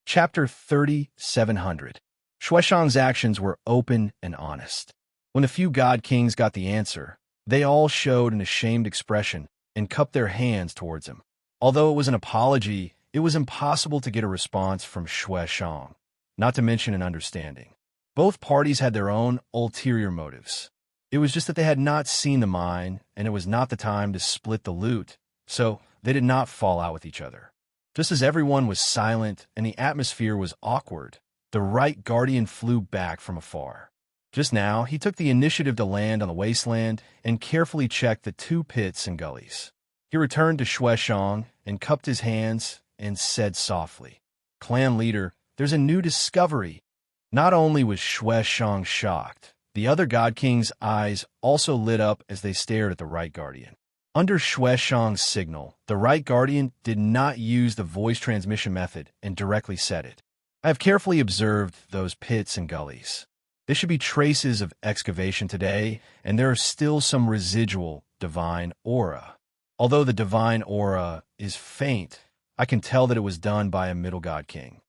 Chapter 3700. Shueshang's actions were open and honest. When the few god kings got the answer, they all showed an ashamed expression and cupped their hands towards him. Although it was an apology, it was impossible to get a response from Shueshang, not to mention an understanding. Both parties had their own ulterior motives. It was just that they had not seen the mine, and it was not the time to split the loot, so they did not fall out with each other. Just as everyone was silent and the atmosphere was awkward, the right guardian flew back from afar. Just now, he took the initiative to land on the wasteland and carefully checked the 2 pits and gullies. He returned to Shueshang and cupped his hands and said softly, "Clan leader, there's a new discovery." Not only was Shueshang shocked, the other god king's eyes also lit up as they stared at the right guardian. Under Shueshang's signal, the right guardian did not use the voice transmission method and directly said it. "I have carefully observed those pits and gullies. There should be traces of excavation today, and there are still some residual divine aura. Although the divine aura is faint, I can tell that it was done by a middle god king."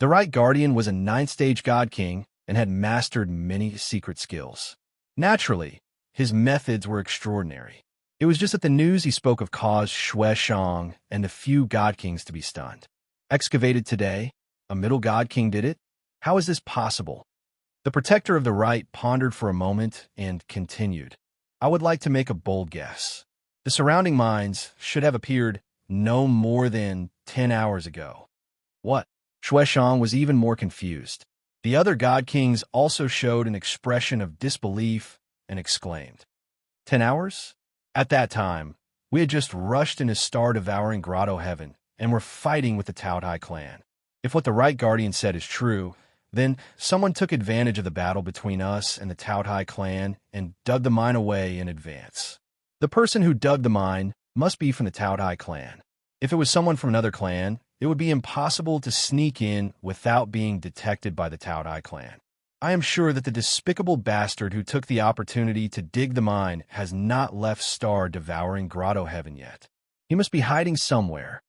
The right guardian was a 9th-stage god king and had mastered many secret skills. Naturally, his methods were extraordinary. It was just that the news he spoke of caused Shueshang and the few god kings to be stunned. Excavated today? A middle god king did it? How is this possible? The protector of the right pondered for a moment and continued. "I would like to make a bold guess. The surrounding mines should have appeared no more than 10 hours ago." What? Shueshang was even more confused. The other god kings also showed an expression of disbelief and exclaimed, "10 hours? At that time, we had just rushed into star-devouring grotto heaven and were fighting with the Taotai clan. If what the right guardian said is true, then someone took advantage of the battle between us and the Taotai clan and dug the mine away in advance. The person who dug the mine must be from the Taotai clan. If it was someone from another clan, it would be impossible to sneak in without being detected by the Taotai clan. I am sure that the despicable bastard who took the opportunity to dig the mine has not left star-devouring grotto heaven yet. He must be hiding somewhere."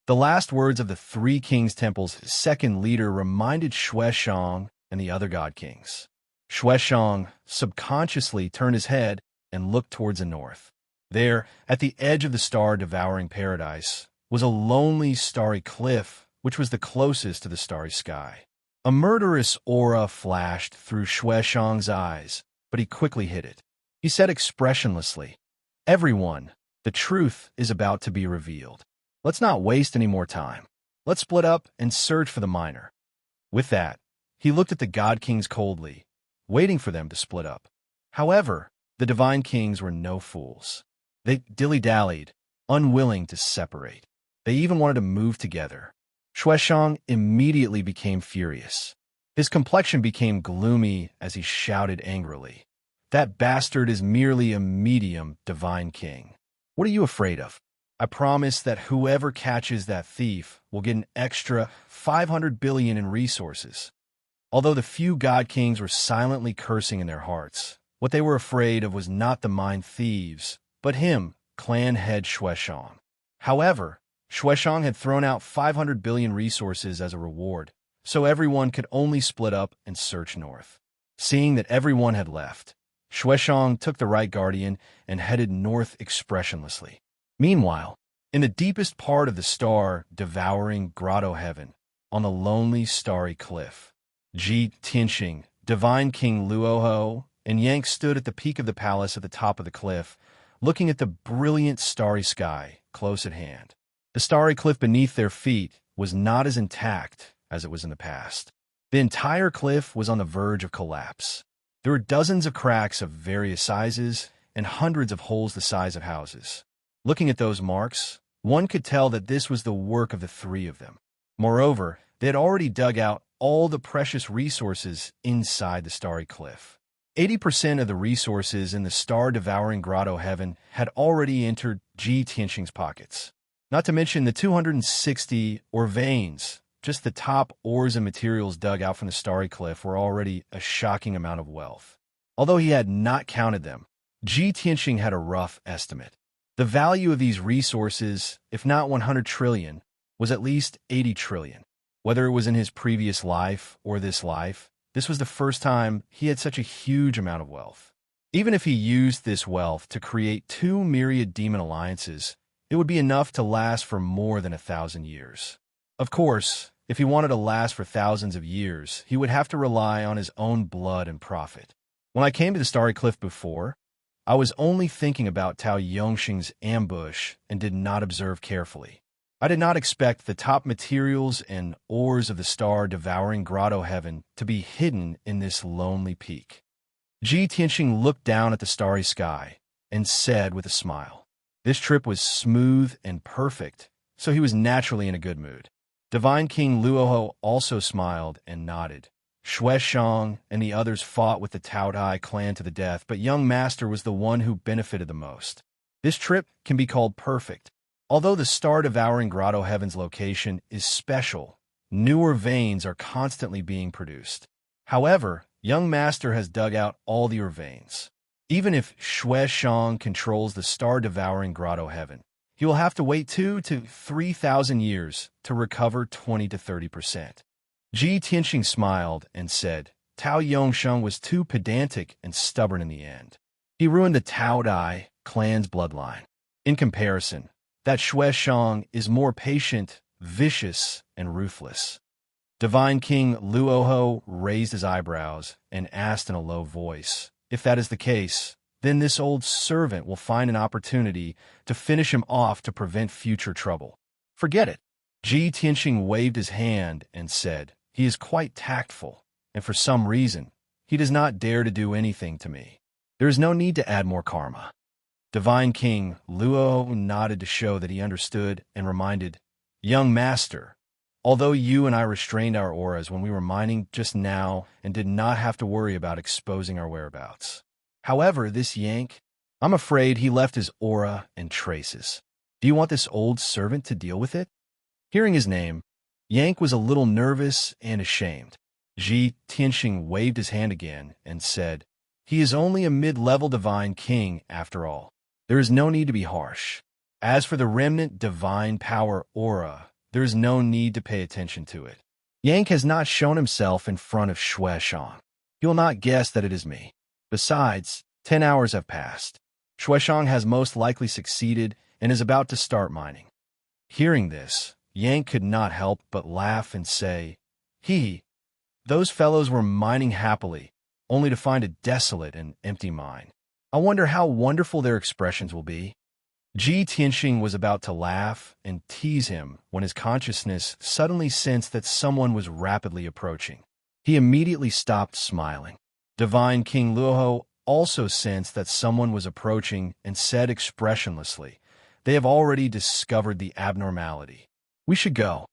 The last words of the 3 Kings Temple's second leader reminded Shueshang and the other god kings. Shueshang subconsciously turned his head and looked towards the north. There, at the edge of the star-devouring paradise, was a lonely starry cliff, which was the closest to the starry sky. A murderous aura flashed through Shueshang's eyes, but he quickly hid it. He said expressionlessly, "Everyone, the truth is about to be revealed. Let's not waste any more time. Let's split up and search for the miner." With that, he looked at the god kings coldly, waiting for them to split up. However, the divine kings were no fools. They dilly-dallied, unwilling to separate. They even wanted to move together. Shueshang immediately became furious. His complexion became gloomy as he shouted angrily, "That bastard is merely a medium divine king. What are you afraid of? I promise that whoever catches that thief will get an extra 500 billion in resources." Although the few god kings were silently cursing in their hearts, what they were afraid of was not the mine thieves, but him, clan head Shueshang. However, Shueshang had thrown out 500 billion resources as a reward, so everyone could only split up and search north. Seeing that everyone had left, Shueshang took the right guardian and headed north expressionlessly. Meanwhile, in the deepest part of the star-devouring grotto heaven, on the lonely starry cliff, Ji Tianxing, divine king Luoho, and Yank stood at the peak of the palace at the top of the cliff, looking at the brilliant starry sky close at hand. The starry cliff beneath their feet was not as intact as it was in the past. The entire cliff was on the verge of collapse. There were dozens of cracks of various sizes and hundreds of holes the size of houses. Looking at those marks, one could tell that this was the work of the 3 of them. Moreover, they had already dug out all the precious resources inside the starry cliff. 80% of the resources in the star-devouring grotto heaven had already entered Ji Tianxing's pockets. Not to mention the 260 veins. Just the top ores and materials dug out from the starry cliff were already a shocking amount of wealth. Although he had not counted them, Ji Tianxing had a rough estimate. The value of these resources, if not 100 trillion, was at least 80 trillion. Whether it was in his previous life or this life, this was the first time he had such a huge amount of wealth. Even if he used this wealth to create 2 myriad demon alliances, it would be enough to last for more than 1,000 years. Of course, if he wanted to last for thousands of years, he would have to rely on his own blood and profit. When I came to the Starry Cliff before, I was only thinking about Tao Yongxing's ambush and did not observe carefully. I did not expect the top materials and ores of the star-devouring grotto heaven to be hidden in this lonely peak. Ji Tianxing looked down at the starry sky and said with a smile, "This trip was smooth and perfect," so he was naturally in a good mood. Divine King Luoho also smiled and nodded. Xue Shang and the others fought with the Taodai clan to the death, but young master was the one who benefited the most. This trip can be called perfect. Although the star-devouring grotto heaven's location is special, newer veins are constantly being produced. However, young master has dug out all the veins. Even if Xue Shang controls the star-devouring grotto heaven, he will have to wait 2,000 to 3,000 years to recover 20 to 30%. Ji Tianxing smiled and said, Tao Yongsheng was too pedantic and stubborn in the end. He ruined the Taodai clan's bloodline. In comparison, that Xue Shang is more patient, vicious, and ruthless. Divine King Luoho raised his eyebrows and asked in a low voice, "If that is the case, then this old servant will find an opportunity to finish him off to prevent future trouble." "Forget it." Ji Tianxing waved his hand and said, "He is quite tactful, and for some reason, he does not dare to do anything to me. There is no need to add more karma." Divine King Luo nodded to show that he understood and reminded, "Young master, although you and I restrained our auras when we were mining just now and did not have to worry about exposing our whereabouts. However, this Yank, I'm afraid he left his aura and traces. Do you want this old servant to deal with it?" Hearing his name, Yank was a little nervous and ashamed. Ji Tianxing waved his hand again and said, "He is only a mid-level divine king after all. There is no need to be harsh. As for the remnant divine power aura, there is no need to pay attention to it. Yank has not shown himself in front of Xue Shang. He will not guess that it is me. Besides, 10 hours have passed. Xue Shang has most likely succeeded and is about to start mining." Hearing this, Yank could not help but laugh and say, Those fellows were mining happily, only to find a desolate and empty mine. I wonder how wonderful their expressions will be." Ji Tianxing was about to laugh and tease him when his consciousness suddenly sensed that someone was rapidly approaching. He immediately stopped smiling. Divine King Luoho also sensed that someone was approaching and said expressionlessly, "They have already discovered the abnormality. We should go."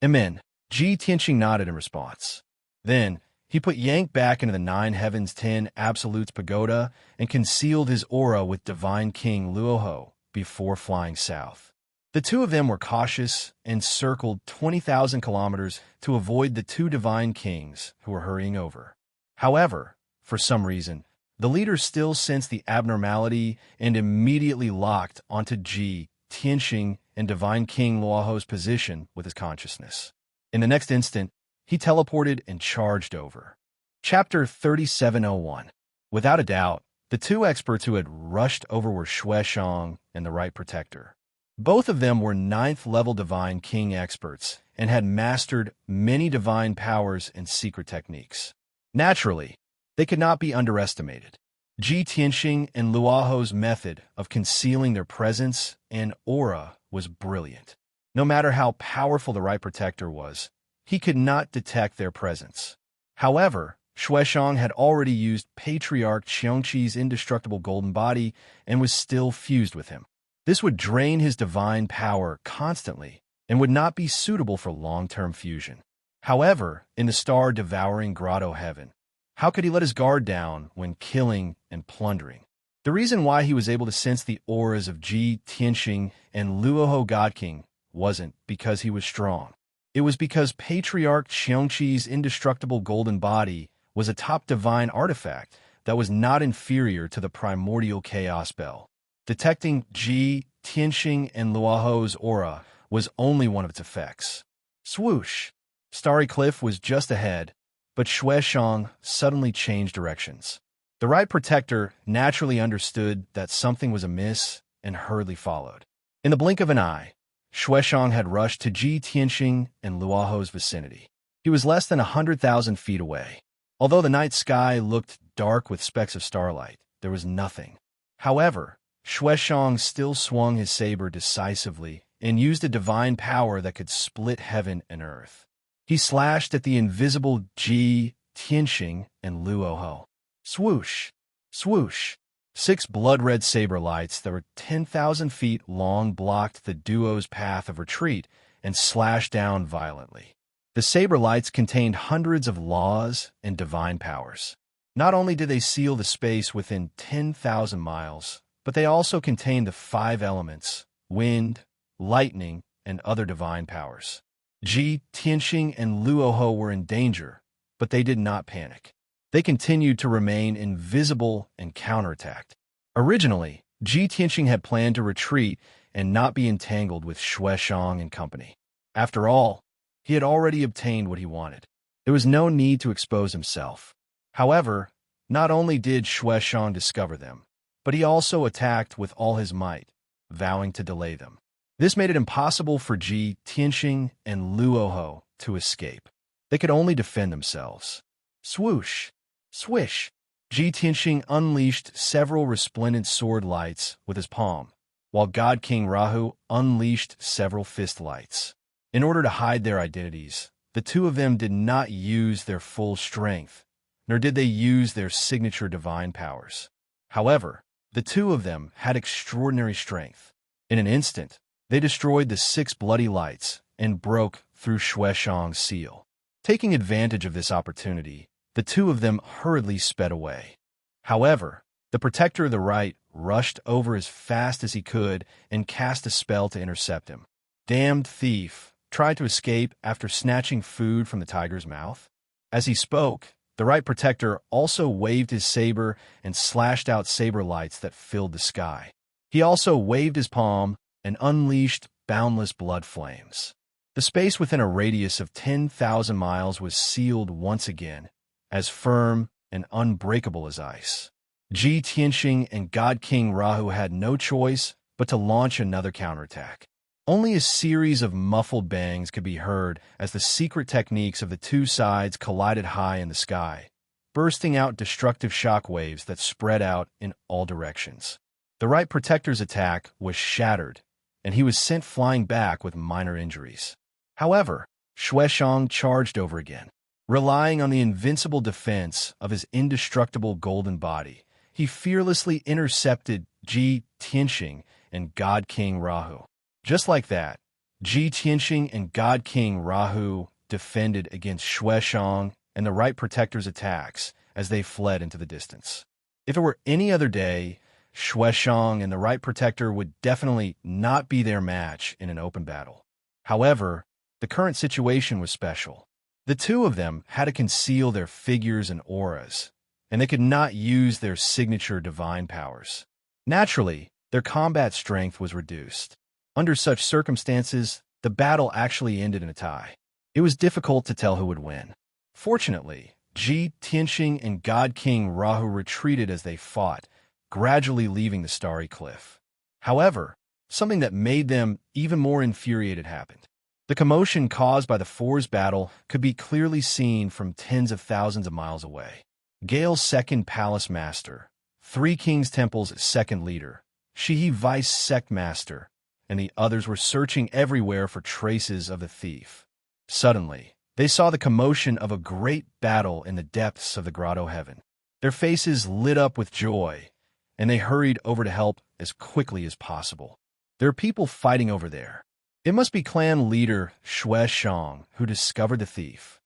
"Amen." Ji Tianxing nodded in response. Then, he put Yank back into the 9 Heavens 10 Absolutes Pagoda and concealed his aura with Divine King Luoho before flying south. The two of them were cautious and circled 20,000 kilometers to avoid the 2 divine kings who were hurrying over. However, for some reason, the leaders still sensed the abnormality and immediately locked onto Ji Tianxing and Divine King Luoho's position with his consciousness. In the next instant, he teleported and charged over. Chapter 3701. Without a doubt, the 2 experts who had rushed over were Xue Shang and the Right Protector. Both of them were 9th-level Divine King experts and had mastered many divine powers and secret techniques. Naturally, they could not be underestimated. Ji Tianxing and Luoho's method of concealing their presence and aura was brilliant. No matter how powerful the Right Protector was, he could not detect their presence. However, Xue Shang had already used Patriarch Qiongqi's indestructible golden body and was still fused with him. This would drain his divine power constantly and would not be suitable for long-term fusion. However, in the star-devouring grotto heaven, how could he let his guard down when killing and plundering? The reason why he was able to sense the auras of Ji Tianxing and Luoho God King wasn't because he was strong. It was because Patriarch Qiongqi's indestructible golden body was a top divine artifact that was not inferior to the primordial chaos bell. Detecting Ji Tianxing and Luoho's aura was only one of its effects. Swoosh! Starry Cliff was just ahead, but Shueshang suddenly changed directions. The right protector naturally understood that something was amiss and hurriedly followed. In the blink of an eye, Shueshang had rushed to Ji Tianxing and Luoho's vicinity. He was less than 100,000 feet away. Although the night sky looked dark with specks of starlight, there was nothing. However, Shueshang still swung his saber decisively and used a divine power that could split heaven and earth. He slashed at the invisible Ji Tianxing and Luoho. Swoosh! Swoosh! 6 blood-red saber lights that were 10,000 feet long blocked the duo's path of retreat and slashed down violently. The saber lights contained hundreds of laws and divine powers. Not only did they seal the space within 10,000 miles, but they also contained the 5 elements: wind, lightning, and other divine powers. Ji Tianxing and Luoho were in danger, but they did not panic. They continued to remain invisible and counterattacked. Originally, Ji Tianxing had planned to retreat and not be entangled with Shueshang and company. After all, he had already obtained what he wanted. There was no need to expose himself. However, not only did Shueshang discover them, but he also attacked with all his might, vowing to delay them. This made it impossible for Ji Tianxing and Luoho to escape. They could only defend themselves. Swoosh! Swish! Ji Tianxing unleashed several resplendent sword lights with his palm, while God King Rahu unleashed several fist lights. In order to hide their identities, the two of them did not use their full strength, nor did they use their signature divine powers. However, the two of them had extraordinary strength. In an instant, they destroyed the 6 bloody lights and broke through Shueshang's seal. Taking advantage of this opportunity, the two of them hurriedly sped away. However, the protector of the right rushed over as fast as he could and cast a spell to intercept him. Damned thief tried to escape after snatching food from the tiger's mouth. As he spoke, the right protector also waved his saber and slashed out saber lights that filled the sky. He also waved his palm and unleashed boundless blood flames. The space within a radius of 10,000 miles was sealed once again, as firm and unbreakable as ice. Ji Tianxing and God King Rahu had no choice but to launch another counterattack. Only a series of muffled bangs could be heard as the secret techniques of the two sides collided high in the sky, bursting out destructive shock waves that spread out in all directions. The right protector's attack was shattered, and he was sent flying back with minor injuries. However, Shueshang charged over again. Relying on the invincible defense of his indestructible golden body, he fearlessly intercepted Ji Tianxing and God King Rahu. Just like that, Ji Tianxing and God King Rahu defended against Shueshang and the right protector's attacks as they fled into the distance. If it were any other day, Shueshang and the right protector would definitely not be their match in an open battle. However, the current situation was special. The two of them had to conceal their figures and auras, and they could not use their signature divine powers. Naturally, their combat strength was reduced. Under such circumstances, the battle actually ended in a tie. It was difficult to tell who would win. Fortunately, Ji Tianxing and God King Rahu retreated as they fought, gradually leaving the starry cliff. However, something that made them even more infuriated happened. The commotion caused by the Four's battle could be clearly seen from tens of thousands of miles away. Gale's second palace master, Three Kings Temple's second leader, Shihi vice sect master, and the others were searching everywhere for traces of the thief. Suddenly, they saw the commotion of a great battle in the depths of the grotto heaven. Their faces lit up with joy, and they hurried over to help as quickly as possible. There are people fighting over there. It must be clan leader Shueshang who discovered the thief.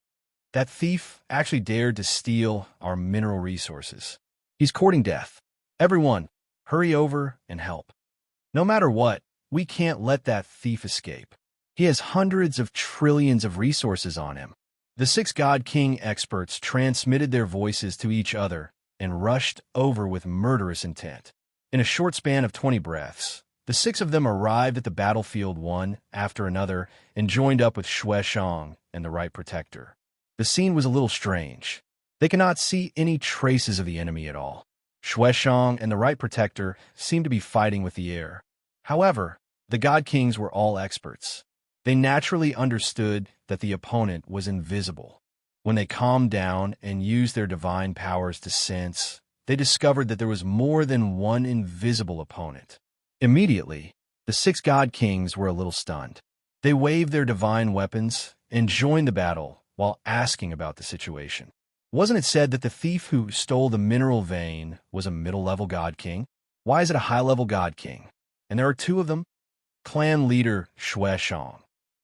That thief actually dared to steal our mineral resources. He's courting death. Everyone, hurry over and help. No matter what, we can't let that thief escape. He has hundreds of trillions of resources on him. The 6 God King experts transmitted their voices to each other and rushed over with murderous intent. In a short span of 20 breaths, The six of them arrived at the battlefield one after another and joined up with Shui Shang and the Right Protector. The scene was a little strange. They could not see any traces of the enemy at all. Shui Shang and the Right Protector seemed to be fighting with the air. However, the God Kings were all experts. They naturally understood that the opponent was invisible. When they calmed down and used their divine powers to sense, they discovered that there was more than one invisible opponent. Immediately, the six God Kings were a little stunned. They waved their divine weapons and joined the battle while asking about the situation. Wasn't it said that the thief who stole the mineral vein was a middle-level God King? Why is it a high-level God King? And there are two of them? Clan leader Shui Shang.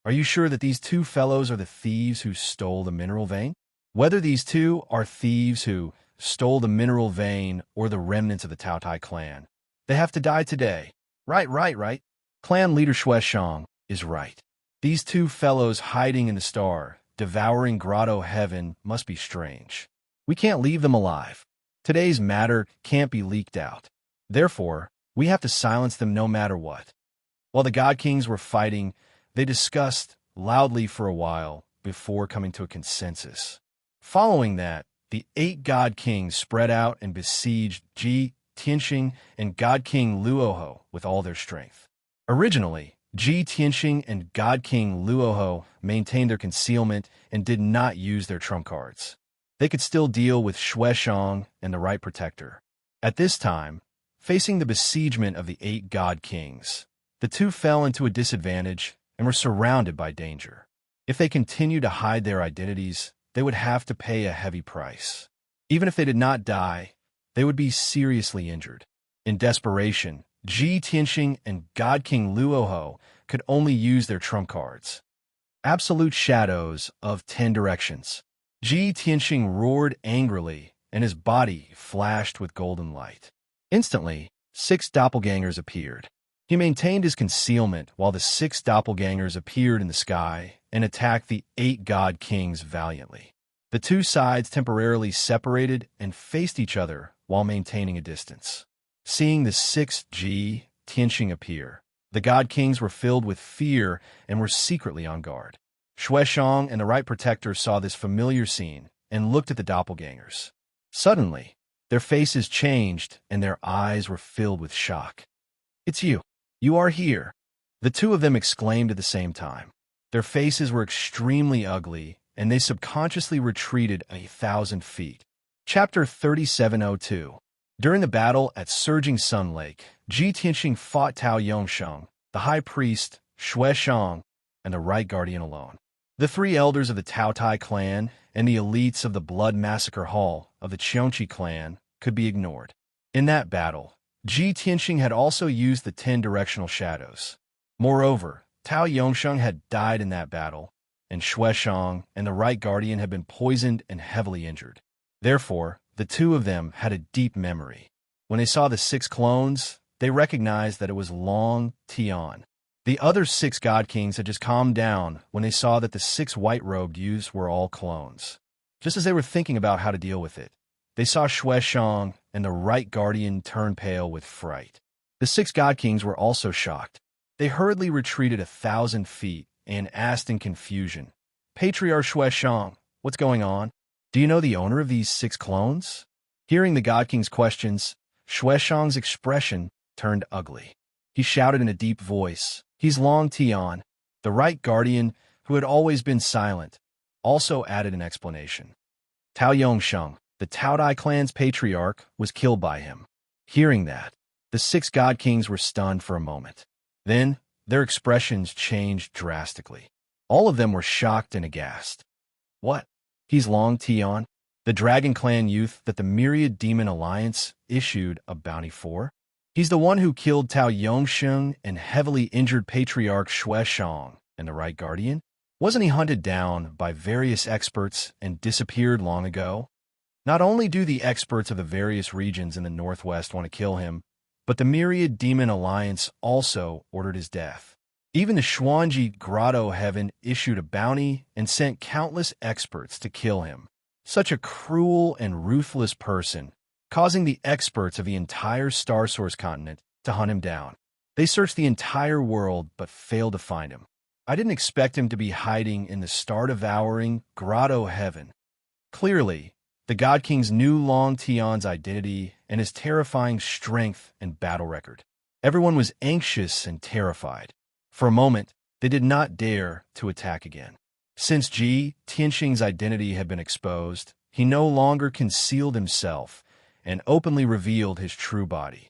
Are you sure that these two fellows are the thieves who stole the mineral vein? Whether these two are thieves who stole the mineral vein or the remnants of the Tao Tai clan, they have to die today. Right. Clan leader Shui Shang is right. These two fellows hiding in the star, devouring grotto heaven, must be strange. We can't leave them alive. Today's matter can't be leaked out. Therefore, we have to silence them no matter what. While the God Kings were fighting, they discussed loudly for a while before coming to a consensus. Following that, the 8 God Kings spread out and besieged Ji Tianxing and God King Luoho with all their strength. Originally, Ji Tianxing and God King Luoho maintained their concealment and did not use their trump cards. They could still deal with Shui Shang and the Right Protector. At this time, facing the besiegement of the 8 God Kings, the two fell into a disadvantage and were surrounded by danger. If they continued to hide their identities, they would have to pay a heavy price. Even if they did not die, they would be seriously injured. In desperation, Ji Tianxing and God King Luoho could only use their trump cards. Absolute shadows of 10 directions. Ji Tianxing roared angrily, and his body flashed with golden light. Instantly, 6 doppelgangers appeared. He maintained his concealment while the 6 doppelgangers appeared in the sky and attacked the 8 God Kings valiantly. The two sides temporarily separated and faced each other while maintaining a distance. Seeing the 6 Ji Tianxing appear, the God Kings were filled with fear and were secretly on guard. Shui Shang and the Right Protector saw this familiar scene and looked at the doppelgangers. Suddenly, their faces changed and their eyes were filled with shock. "It's you. You are here," the two of them exclaimed at the same time. Their faces were extremely ugly, and they subconsciously retreated 1,000 feet. Chapter 3702. During the battle at Surging Sun Lake, Ji Tianxing fought Tao Yongsheng, the High Priest, Shui Shang, and the Right Guardian alone. The 3 elders of the Tao Tai clan and the elites of the Blood Massacre Hall of the Cheonqi clan could be ignored. In that battle, Ji Tianxing had also used the 10 directional shadows. Moreover, Tao Yongsheng had died in that battle, and Shui Shang and the Right Guardian had been poisoned and heavily injured. Therefore, the two of them had a deep memory. When they saw the 6 clones, they recognized that it was Long Tian. The other 6 God Kings had just calmed down when they saw that the 6 white-robed youths were all clones. Just as they were thinking about how to deal with it, they saw Shui Shang and the Right Guardian turn pale with fright. The 6 God Kings were also shocked. They hurriedly retreated 1,000 feet and asked in confusion, "Patriarch Shui Shang, what's going on? Do you know the owner of these 6 clones?" Hearing the God King's questions, Shui Shang's expression turned ugly. He shouted in a deep voice, "He's Long Tian." The Right Guardian, who had always been silent, also added an explanation. Tao Yongsheng, the Tao Tai clan's patriarch, was killed by him. Hearing that, the 6 God Kings were stunned for a moment. Then, their expressions changed drastically. All of them were shocked and aghast. "What? He's Long Tian, the Dragon Clan youth that the Myriad Demon Alliance issued a bounty for? He's the one who killed Tao Yongsheng and heavily injured Patriarch Shui Shang and the Right Guardian? Wasn't he hunted down by various experts and disappeared long ago? Not only do the experts of the various regions in the Northwest want to kill him, but the Myriad Demon Alliance also ordered his death. Even the Xuanji Grotto Heaven issued a bounty and sent countless experts to kill him. Such a cruel and ruthless person, causing the experts of the entire Star Source continent to hunt him down. They searched the entire world but failed to find him. I didn't expect him to be hiding in the star-devouring grotto heaven. Clearly, the God Kings knew Long Tion's identity and his terrifying strength and battle record. Everyone was anxious and terrified. For a moment, they did not dare to attack again. Since Ji Tianxing's identity had been exposed, he no longer concealed himself and openly revealed his true body.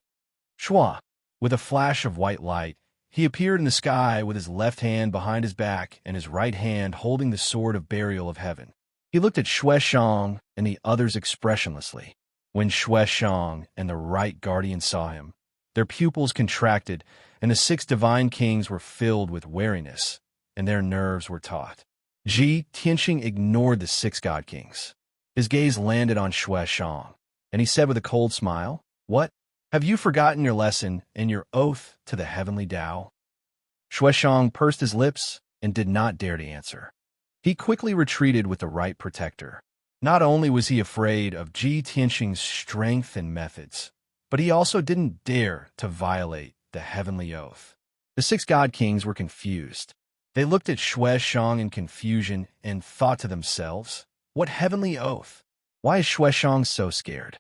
Shua, with a flash of white light, he appeared in the sky with his left hand behind his back and his right hand holding the sword of burial of heaven. He looked at Xue Shang and the others expressionlessly. When Xue Shang and the right guardian saw him, their pupils contracted, and the 6 divine kings were filled with wariness, and their nerves were taut. Ji Tianxing ignored the 6 god kings. His gaze landed on Xue Shang, and he said with a cold smile, "What? Have you forgotten your lesson and your oath to the heavenly Tao?" Xue Shang pursed his lips and did not dare to answer. He quickly retreated with the right protector. Not only was he afraid of Ji Tianxing's strength and methods, but he also didn't dare to violate the heavenly oath. The 6 god kings were confused. They looked at Xue Shang in confusion and thought to themselves, "What heavenly oath? Why is Xue Shang so scared?"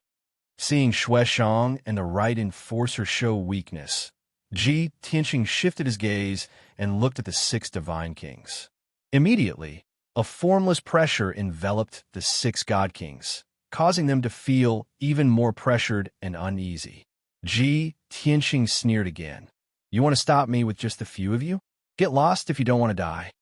Seeing Xue Shang and the right enforcer show weakness, Ji Tianxing shifted his gaze and looked at the 6 divine kings. Immediately, a formless pressure enveloped the 6 god kings, causing them to feel even more pressured and uneasy. Ji Tianxing sneered again. "You want to stop me with just a few of you? Get lost if you don't want to die."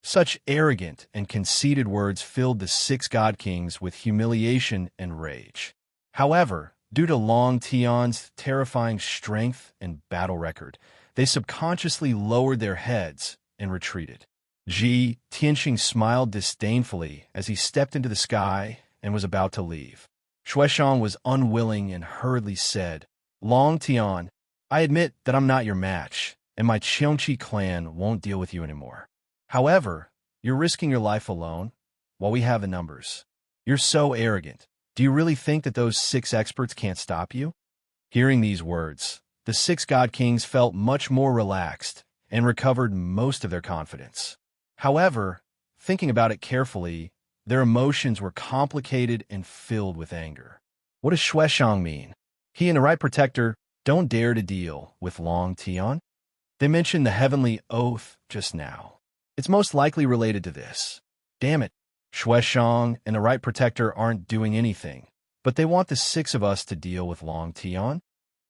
Such arrogant and conceited words filled the 6 god kings with humiliation and rage. However, due to Long Tion's terrifying strength and battle record, they subconsciously lowered their heads and retreated. Ji Tianxing smiled disdainfully as he stepped into the sky and was about to leave. Xue Shang was unwilling and hurriedly said, "Long Tian, I admit that I'm not your match, and my Cheongqi clan won't deal with you anymore. However, you're risking your life alone, while we have the numbers. You're so arrogant. Do you really think that those 6 experts can't stop you?" Hearing these words, the 6 god kings felt much more relaxed and recovered most of their confidence. However, thinking about it carefully, their emotions were complicated and filled with anger. What does Xue Shang mean? He and the right protector don't dare to deal with Long Tian? They mentioned the heavenly oath just now. It's most likely related to this. Damn it, Xue Shang and the right protector aren't doing anything, but they want the 6 of us to deal with Long Tian?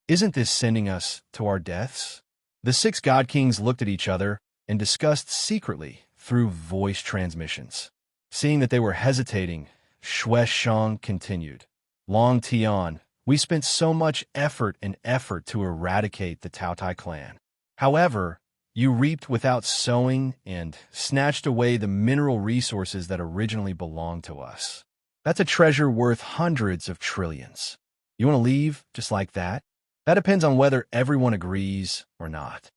Isn't this sending us to our deaths? The 6 god kings looked at each other and discussed secretly through voice transmissions. Seeing that they were hesitating, Xue Shang continued, "Long Tian, we spent so much effort to eradicate the Taotai clan. However, you reaped without sowing and snatched away the mineral resources that originally belonged to us. That's a treasure worth hundreds of trillions. You want to leave just like that? That depends on whether everyone agrees or not."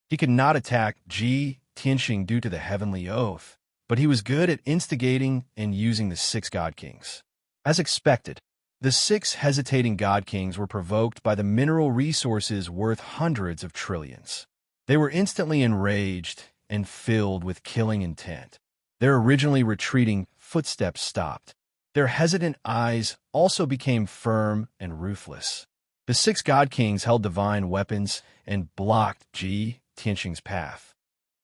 He could not attack Ji Tianxing due to the heavenly oath, but he was good at instigating and using the 6 god kings. As expected, the 6 hesitating god kings were provoked by the mineral resources worth hundreds of trillions. They were instantly enraged and filled with killing intent. Their originally retreating footsteps stopped. Their hesitant eyes also became firm and ruthless. The 6 god kings held divine weapons and blocked Ji Tianxing's path.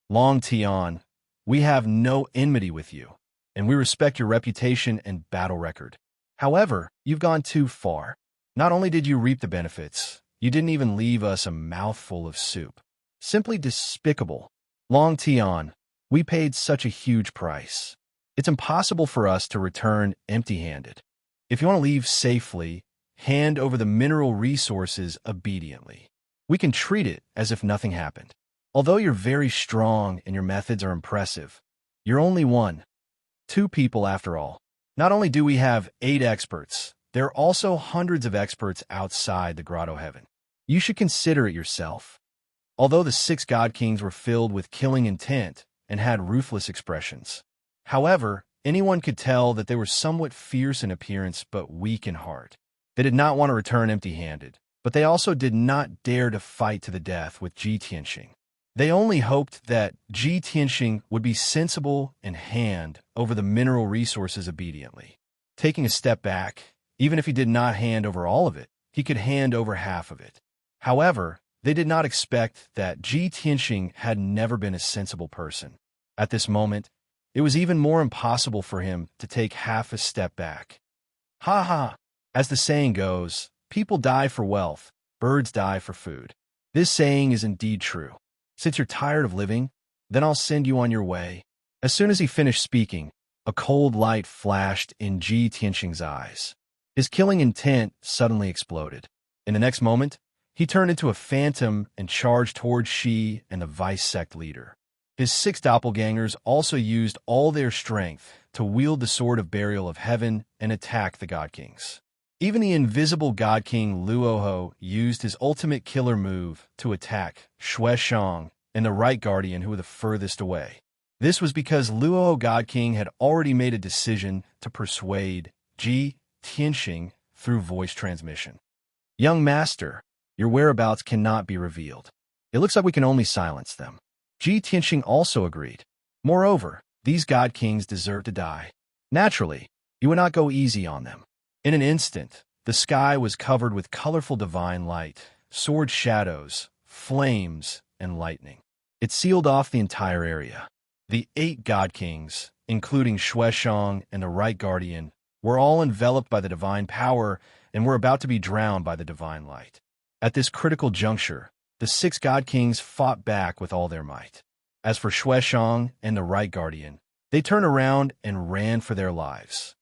"Long Tian, we have no enmity with you, and we respect your reputation and battle record. However, you've gone too far. Not only did you reap the benefits, you didn't even leave us a mouthful of soup. Simply despicable. Long Tian, we paid such a huge price. It's impossible for us to return empty-handed. If you want to leave safely, hand over the mineral resources obediently. We can treat it as if nothing happened. Although you're very strong and your methods are impressive, you're only 2 people after all. Not only do we have 8 experts, there are also hundreds of experts outside the grotto heaven. You should consider it yourself." Although the 6 god kings were filled with killing intent and had ruthless expressions. However, anyone could tell that they were somewhat fierce in appearance but weak in heart. They did not want to return empty-handed, but they also did not dare to fight to the death with Ji Tianxing. They only hoped that Ji Tianxing would be sensible and hand over the mineral resources obediently. Taking a step back, even if he did not hand over all of it, he could hand over half of it. However, they did not expect that Ji Tianxing had never been a sensible person. At this moment, it was even more impossible for him to take half a step back. Ha ha! As the saying goes, people die for wealth, birds die for food. This saying is indeed true. Since you're tired of living, then I'll send you on your way. As soon as he finished speaking, a cold light flashed in Ji Tianxing's eyes. His killing intent suddenly exploded. In the next moment, he turned into a phantom and charged towards Shi and the vice sect leader. His 6 doppelgangers also used all their strength to wield the Sword of Burial of Heaven and attack the God Kings. Even the invisible God King Luoho used his ultimate killer move to attack Shueshang and the Right Guardian, who were the furthest away. This was because Luoho God King had already made a decision to persuade Ji Tianxing through voice transmission. Young master, your whereabouts cannot be revealed. It looks like we can only silence them. Ji Tianxing also agreed. Moreover, these God Kings deserve to die. Naturally, you would not go easy on them. In an instant, the sky was covered with colorful divine light, sword shadows, flames, and lightning. It sealed off the entire area. The 8 God Kings, including Shueshang and the Right Guardian, were all enveloped by the divine power and were about to be drowned by the divine light. At this critical juncture, the 6 God Kings fought back with all their might. As for Shueshang and the Right Guardian, they turned around and ran for their lives.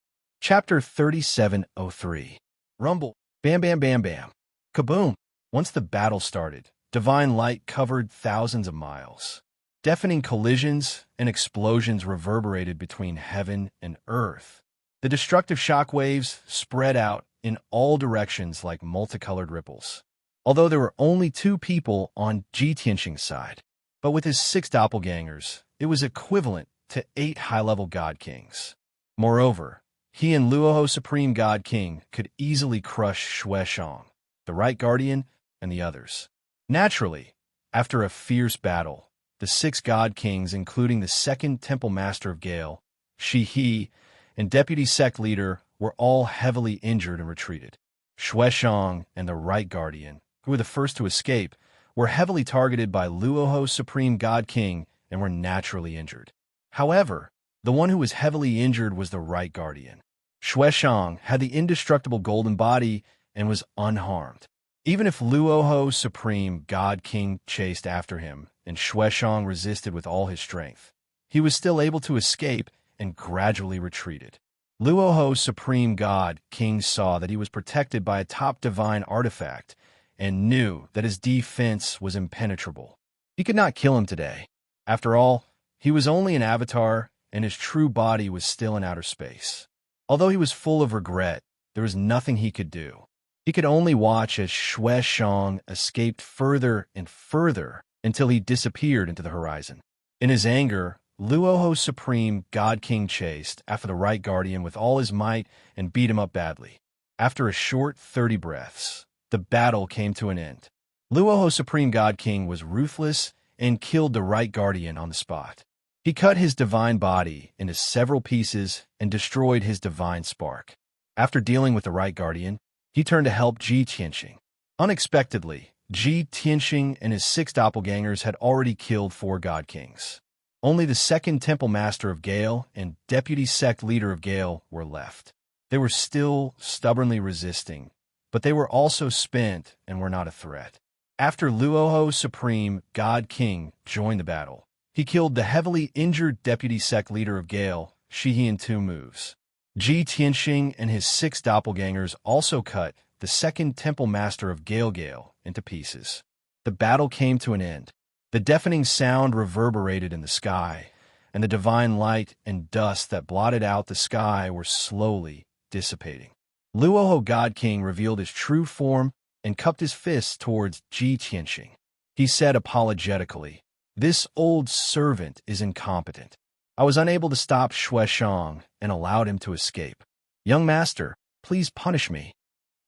Chapter 3703. Rumble. Bam bam bam bam. Kaboom! Once the battle started, divine light covered thousands of miles. Deafening collisions and explosions reverberated between heaven and earth. The destructive shockwaves spread out in all directions like multicolored ripples. Although there were only 2 people on Ji Tianxing's side, but with his 6 doppelgangers, it was equivalent to 8 high-level God Kings. Moreover, he and Luoho Supreme God King could easily crush Shueshang, the Right Guardian, and the others. Naturally, after a fierce battle, the 6 God Kings, including the 2nd Temple Master of Gale, Shi He, and Deputy Sect Leader, were all heavily injured and retreated. Shueshang and the Right Guardian, who were the first to escape, were heavily targeted by Luoho Supreme God King and were naturally injured. However, the one who was heavily injured was the Right Guardian. Shueshang had the indestructible golden body and was unharmed. Even if Luoho Supreme God King chased after him and Shueshang resisted with all his strength, he was still able to escape and gradually retreated. Luoho Supreme God King saw that he was protected by a top divine artifact and knew that his defense was impenetrable. He could not kill him today. After all, he was only an avatar, and his true body was still in outer space. Although he was full of regret, there was nothing he could do. He could only watch as Shueshang escaped further and further until he disappeared into the horizon. In his anger, Luoho Supreme God King chased after the Right Guardian with all his might and beat him up badly. After a short 30 breaths, the battle came to an end. Luoho Supreme God King was ruthless and killed the Right Guardian on the spot. He cut his divine body into several pieces and destroyed his divine spark. After dealing with the Right Guardian, he turned to help Ji Tianxing. Unexpectedly, Ji Tianxing and his 6 doppelgangers had already killed 4 God Kings. Only the 2nd Temple Master of Gale and Deputy Sect Leader of Gale were left. They were still stubbornly resisting, but they were also spent and were not a threat. After Luoho Supreme God King joined the battle, he killed the heavily injured Deputy Sect Leader of Gale, Shi He, in 2 moves. Ji Tianxing and his 6 doppelgangers also cut the 2nd Temple Master of Gale into pieces. The battle came to an end. The deafening sound reverberated in the sky, and the divine light and dust that blotted out the sky were slowly dissipating. Luoho God King revealed his true form and cupped his fists towards Ji Tianxing. He said apologetically, "This old servant is incompetent. I was unable to stop Shueshang and allowed him to escape. Young master, please punish me."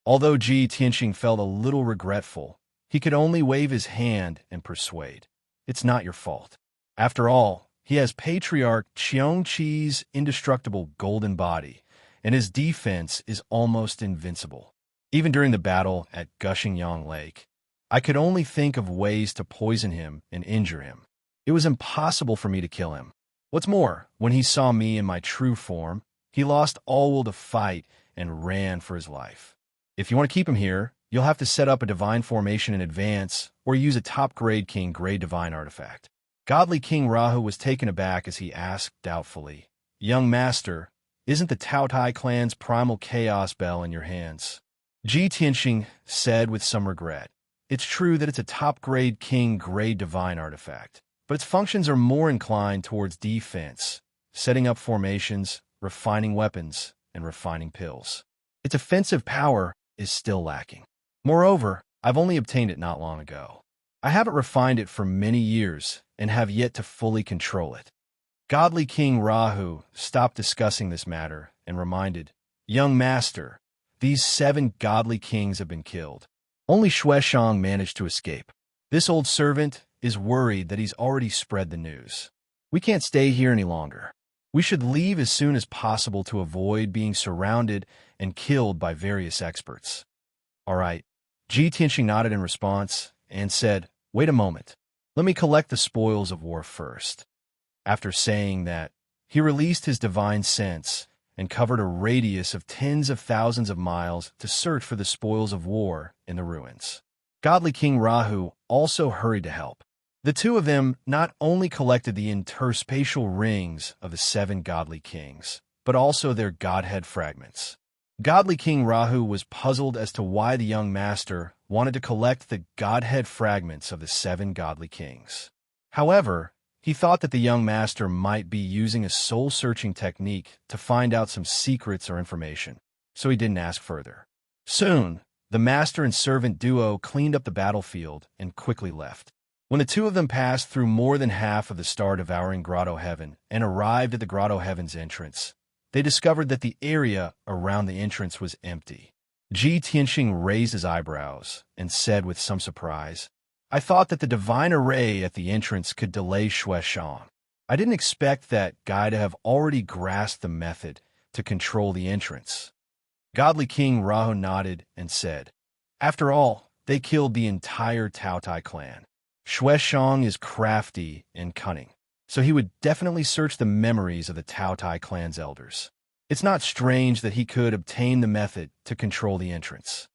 Although Ji Tianxing felt a little regretful, he could only wave his hand and persuade. It's not your fault. After all, he has Patriarch Qiong Qi's indestructible golden body, and his defense is almost invincible. Even during the battle at Gushing Yang Lake, I could only think of ways to poison him and injure him. It was impossible for me to kill him. What's more, when he saw me in my true form, he lost all will to fight and ran for his life. If you want to keep him here, you'll have to set up a divine formation in advance or use a top-grade King Grade Divine artifact. Godly King Rahu was taken aback as he asked doubtfully, Young Master, isn't the Taotai clan's primal chaos bell in your hands? Ji Tianxing said with some regret, It's true that it's a top-grade King Grade Divine artifact, but its functions are more inclined towards defense, setting up formations, refining weapons, and refining pills. Its offensive power is still lacking. Moreover, I've only obtained it not long ago. I haven't refined it for many years and have yet to fully control it. Godly King Rahu stopped discussing this matter and reminded, Young Master, these 7 godly kings have been killed. Only Shueshang managed to escape. This old servant is worried that he's already spread the news. We can't stay here any longer. We should leave as soon as possible to avoid being surrounded and killed by various experts. All right. Ji Tianxing nodded in response and said, Wait a moment. Let me collect the spoils of war first. After saying that, he released his divine sense and covered a radius of tens of thousands of miles to search for the spoils of war in the ruins. Godly King Rahu also hurried to help. The two of them not only collected the interspatial rings of the 7 godly kings, but also their godhead fragments. Godly King Rahu was puzzled as to why the young master wanted to collect the godhead fragments of the 7 godly kings. However, he thought that the young master might be using a soul-searching technique to find out some secrets or information, so he didn't ask further. Soon, the master and servant duo cleaned up the battlefield and quickly left. When the two of them passed through more than half of the star-devouring Grotto Heaven and arrived at the Grotto Heaven's entrance, they discovered that the area around the entrance was empty. Ji Tianxing raised his eyebrows and said with some surprise, I thought that the divine array at the entrance could delay Shueshang. I didn't expect that guy to have already grasped the method to control the entrance. Godly King Rahu nodded and said, After all, they killed the entire Taotai clan. Shueshang is crafty and cunning, so he would definitely search the memories of the Taotai clan's elders. It's not strange that he could obtain the method to control the entrance.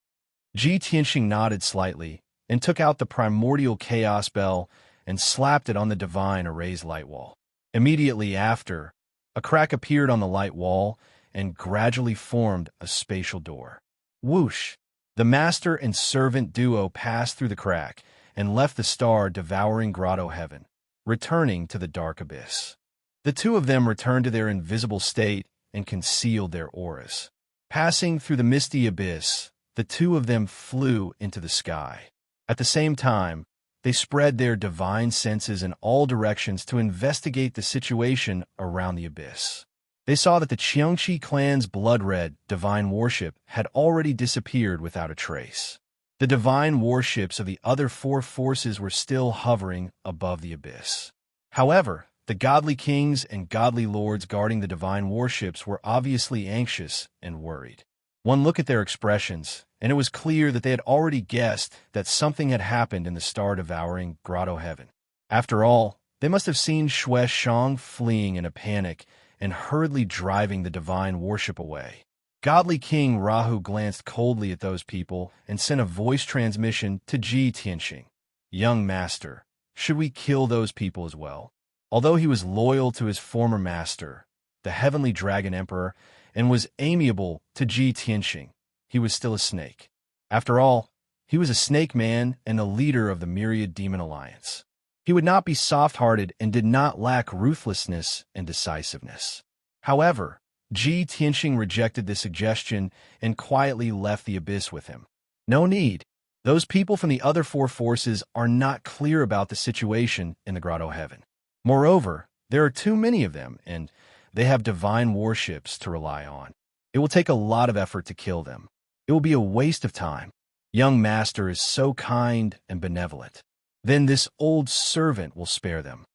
Ji Tianxing nodded slightly and took out the primordial chaos bell and slapped it on the divine array's light wall. Immediately after, a crack appeared on the light wall and gradually formed a spatial door. Whoosh! The master and servant duo passed through the crack and left the star-devouring Grotto Heaven, returning to the dark abyss. The two of them returned to their invisible state and concealed their auras. Passing through the misty abyss, the two of them flew into the sky. At the same time, they spread their divine senses in all directions to investigate the situation around the abyss. They saw that the Qiongqi clan's blood-red divine warship had already disappeared without a trace. The divine warships of the other 4 forces were still hovering above the abyss. However, the godly kings and godly lords guarding the divine warships were obviously anxious and worried. One look at their expressions, and it was clear that they had already guessed that something had happened in the star-devouring Grotto Heaven. After all, they must have seen Shueshang fleeing in a panic and hurriedly driving the divine warship away. Godly King Rahu glanced coldly at those people and sent a voice transmission to Ji Tianxing. Young master, should we kill those people as well? Although he was loyal to his former master, the Heavenly Dragon Emperor, and was amiable to Ji Tianxing, he was still a snake. After all, he was a snake man and a leader of the Myriad Demon Alliance. He would not be soft-hearted and did not lack ruthlessness and decisiveness. However, Ji Tianxing rejected the suggestion and quietly left the abyss with him. No need. Those people from the other 4 forces are not clear about the situation in the Grotto Heaven. Moreover, there are too many of them, and they have divine warships to rely on. It will take a lot of effort to kill them. It will be a waste of time. Young master is so kind and benevolent. Then this old servant will spare them.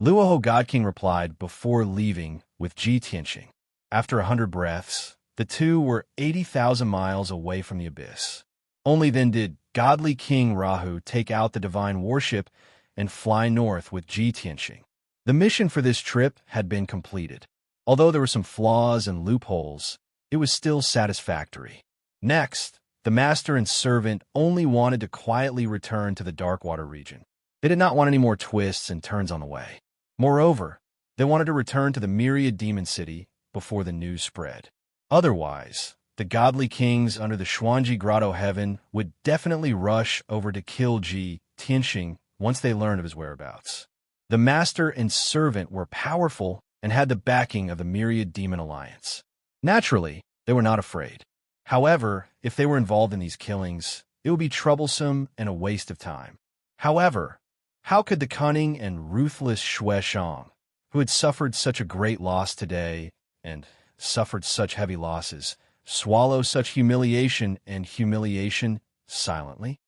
Luoho God King replied before leaving with Ji Tianxing. After 100 breaths, the two were 80,000 miles away from the abyss. Only then did godly King Rahu take out the divine warship and fly north with Ji Tianxing. The mission for this trip had been completed. Although there were some flaws and loopholes, it was still satisfactory. Next, the master and servant only wanted to quietly return to the Darkwater region. They did not want any more twists and turns on the way. Moreover, they wanted to return to the Myriad Demon City before the news spread. Otherwise, the godly kings under the Xuanji Grotto Heaven would definitely rush over to kill Ji Tianxing once they learned of his whereabouts. The master and servant were powerful and had the backing of the Myriad Demon Alliance. Naturally, they were not afraid. However, if they were involved in these killings, it would be troublesome and a waste of time. However, how could the cunning and ruthless Xue Shang, who had suffered such a great loss today and suffered such heavy losses, swallow such humiliation and humiliation silently?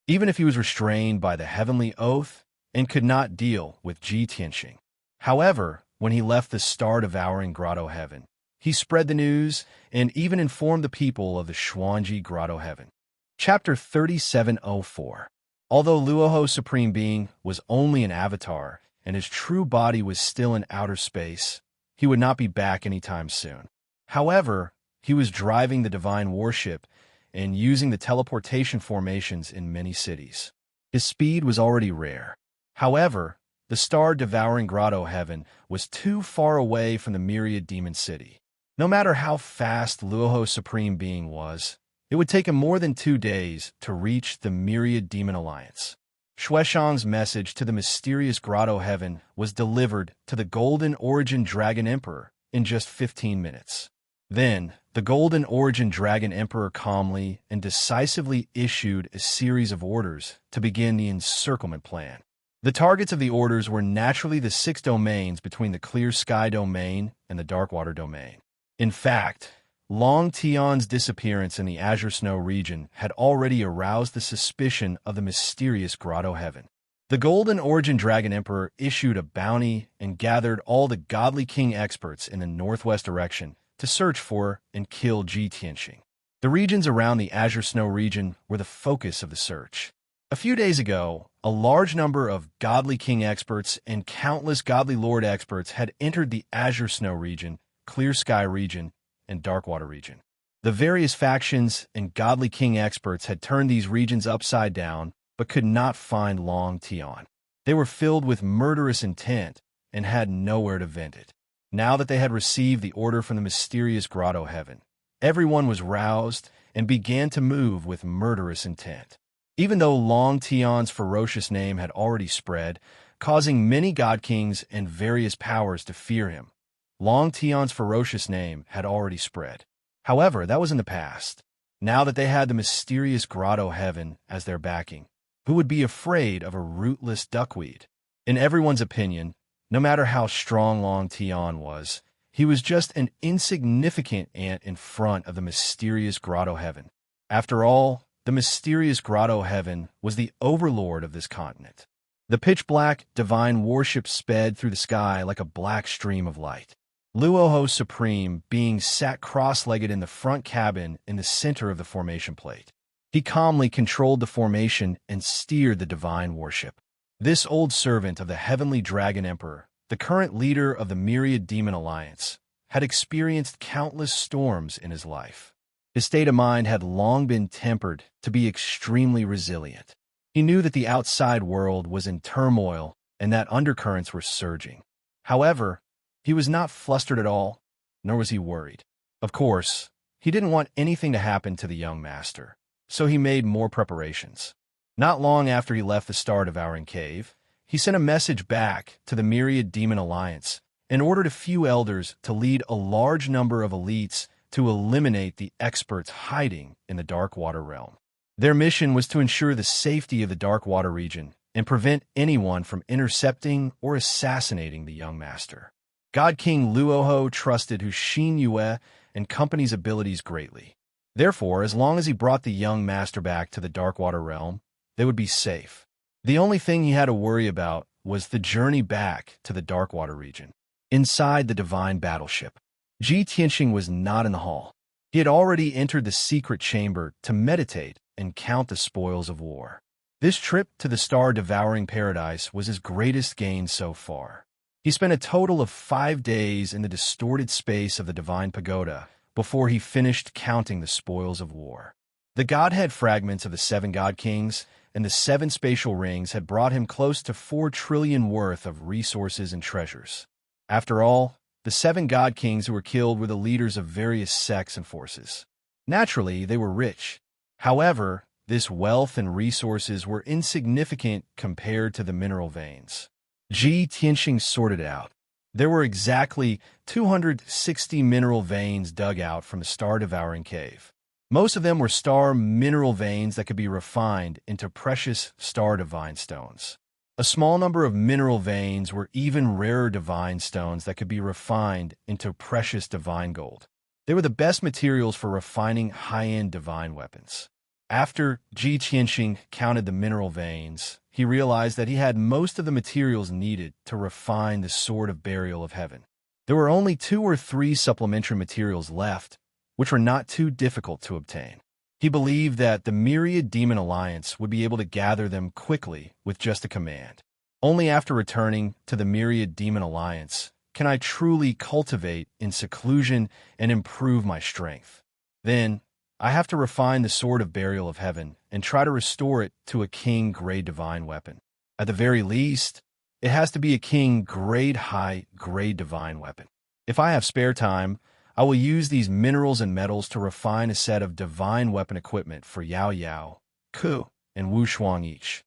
Even if he was restrained by the heavenly oath and could not deal with Ji Tianxing. However, when he left the star-devouring Grotto Heaven, he spread the news and even informed the people of the Xuanji Grotto Heaven. Chapter 3704. Although Luoho Supreme Being was only an avatar and his true body was still in outer space, he would not be back anytime soon. However, he was driving the divine warship and using the teleportation formations in many cities. His speed was already rare. However, the star-devouring Grotto Heaven was too far away from the Myriad Demon City. No matter how fast Luoho Supreme Being was, it would take him more than 2 days to reach the Myriad Demon Alliance. Xue Shang's message to the mysterious Grotto Heaven was delivered to the Golden Origin Dragon Emperor in just 15 minutes. Then, the Golden Origin Dragon Emperor calmly and decisively issued a series of orders to begin the encirclement plan. The targets of the orders were naturally the 6 domains between the Clear Sky domain and the Darkwater domain. In fact, Long Tian's disappearance in the Azure Snow region had already aroused the suspicion of the mysterious Grotto Heaven. The Golden Origin Dragon Emperor issued a bounty and gathered all the godly king experts in the northwest direction to search for and kill Ji Tianxing. The regions around the Azure Snow region were the focus of the search. A few days ago, a large number of godly king experts and countless godly lord experts had entered the Azure Snow region, Clear Sky region, and Darkwater region. The various factions and godly king experts had turned these regions upside down, but could not find Long Tian. They were filled with murderous intent and had nowhere to vent it. Now that they had received the order from the mysterious Grotto Heaven, everyone was roused and began to move with murderous intent. Even though Long Tian's ferocious name had already spread, causing many god kings and various powers to fear him, Long Tian's ferocious name had already spread. However, that was in the past. Now that they had the mysterious Grotto Heaven as their backing, who would be afraid of a rootless duckweed? In everyone's opinion, no matter how strong Long Tian was, he was just an insignificant ant in front of the mysterious Grotto Heaven. After all, the mysterious Grotto Heaven was the overlord of this continent. The pitch-black divine warship sped through the sky like a black stream of light. Luoho Supreme Being sat cross-legged in the front cabin in the center of the formation plate. He calmly controlled the formation and steered the divine warship. This old servant of the heavenly dragon emperor, the current leader of the Myriad Demon Alliance, had experienced countless storms in his life. His state of mind had long been tempered to be extremely resilient. He knew that the outside world was in turmoil and that undercurrents were surging. However, he was not flustered at all, nor was he worried. Of course, he didn't want anything to happen to the young master, so he made more preparations. Not long after he left the star-devouring cave, he sent a message back to the Myriad Demon Alliance and ordered a few elders to lead a large number of elites to eliminate the experts hiding in the Darkwater realm. Their mission was to ensure the safety of the Darkwater region and prevent anyone from intercepting or assassinating the young master. God King Luoho trusted Huxin Yue and company's abilities greatly. Therefore, as long as he brought the young master back to the Darkwater realm, they would be safe. The only thing he had to worry about was the journey back to the Darkwater region. Inside the divine battleship, Ji Tianxing was not in the hall. He had already entered the secret chamber to meditate and count the spoils of war. This trip to the star-devouring paradise was his greatest gain so far. He spent a total of 5 days in the distorted space of the divine pagoda before he finished counting the spoils of war. The godhead fragments of the 7 god kings and the 7 spatial rings had brought him close to 4 trillion worth of resources and treasures. After all, the 7 god kings who were killed were the leaders of various sects and forces. Naturally, they were rich. However, this wealth and resources were insignificant compared to the mineral veins. Ji Tianxing sorted out. There were exactly 260 mineral veins dug out from the star-devouring cave. Most of them were star mineral veins that could be refined into precious star divine stones. A small number of mineral veins were even rarer divine stones that could be refined into precious divine gold. They were the best materials for refining high-end divine weapons. After Ji Tianxing counted the mineral veins, he realized that he had most of the materials needed to refine the Sword of Burial of Heaven. There were only 2 or 3 supplementary materials left, which were not too difficult to obtain. He believed that the Myriad Demon Alliance would be able to gather them quickly with just a command. Only after returning to the Myriad Demon Alliance can I truly cultivate in seclusion and improve my strength. Then, I have to refine the Sword of Burial of Heaven and try to restore it to a King-grade divine weapon. At the very least, it has to be a King-grade high-grade divine weapon. If I have spare time, I will use these minerals and metals to refine a set of divine weapon equipment for Yao Yao, Ku, and Wu Shuang each.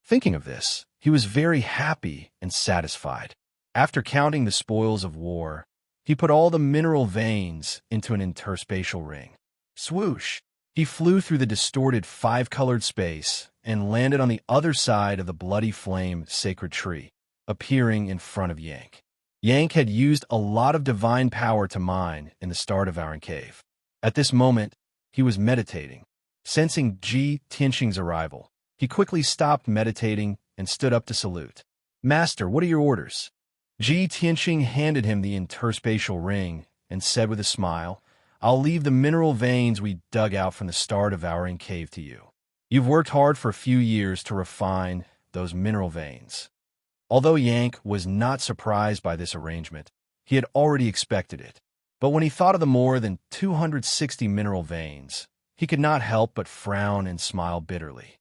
Thinking of this, he was very happy and satisfied. After counting the spoils of war, he put all the mineral veins into an interspatial ring. Swoosh! He flew through the distorted 5-colored space and landed on the other side of the bloody flame sacred tree, appearing in front of Yank. Yank had used a lot of divine power to mine in the star-devouring cave. At this moment, he was meditating. Sensing Ji Tianxing's arrival, he quickly stopped meditating and stood up to salute. "Master, what are your orders?" Ji Tianxing handed him the interspatial ring and said with a smile, "I'll leave the mineral veins we dug out from the star-devouring cave to you. You've worked hard for a few years to refine those mineral veins." Although Yank was not surprised by this arrangement, he had already expected it. But when he thought of the more than 260 mineral veins, he could not help but frown and smile bitterly.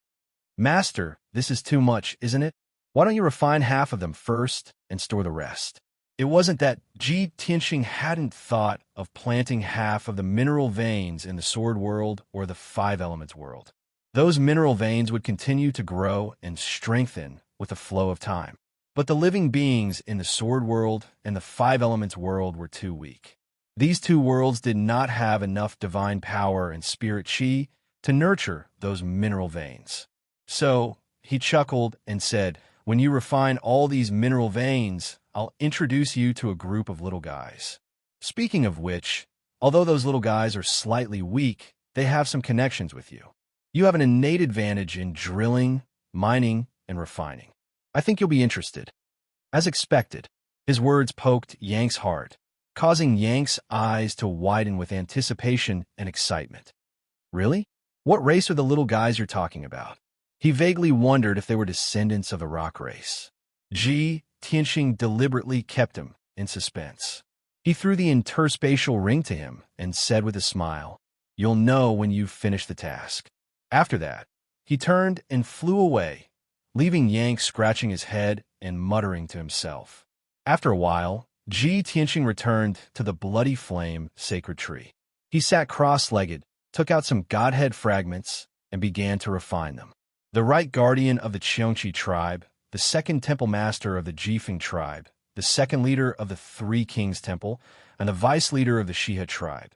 "Master, this is too much, isn't it? Why don't you refine half of them first and store the rest?" It wasn't that Ji Tianxing hadn't thought of planting half of the mineral veins in the Sword World or the 5 Elements world. Those mineral veins would continue to grow and strengthen with the flow of time. But the living beings in the Sword World and the 5 Elements world were too weak. These 2 worlds did not have enough divine power and spirit chi to nurture those mineral veins. So, he chuckled and said, "When you refine all these mineral veins, I'll introduce you to a group of little guys. Speaking of which, although those little guys are slightly weak, they have some connections with you. You have an innate advantage in drilling, mining, and refining. I think you'll be interested." As expected, his words poked Yank's heart, causing Yank's eyes to widen with anticipation and excitement. "Really? What race are the little guys you're talking about?" He vaguely wondered if they were descendants of the rock race. Ji Tianxing deliberately kept him in suspense. He threw the interspatial ring to him and said with a smile, "You'll know when you've finished the task." After that, he turned and flew away, leaving Yank scratching his head and muttering to himself. After a while, Ji Tianxing returned to the bloody flame sacred tree. He sat cross-legged, took out some godhead fragments, and began to refine them. The right guardian of the Cheongqi tribe, the second temple master of the Jifeng tribe, the second leader of the 3 Kings Temple, and the vice leader of the Shiha tribe.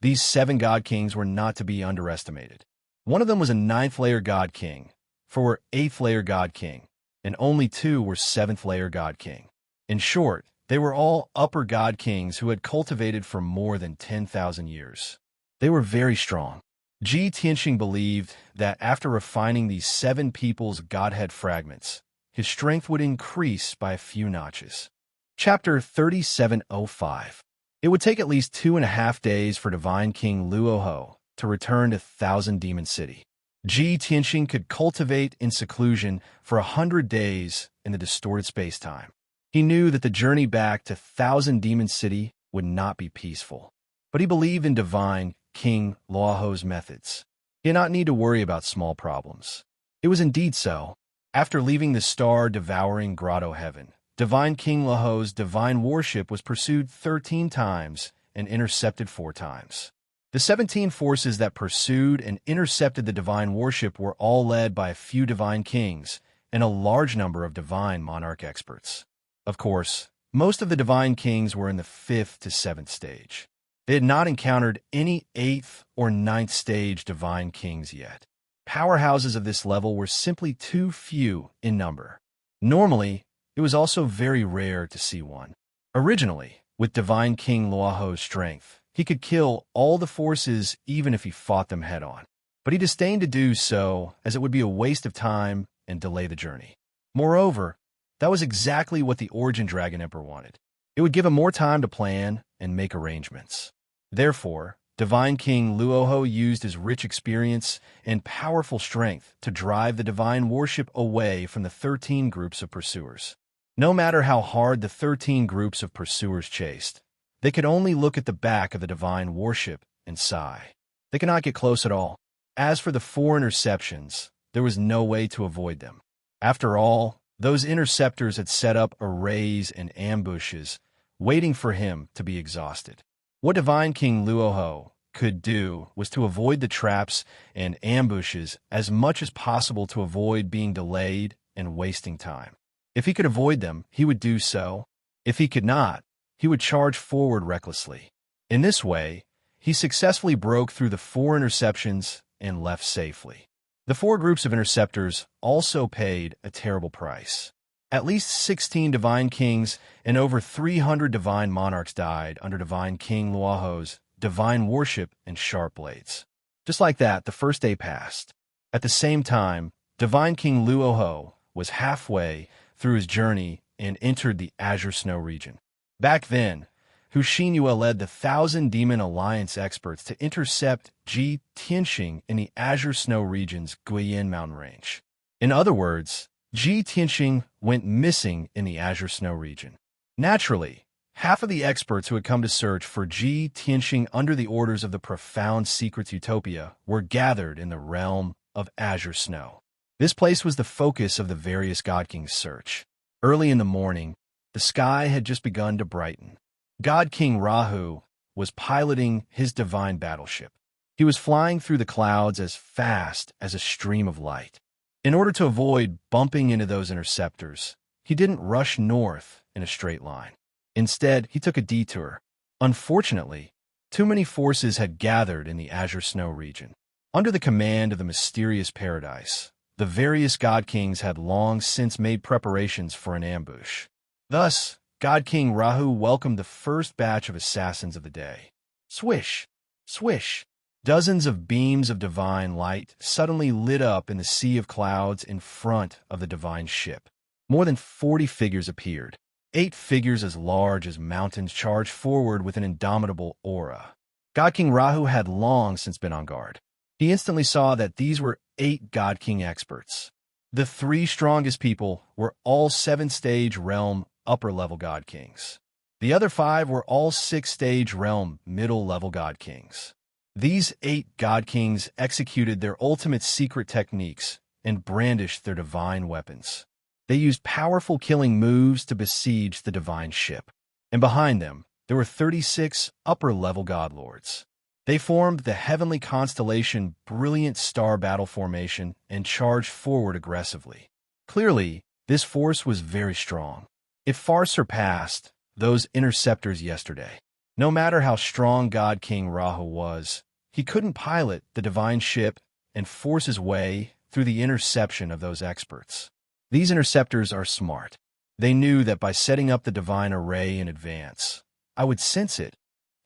These 7 god kings were not to be underestimated. One of them was a 9th-layer god king, 4 were 8th-layer god king, and only 2 were 7th-layer god king. In short, they were all upper god kings who had cultivated for more than 10,000 years. They were very strong. Ji Tianxing believed that after refining these 7 people's Godhead fragments, his strength would increase by a few notches. Chapter 3705. It would take at least 2.5 days for Divine King Luoho to return to Thousand Demon City. Ji Tianxing could cultivate in seclusion for 100 days in the distorted space-time. He knew that the journey back to Thousand Demon City would not be peaceful, but he believed in Divine King Luoho's methods. He did not need to worry about small problems. It was indeed so. After leaving the star-devouring grotto heaven, Divine King Luoho's divine worship was pursued 13 times and intercepted 4 times. The 17 forces that pursued and intercepted the divine worship were all led by a few divine kings and a large number of divine monarch experts. Of course, most of the divine kings were in the 5th to 7th stage. They had not encountered any 8th or 9th stage divine kings yet. Powerhouses of this level were simply too few in number. Normally, it was also very rare to see one. Originally, with Divine King Luoho's strength, he could kill all the forces even if he fought them head-on. But he disdained to do so, as it would be a waste of time and delay the journey. Moreover, that was exactly what the Origin Dragon Emperor wanted. It would give him more time to plan and make arrangements. Therefore, Divine King Luoho used his rich experience and powerful strength to drive the divine worship away from the 13 groups of pursuers. No matter how hard the 13 groups of pursuers chased, they could only look at the back of the divine worship and sigh. They could not get close at all. As for the 4 interceptions, there was no way to avoid them. After all, those interceptors had set up arrays and ambushes, waiting for him to be exhausted. What Divine King Luoho could do was to avoid the traps and ambushes as much as possible to avoid being delayed and wasting time. If he could avoid them, he would do so. If he could not, he would charge forward recklessly. In this way, he successfully broke through the 4 interceptions and left safely. The 4 groups of interceptors also paid a terrible price. At least 16 divine kings and over 300 divine monarchs died under Divine King Luoho's divine worship and sharp blades. Just like that, the first day passed. At the same time, Divine King Luoho was halfway through his journey and entered the Azure Snow region. Back then, Hu Xinyue led the 1,000 Demon Alliance experts to intercept Ji Tianxing in the Azure Snow region's Guiyin mountain range. In other words, Ji Tianxing went missing in the Azure Snow region. Naturally, half of the experts who had come to search for Ji Tianxing under the orders of the Profound Secrets Utopia were gathered in the realm of Azure Snow. This place was the focus of the various God Kings' search. Early in the morning, the sky had just begun to brighten. God King Rahu was piloting his divine battleship. He was flying through the clouds as fast as a stream of light. In order to avoid bumping into those interceptors, he didn't rush north in a straight line. Instead, he took a detour. Unfortunately, too many forces had gathered in the Azure Snow region. Under the command of the mysterious paradise, the various God Kings had long since made preparations for an ambush. Thus, God King Rahu welcomed the first batch of assassins of the day. Swish! Swish! Dozens of beams of divine light suddenly lit up in the sea of clouds in front of the divine ship. More than 40 figures appeared. 8 figures as large as mountains charged forward with an indomitable aura. God King Rahu had long since been on guard. He instantly saw that these were 8 God King experts. The 3 strongest people were all 7th-stage realm upper-level God Kings. The other 5 were all 6th-stage realm middle-level God Kings. These 8 God Kings executed their ultimate secret techniques and brandished their divine weapons. They used powerful killing moves to besiege the divine ship. And behind them, there were 36 upper-level God Lords. They formed the heavenly constellation Brilliant Star Battle Formation and charged forward aggressively. Clearly, this force was very strong. It far surpassed those interceptors yesterday. No matter how strong God King Rahu was, he couldn't pilot the divine ship and force his way through the interception of those experts. These interceptors are smart. They knew that by setting up the divine array in advance, I would sense it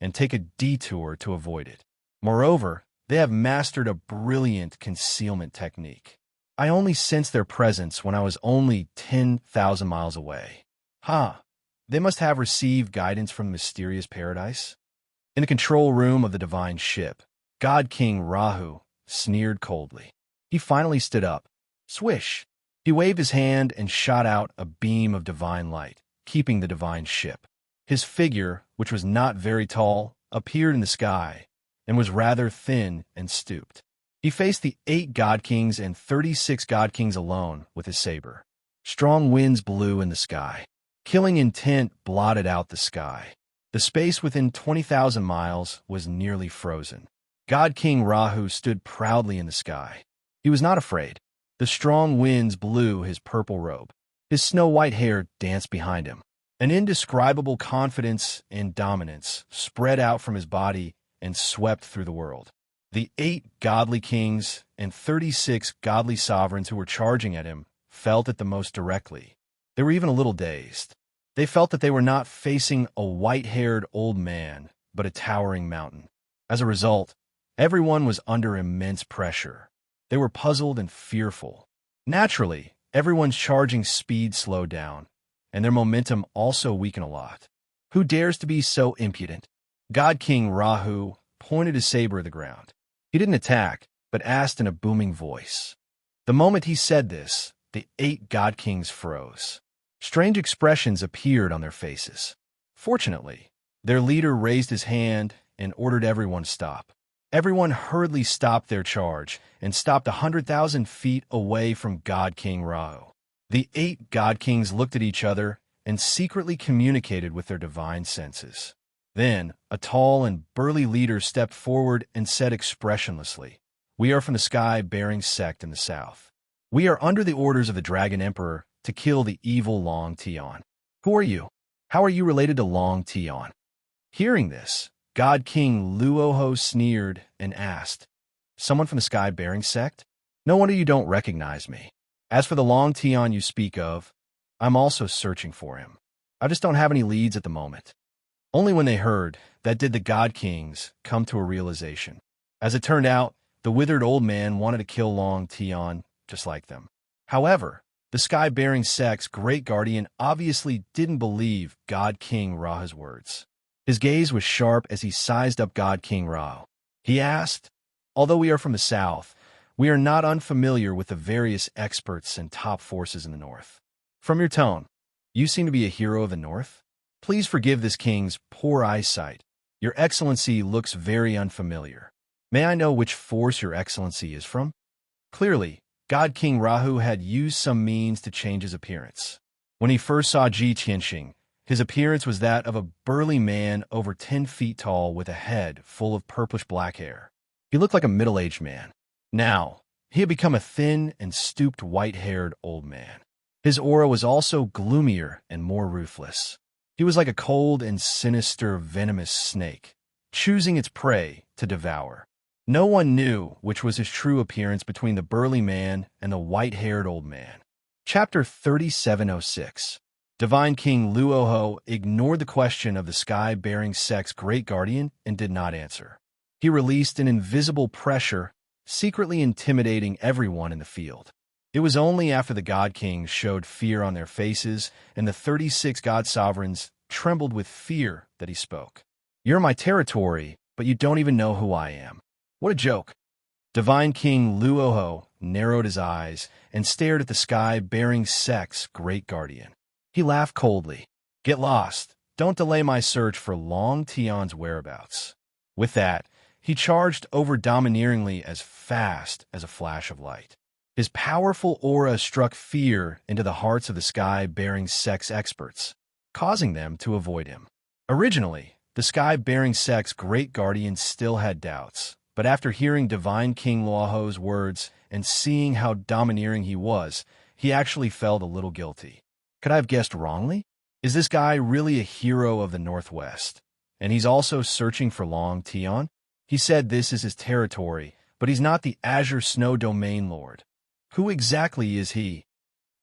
and take a detour to avoid it. Moreover, they have mastered a brilliant concealment technique. I only sensed their presence when I was only 10,000 miles away. They must have received guidance from the mysterious paradise. In the control room of the divine ship, God King Rahu sneered coldly. He finally stood up. Swish! He waved his hand and shot out a beam of divine light, keeping the divine ship. His figure, which was not very tall, appeared in the sky and was rather thin and stooped. He faced the 8 god kings and 36 god kings alone with his saber. Strong winds blew in the sky. Killing intent blotted out the sky. The space within 20,000 miles was nearly frozen. God King Rahu stood proudly in the sky. He was not afraid. The strong winds blew his purple robe. His snow-white hair danced behind him. An indescribable confidence and dominance spread out from his body and swept through the world. The 8 godly kings and 36 godly sovereigns who were charging at him felt it the most directly. They were even a little dazed. They felt that they were not facing a white-haired old man, but a towering mountain. As a result, everyone was under immense pressure. They were puzzled and fearful. Naturally, everyone's charging speed slowed down, and their momentum also weakened a lot. Who dares to be so impudent? God King Rahu pointed his saber at the ground. He didn't attack, but asked in a booming voice. The moment he said this, the 8 god kings froze. Strange expressions appeared on their faces. Fortunately, their leader raised his hand and ordered everyone to stop. Everyone hurriedly stopped their charge and stopped 100,000 feet away from God King Rahu. The 8 god kings looked at each other and secretly communicated with their divine senses. Then, a tall and burly leader stepped forward and said expressionlessly, "We are from the sky-bearing sect in the south. We are under the orders of the Dragon Emperor to kill the evil Long Tian. Who are you? How are you related to Long Tian?" Hearing this, God King Luoho sneered and asked, "Someone from the sky-bearing sect? No wonder you don't recognize me. As for the Long Tian you speak of, I'm also searching for him. I just don't have any leads at the moment." Only when they heard that did the God Kings come to a realization. As it turned out, the withered old man wanted to kill Long Tian just like them. However, the sky-bearing sect's great guardian obviously didn't believe God King Ra's words. His gaze was sharp as he sized up God King Ra. He asked, "Although we are from the south, we are not unfamiliar with the various experts and top forces in the north. From your tone, you seem to be a hero of the north. Please forgive this king's poor eyesight. Your excellency looks very unfamiliar. May I know which force your excellency is from?" Clearly, God King Rahu had used some means to change his appearance. When he first saw Ji Tianxing, his appearance was that of a burly man over 10 feet tall with a head full of purplish-black hair. He looked like a middle-aged man. Now, he had become a thin and stooped white-haired old man. His aura was also gloomier and more ruthless. He was like a cold and sinister venomous snake, choosing its prey to devour. No one knew which was his true appearance between the burly man and the white-haired old man. Chapter 3706. Divine King Luoho ignored the question of the sky-bearing sect's great guardian and did not answer. He released an invisible pressure, secretly intimidating everyone in the field. It was only after the God Kings showed fear on their faces and the 36 God Sovereigns trembled with fear that he spoke. "You're in my territory, but you don't even know who I am. What a joke." Divine King Luoho narrowed his eyes and stared at the sky-bearing sect's great guardian. He laughed coldly. "Get lost. Don't delay my search for Long Tian's whereabouts." With that, he charged over domineeringly as fast as a flash of light. His powerful aura struck fear into the hearts of the sky-bearing sect's experts, causing them to avoid him. Originally, the sky-bearing sect's great guardian still had doubts, but after hearing Divine King Luoho's words and seeing how domineering he was, he actually felt a little guilty. Could I have guessed wrongly? Is this guy really a hero of the Northwest? And he's also searching for Long Tian? He said this is his territory, but he's not the Azure Snow Domain Lord. Who exactly is he?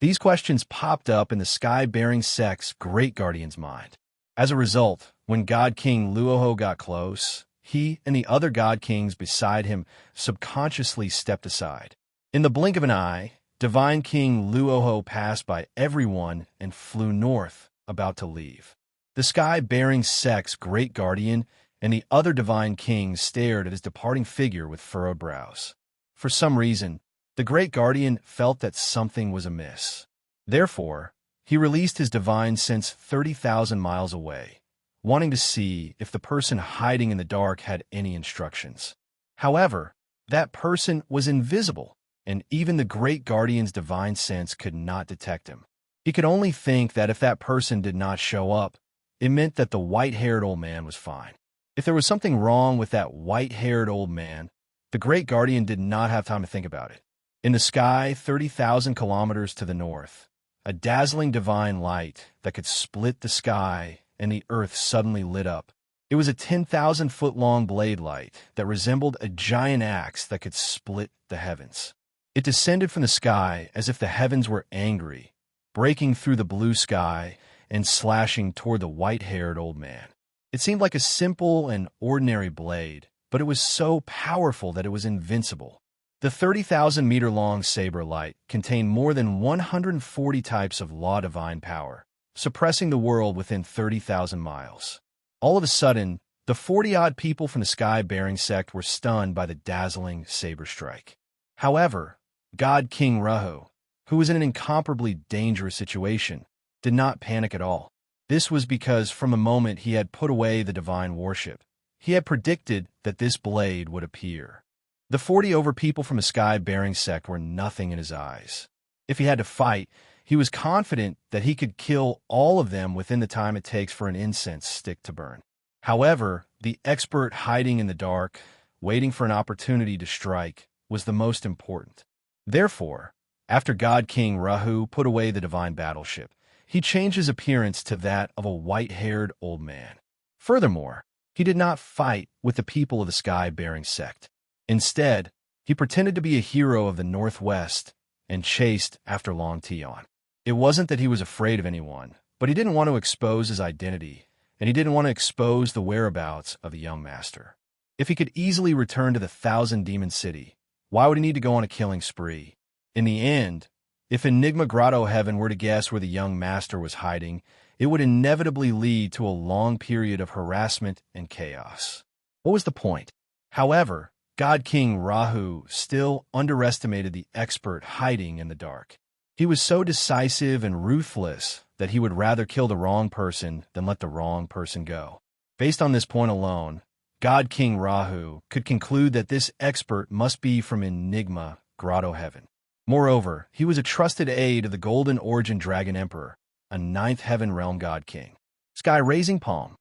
These questions popped up in the sky-bearing sect's great guardian's mind. As a result, when God King Luoho got close, he and the other god kings beside him subconsciously stepped aside. In the blink of an eye, Divine King Luoho passed by everyone and flew north, about to leave. The sky-bearing Sek's great guardian and the other divine kings stared at his departing figure with furrowed brows. For some reason, the great guardian felt that something was amiss. Therefore, he released his divine sense 30,000 miles away, wanting to see if the person hiding in the dark had any instructions. However, that person was invisible, and even the great guardian's divine sense could not detect him. He could only think that if that person did not show up, it meant that the white-haired old man was fine. If there was something wrong with that white-haired old man, the great guardian did not have time to think about it. In the sky, 30,000 kilometers to the north, a dazzling divine light that could split the sky and the earth suddenly lit up. It was a 10,000-foot-long blade light that resembled a giant axe that could split the heavens. It descended from the sky as if the heavens were angry, breaking through the blue sky and slashing toward the white-haired old man. It seemed like a simple and ordinary blade, but it was so powerful that it was invincible. The 30,000-meter-long saber light contained more than 140 types of law divine power, suppressing the world within 30,000 miles. All of a sudden, the 40-odd people from the sky-bearing sect were stunned by the dazzling saber strike. However, God King Rahu, who was in an incomparably dangerous situation, did not panic at all. This was because from the moment he had put away the divine worship, he had predicted that this blade would appear. The 40 people from the sky-bearing sect were nothing in his eyes. If he had to fight, he was confident that he could kill all of them within the time it takes for an incense stick to burn. However, the expert hiding in the dark, waiting for an opportunity to strike, was the most important. Therefore, after God King Rahu put away the divine battleship, he changed his appearance to that of a white-haired old man. Furthermore, he did not fight with the people of the sky-bearing sect. Instead, he pretended to be a hero of the Northwest and chased after Long Tion. It wasn't that he was afraid of anyone, but he didn't want to expose his identity, and he didn't want to expose the whereabouts of the young master. If he could easily return to the Thousand-Demon City, why would he need to go on a killing spree? In the end, if Enigma Grotto Heaven were to guess where the young master was hiding, it would inevitably lead to a long period of harassment and chaos. What was the point? However, God King Rahu still underestimated the expert hiding in the dark. He was so decisive and ruthless that he would rather kill the wrong person than let the wrong person go. Based on this point alone, God King Rahu could conclude that this expert must be from Enigma Grotto Heaven. Moreover, he was a trusted aide of the Golden Origin Dragon Emperor, a ninth heaven realm god king. Sky-raising palm.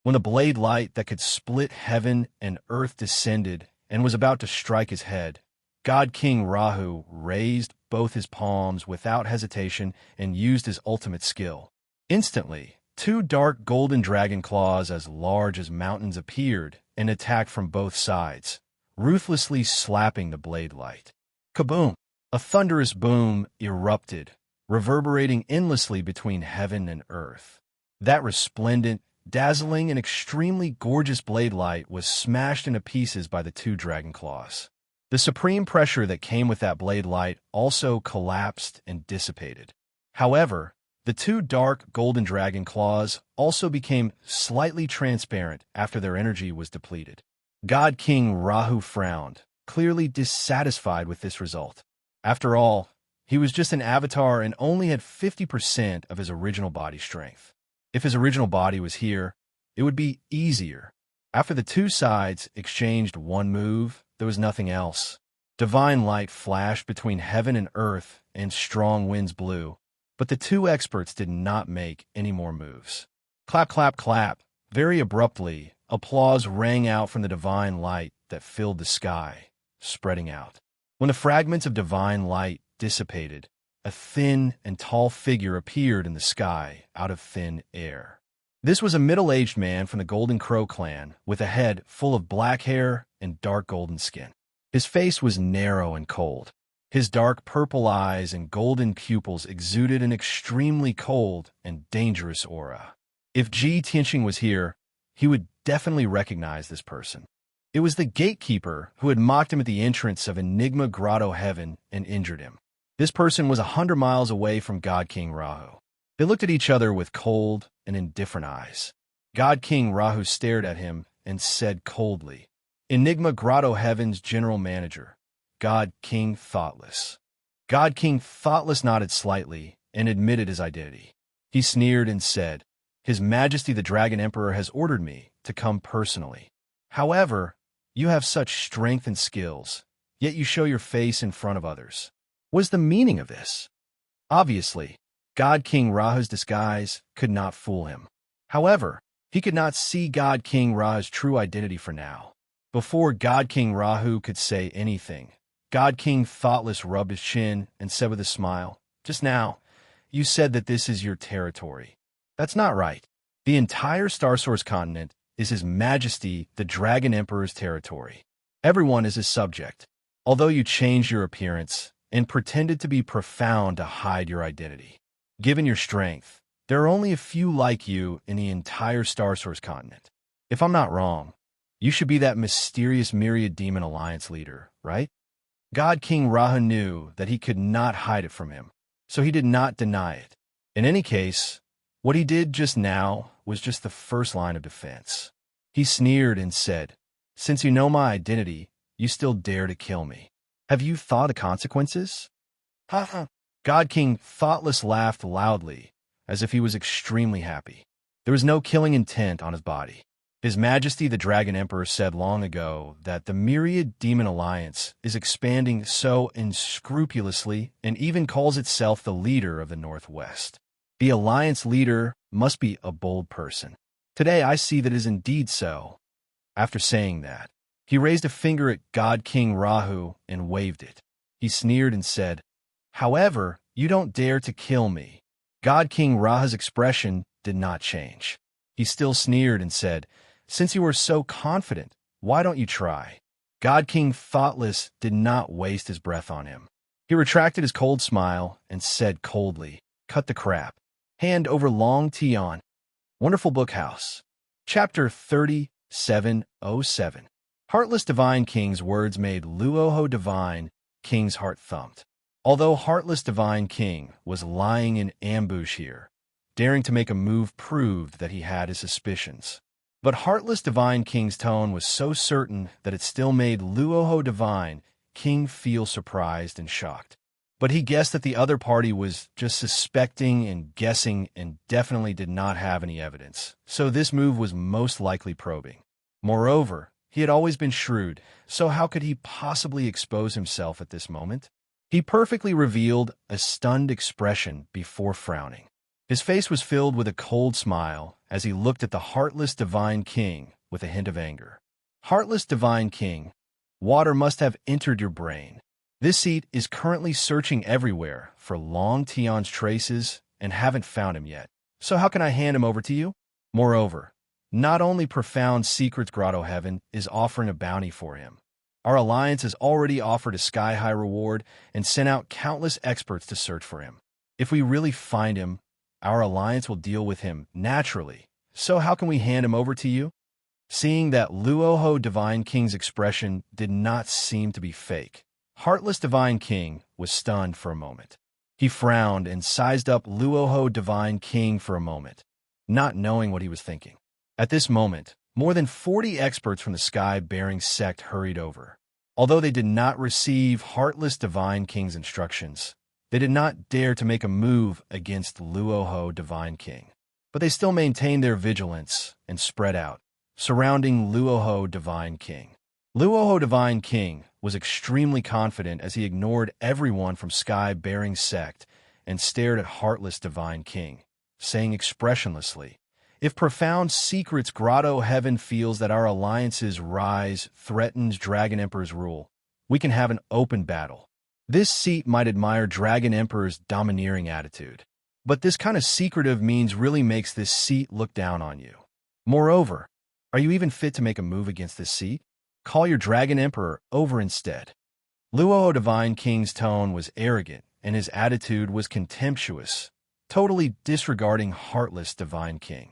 When the blade light that could split heaven and earth descended and was about to strike his head, God King Rahu raised both his palms without hesitation and used his ultimate skill. Instantly, 2 dark golden dragon claws as large as mountains appeared and attacked from both sides, ruthlessly slapping the blade light. Kaboom! A thunderous boom erupted, reverberating endlessly between heaven and earth. That resplendent, dazzling, and extremely gorgeous blade light was smashed into pieces by the 2 dragon claws. The supreme pressure that came with that blade light also collapsed and dissipated. However, the 2 dark golden dragon claws also became slightly transparent after their energy was depleted. God King Rahu frowned, clearly dissatisfied with this result. After all, he was just an avatar and only had 50% of his original body strength. If his original body was here, it would be easier. After the 2 sides exchanged one move, there was nothing else. Divine light flashed between heaven and earth, and strong winds blew. But the 2 experts did not make any more moves. Clap, clap, clap. Very abruptly, applause rang out from the divine light that filled the sky, spreading out. When the fragments of divine light dissipated, a thin and tall figure appeared in the sky out of thin air. This was a middle-aged man from the Golden Crow clan with a head full of black hair and dark golden skin. His face was narrow and cold. His dark purple eyes and golden pupils exuded an extremely cold and dangerous aura. If Ji Tianxing was here, he would definitely recognize this person. It was the gatekeeper who had mocked him at the entrance of Enigma Grotto Heaven and injured him. This person was 100 miles away from God King Rahu. They looked at each other with cold and indifferent eyes. God King Rahu stared at him and said coldly, "Enigma Grotto Heaven's general manager, God King Thoughtless." God King Thoughtless nodded slightly and admitted his identity. He sneered and said, "His Majesty the Dragon Emperor has ordered me to come personally. However, you have such strength and skills, yet you show your face in front of others. What is the meaning of this?" Obviously, God King Rahu's disguise could not fool him. However, he could not see God King Rahu's true identity for now. Before God King Rahu could say anything, God King Thoughtless rubbed his chin and said with a smile, "Just now, you said that this is your territory. That's not right. The entire Starsource continent is His Majesty the Dragon Emperor's territory. Everyone is his subject. Although you changed your appearance and pretended to be profound to hide your identity. Given your strength, there are only a few like you in the entire Starsource continent. If I'm not wrong, you should be that mysterious Myriad Demon Alliance leader, right?" God King Rahu knew that he could not hide it from him, so he did not deny it. In any case, what he did just now was just the first line of defense. He sneered and said, "Since you know my identity, you still dare to kill me. Have you thought of consequences?" Ha ha. God King Thoughtless laughed loudly, as if he was extremely happy. There was no killing intent on his body. His Majesty the Dragon Emperor said long ago that the Myriad Demon Alliance is expanding so unscrupulously and even calls itself the leader of the Northwest. The Alliance leader must be a bold person. Today I see that it is indeed so. After saying that, he raised a finger at God King Rahu and waved it. He sneered and said, "However, you don't dare to kill me." God King Rahu's expression did not change. He still sneered and said, "Since you are so confident, why don't you try?" God King Thoughtless did not waste his breath on him. He retracted his cold smile and said coldly, "Cut the crap. Hand over Long Tion." Wonderful Book House. Chapter 3707. Heartless Divine King's words made Luoho Divine King's heart thumped. Although Heartless Divine King was lying in ambush here, daring to make a move proved that he had his suspicions. But Heartless Divine King's tone was so certain that it still made Luoho Divine King feel surprised and shocked. But he guessed that the other party was just suspecting and guessing and definitely did not have any evidence, so this move was most likely probing. Moreover, he had always been shrewd, so how could he possibly expose himself at this moment? He perfectly revealed a stunned expression before frowning. His face was filled with a cold smile as he looked at the Heartless Divine King with a hint of anger. "Heartless Divine King, water must have entered your brain. This seat is currently searching everywhere for Long Tion's traces and haven't found him yet. So how can I hand him over to you? Moreover, not only Profound Secrets Grotto Heaven is offering a bounty for him. Our alliance has already offered a sky-high reward and sent out countless experts to search for him. If we really find him, our alliance will deal with him naturally. So how can we hand him over to you?" Seeing that Luoho Divine King's expression did not seem to be fake, Heartless Divine King was stunned for a moment. He frowned and sized up Luoho Divine King for a moment, not knowing what he was thinking. At this moment, more than 40 experts from the Sky-bearing sect hurried over. Although they did not receive Heartless Divine King's instructions, they did not dare to make a move against Luoho Divine King. But they still maintained their vigilance and spread out, surrounding Luoho Divine King. Luoho Divine King was extremely confident as he ignored everyone from Sky-bearing sect and stared at Heartless Divine King, saying expressionlessly, "If Profound Secrets Grotto Heaven feels that our alliance's rise threatens Dragon Emperor's rule, we can have an open battle. This seat might admire Dragon Emperor's domineering attitude, but this kind of secretive means really makes this seat look down on you. Moreover, are you even fit to make a move against this seat? Call your Dragon Emperor over instead." Luoho Divine King's tone was arrogant and his attitude was contemptuous, totally disregarding Heartless Divine King.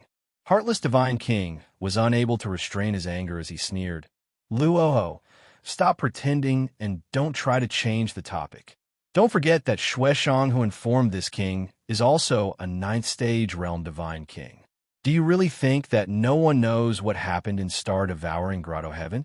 Heartless Divine King was unable to restrain his anger as he sneered. Luoho, stop pretending and don't try to change the topic. Don't forget that Shueshang, who informed this king, is also a ninth stage realm divine king. Do you really think that no one knows what happened in Star-Devouring Grotto Heaven?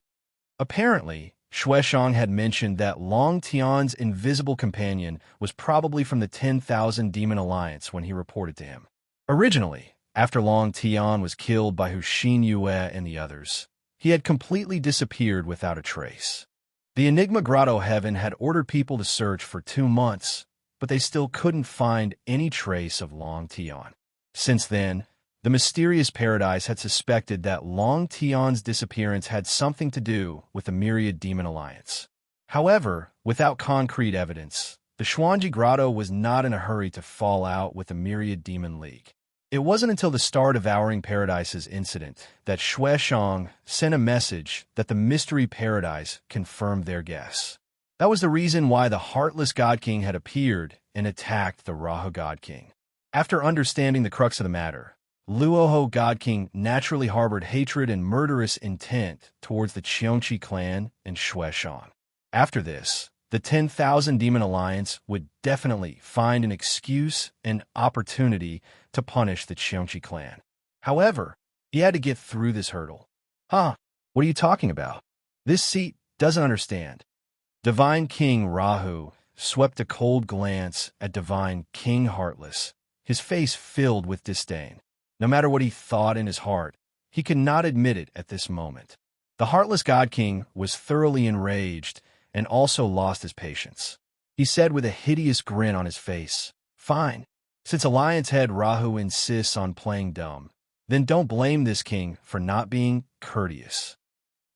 Apparently, Shueshang had mentioned that Long Tian's invisible companion was probably from the 10,000 Demon Alliance when he reported to him. Originally, after Long Tian was killed by Hu Yue and the others, he had completely disappeared without a trace. The Enigma Grotto Heaven had ordered people to search for 2 months, but they still couldn't find any trace of Long Tian. Since then, the mysterious paradise had suspected that Long Tian's disappearance had something to do with the Myriad Demon Alliance. However, without concrete evidence, the Xuanji Grotto was not in a hurry to fall out with the Myriad Demon League. It wasn't until the Star-Devouring Paradise's incident that Shueshang sent a message that the Mystery Paradise confirmed their guess. That was the reason why the Heartless God King had appeared and attacked the Rahu God King. After understanding the crux of the matter, Luoho God King naturally harbored hatred and murderous intent towards the Qiongqi clan and Shueshang. After this, the 10,000 Demon Alliance would definitely find an excuse and opportunity to punish the Qiongqi clan. However, he had to get through this hurdle. What are you talking about? This seat doesn't understand. Divine King Rahu swept a cold glance at Divine King Heartless, his face filled with disdain. No matter what he thought in his heart, he could not admit it at this moment. The Heartless God King was thoroughly enraged and also lost his patience. He said with a hideous grin on his face, "Fine. Since Alliance Head Rahu insists on playing dumb, then don't blame this king for not being courteous."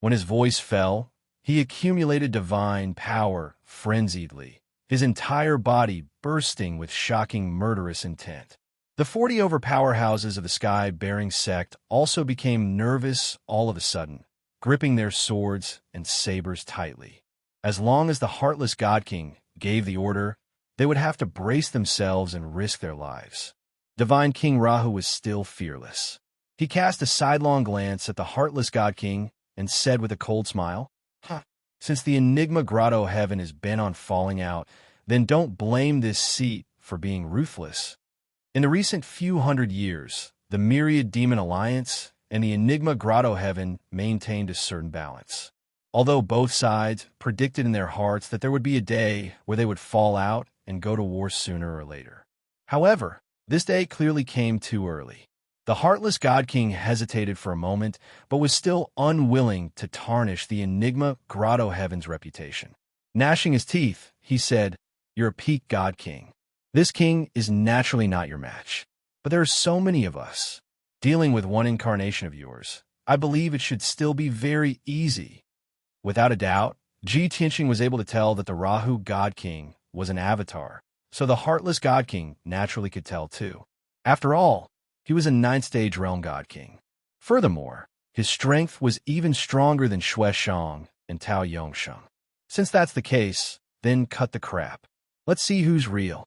When his voice fell, he accumulated divine power frenziedly, his entire body bursting with shocking murderous intent. The 40 overpowerhouses of the sky-bearing sect also became nervous all of a sudden, gripping their swords and sabers tightly. As long as the Heartless God King gave the order, they would have to brace themselves and risk their lives. Divine King Rahu was still fearless. He cast a sidelong glance at the Heartless God King and said with a cold smile, "Since the Enigma Grotto Heaven is bent on falling out, then don't blame this seat for being ruthless. In the recent few hundred years, the Myriad Demon Alliance and the Enigma Grotto Heaven maintained a certain balance. Although both sides predicted in their hearts that there would be a day where they would fall out and go to war sooner or later. However, this day clearly came too early. The Heartless God King hesitated for a moment, but was still unwilling to tarnish the Enigma Grotto Heaven's reputation. Gnashing his teeth, he said, "You're a peak God King. This king is naturally not your match. But there are so many of us. Dealing with one incarnation of yours, I believe it should still be very easy." Without a doubt, Ji Tianqing was able to tell that the Rahu God King was an avatar, so the Heartless God King naturally could tell too. After all, he was a 9th-stage realm God King. Furthermore, his strength was even stronger than Shueshang and Tao Yongsheng. Since that's the case, then cut the crap. Let's see who's real.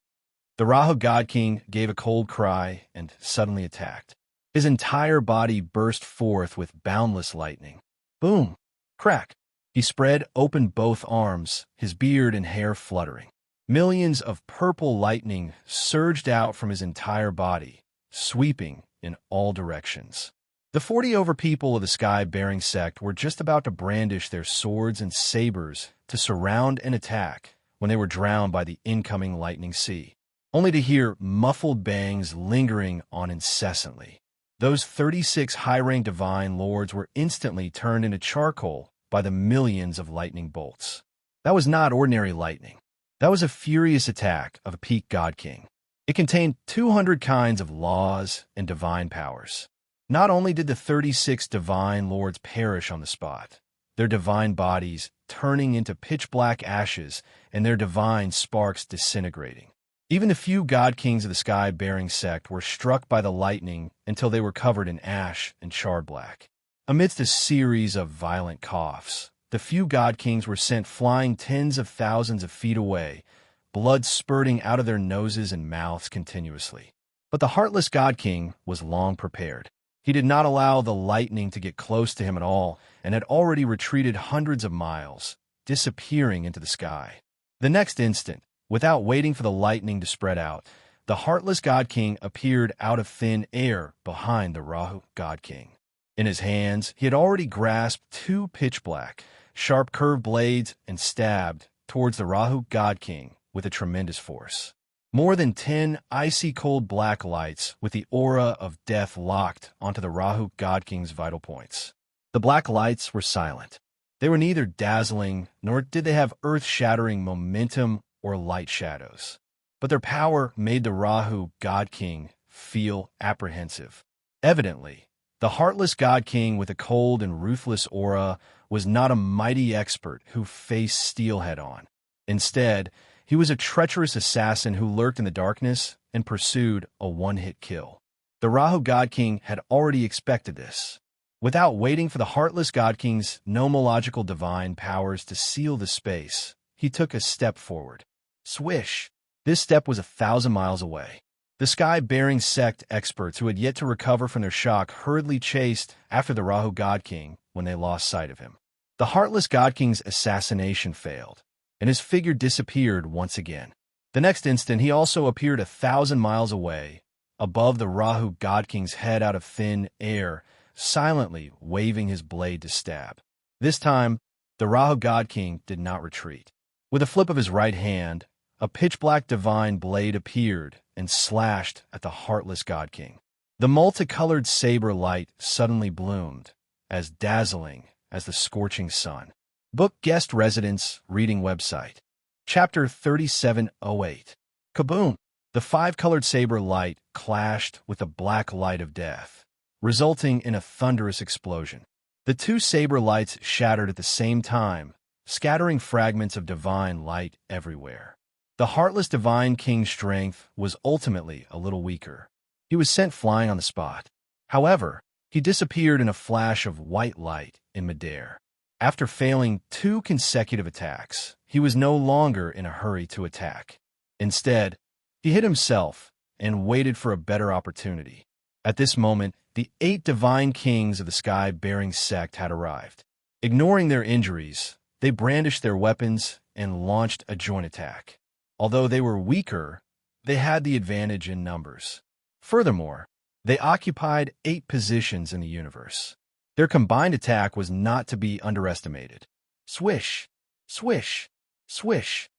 The Rahu God King gave a cold cry and suddenly attacked. His entire body burst forth with boundless lightning. Boom! Crack! He spread open both arms, his beard and hair fluttering. Millions of purple lightning surged out from his entire body, sweeping in all directions. The 40 over people of the sky-bearing sect were just about to brandish their swords and sabers to surround and attack when they were drowned by the incoming lightning sea, only to hear muffled bangs lingering on incessantly. Those 36 high-ranked divine lords were instantly turned into charcoal by the millions of lightning bolts. That was not ordinary lightning. That was a furious attack of a peak God King. It contained 200 kinds of laws and divine powers. Not only did the 36 divine lords perish on the spot, their divine bodies turning into pitch-black ashes and their divine sparks disintegrating. Even the few God Kings of the sky-bearing sect were struck by the lightning until they were covered in ash and charred black. Amidst a series of violent coughs, the few God Kings were sent flying tens of thousands of feet away, blood spurting out of their noses and mouths continuously. But the Heartless God King was long prepared. He did not allow the lightning to get close to him at all and had already retreated hundreds of miles, disappearing into the sky. The next instant, without waiting for the lightning to spread out, the heartless God King appeared out of thin air behind the Rahu God King. In his hands, he had already grasped two pitch-black, sharp curved blades and stabbed towards the Rahu God King with a tremendous force. More than 10 icy-cold black lights with the aura of death locked onto the Rahu God King's vital points. The black lights were silent. They were neither dazzling, nor did they have earth-shattering momentum or light shadows. But their power made the Rahu God King feel apprehensive. Evidently, the heartless God King with a cold and ruthless aura was not a mighty expert who faced steel head-on. Instead, he was a treacherous assassin who lurked in the darkness and pursued a one-hit kill. The Rahu God King had already expected this. Without waiting for the heartless God King's nomological divine powers to seal the space, he took a step forward. Swish! This step was 1,000 miles away. The sky-bearing sect experts who had yet to recover from their shock hurriedly chased after the Rahu God King when they lost sight of him. The heartless God King's assassination failed, and his figure disappeared once again. The next instant, he also appeared 1,000 miles away, above the Rahu God King's head out of thin air, silently waving his blade to stab. This time, the Rahu God King did not retreat. With a flip of his right hand, a pitch-black divine blade appeared and slashed at the heartless God King. The multicolored saber light suddenly bloomed, as dazzling as the scorching sun. Book Guest Residence Reading Website. Chapter 3708. Kaboom! The five-colored saber light clashed with the black light of death, resulting in a thunderous explosion. The two saber lights shattered at the same time, scattering fragments of divine light everywhere. The heartless divine king's strength was ultimately a little weaker. He was sent flying on the spot. However, he disappeared in a flash of white light in midair. After failing 2 consecutive attacks, he was no longer in a hurry to attack. Instead, he hid himself and waited for a better opportunity. At this moment, the 8 divine kings of the sky-bearing sect had arrived. Ignoring their injuries, they brandished their weapons and launched a joint attack. Although they were weaker, they had the advantage in numbers. Furthermore, they occupied 8 positions in the universe. Their combined attack was not to be underestimated. Swish! Swish! Swish!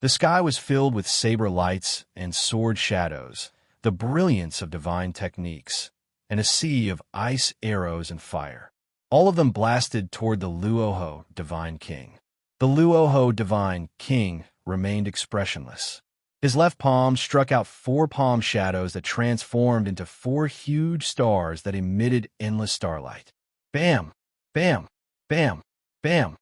The sky was filled with saber lights and sword shadows, the brilliance of divine techniques, and a sea of ice arrows and fire. All of them blasted toward the Luoho Divine King. The Luoho Divine King remained expressionless. His left palm struck out 4 palm shadows that transformed into 4 huge stars that emitted endless starlight. Bam! Bam! Bam! Bam!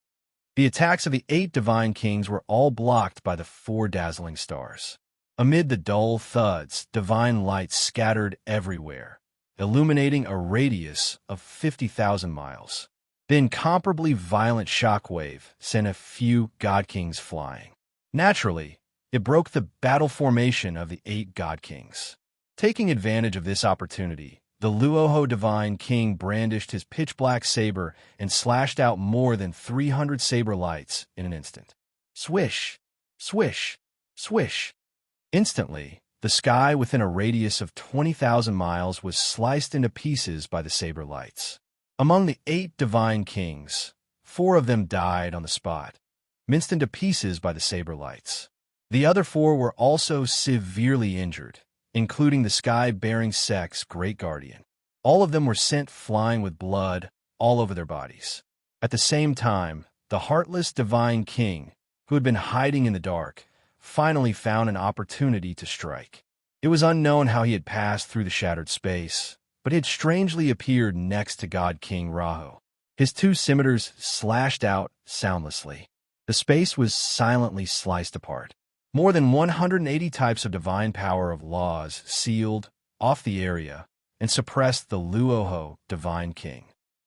The attacks of the 8 divine kings were all blocked by the 4 dazzling stars. Amid the dull thuds, divine light scattered everywhere, illuminating a radius of 50,000 miles. The incomparably violent shockwave sent a few god kings flying. Naturally, it broke the battle formation of the 8 god kings. Taking advantage of this opportunity, the Luoho Divine King brandished his pitch-black saber and slashed out more than 300 saber lights in an instant. Swish! Swish! Swish! Instantly, the sky within a radius of 20,000 miles was sliced into pieces by the saber lights. Among the 8 divine kings, 4 of them died on the spot, minced into pieces by the saber lights. The other 4 were also severely injured, including the sky-bearing sect's great guardian. All of them were sent flying with blood all over their bodies. At the same time, the heartless divine king, who had been hiding in the dark, finally found an opportunity to strike. It was unknown how he had passed through the shattered space, but he had strangely appeared next to God King Rahu. His 2 scimitars slashed out soundlessly. The space was silently sliced apart. More than 180 types of divine power of laws sealed off the area and suppressed the Luoho Divine King.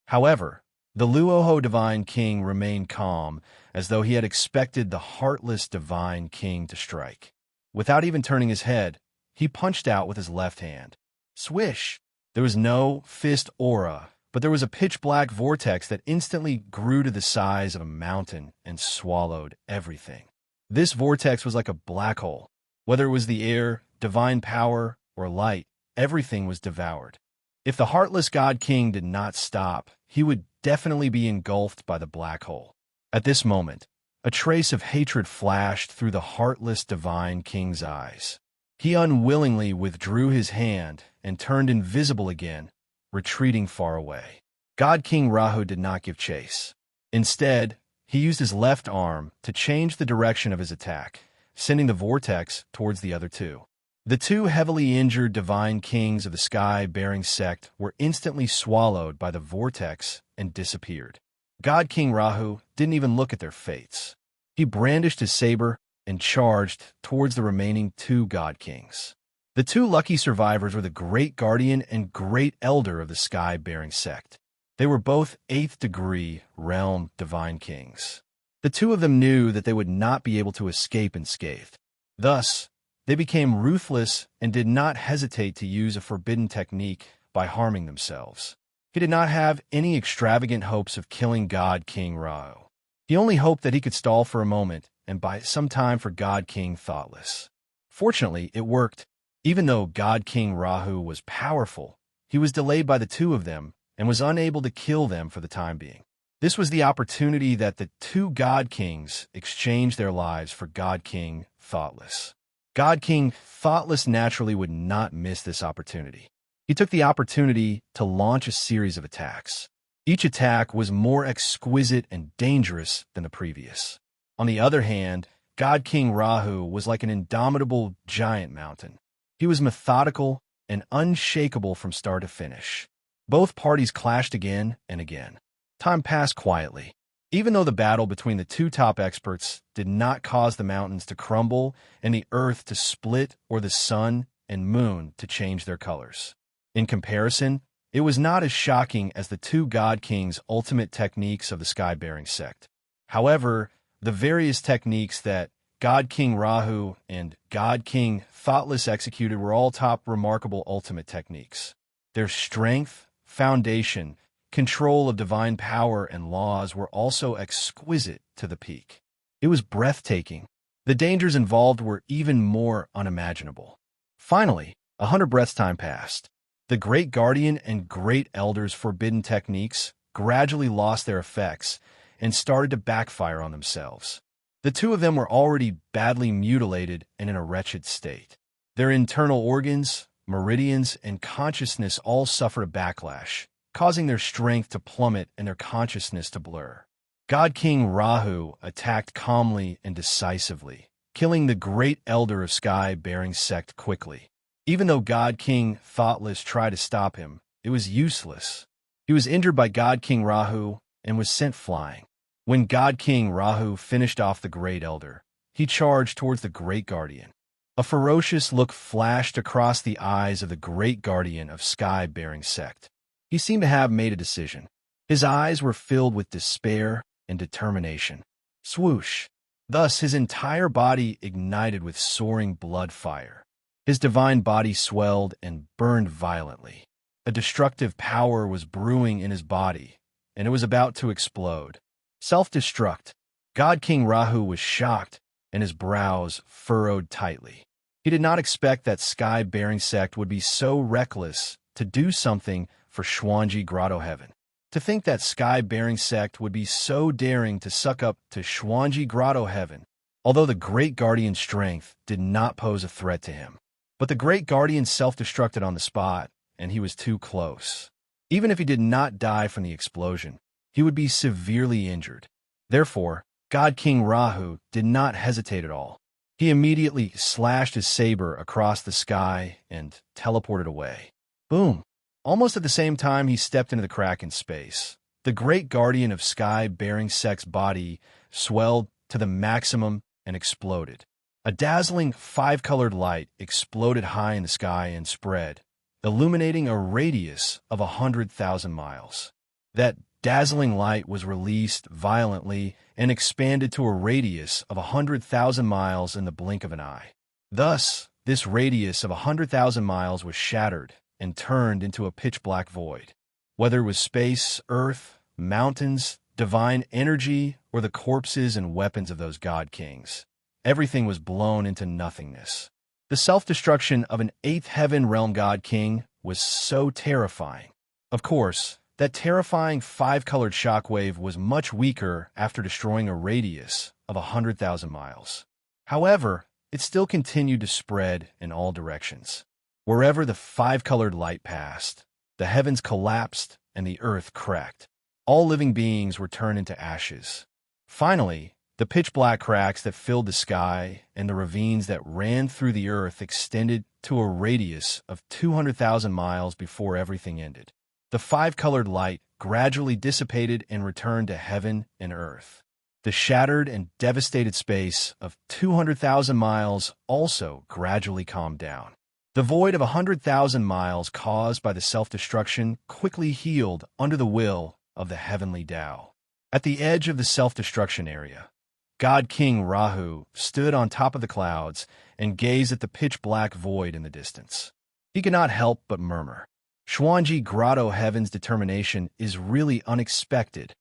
However, the Luoho Divine King remained calm, as though he had expected the heartless Divine King to strike. Without even turning his head, he punched out with his left hand. Swish! There was no fist aura, but there was a pitch-black vortex that instantly grew to the size of a mountain and swallowed everything. This vortex was like a black hole. Whether it was the air, divine power, or light, everything was devoured. If the heartless God King did not stop, he would definitely be engulfed by the black hole. At this moment, a trace of hatred flashed through the heartless divine king's eyes. He unwillingly withdrew his hand and turned invisible again, retreating far away. God King Rahu did not give chase. Instead, he used his left arm to change the direction of his attack, sending the vortex towards the other two. The two heavily injured divine kings of the sky-bearing sect were instantly swallowed by the vortex and disappeared. God King Rahu didn't even look at their fates. He brandished his saber and charged towards the remaining two god kings. The two lucky survivors were the Great Guardian and Great Elder of the sky-bearing sect. They were both 8th degree realm divine kings. The two of them knew that they would not be able to escape unscathed. Thus, they became ruthless and did not hesitate to use a forbidden technique by harming themselves. He did not have any extravagant hopes of killing God King Rahu. He only hoped that he could stall for a moment and buy some time for God King Thoughtless. Fortunately, it worked. Even though God King Rahu was powerful, he was delayed by the two of them and was unable to kill them for the time being. This was the opportunity that the two God Kings exchanged their lives for God King Thoughtless. God King Thoughtless naturally would not miss this opportunity. He took the opportunity to launch a series of attacks. Each attack was more exquisite and dangerous than the previous. On the other hand, God King Rahu was like an indomitable giant mountain. He was methodical and unshakable from start to finish. Both parties clashed again and again. Time passed quietly. Even though the battle between the two top experts did not cause the mountains to crumble and the earth to split or the sun and moon to change their colors. In comparison, it was not as shocking as the two God Kings' ultimate techniques of the sky-bearing sect. However, the various techniques that God King Rahu and God King Thoughtless executed were all top remarkable ultimate techniques. Their strength, foundation, control of divine power and laws were also exquisite to the peak. It was breathtaking. The dangers involved were even more unimaginable. Finally, 100 breaths time passed. The Great Guardian and Great Elder's forbidden techniques gradually lost their effects and started to backfire on themselves. The two of them were already badly mutilated and in a wretched state. Their internal organs, meridians, and consciousness all suffered a backlash, causing their strength to plummet and their consciousness to blur. God King Rahu attacked calmly and decisively, killing the Great Elder of Sky-bearing sect quickly. Even though God King Thoughtless tried to stop him, it was useless. He was injured by God King Rahu and was sent flying. When God King Rahu finished off the Great Elder, he charged towards the Great Guardian. A ferocious look flashed across the eyes of the Great Guardian of Sky-bearing sect. He seemed to have made a decision. His eyes were filled with despair and determination. Swoosh! Thus his entire body ignited with soaring blood fire. His divine body swelled and burned violently. A destructive power was brewing in his body, and it was about to explode. Self-destruct. God King Rahu was shocked, and his brows furrowed tightly. He did not expect that Sky-bearing sect would be so reckless to do something for Shwanji Grotto Heaven. To think that Sky-bearing sect would be so daring to suck up to Shwanji Grotto Heaven, although the Great Guardian's strength did not pose a threat to him. But the Great Guardian self-destructed on the spot, and he was too close. Even if he did not die from the explosion, he would be severely injured. Therefore, God King Rahu did not hesitate at all. He immediately slashed his saber across the sky and teleported away. Boom! Almost at the same time he stepped into the crack in space, the Great Guardian of Sky-bearing sect's body swelled to the maximum and exploded. A dazzling 5-colored light exploded high in the sky and spread, illuminating a radius of 100,000 miles. That dazzling light was released violently and expanded to a radius of 100,000 miles in the blink of an eye. Thus, this radius of 100,000 miles was shattered and turned into a pitch-black void. Whether it was space, earth, mountains, divine energy, or the corpses and weapons of those god kings, everything was blown into nothingness. The self-destruction of an eighth heaven realm god king was so terrifying. Of course, that terrifying five-colored shockwave was much weaker after destroying a radius of 100,000 miles. However, it still continued to spread in all directions. Wherever the five-colored light passed, the heavens collapsed and the earth cracked. All living beings were turned into ashes. Finally, the pitch-black cracks that filled the sky and the ravines that ran through the earth extended to a radius of 200,000 miles before everything ended. The five-colored light gradually dissipated and returned to heaven and earth. The shattered and devastated space of 200,000 miles also gradually calmed down. The void of 100,000 miles caused by the self-destruction quickly healed under the will of the heavenly Tao. At the edge of the self-destruction area, God King Rahu stood on top of the clouds and gazed at the pitch-black void in the distance. He could not help but murmur, "Xuanji Grotto Heaven's determination is really unexpected."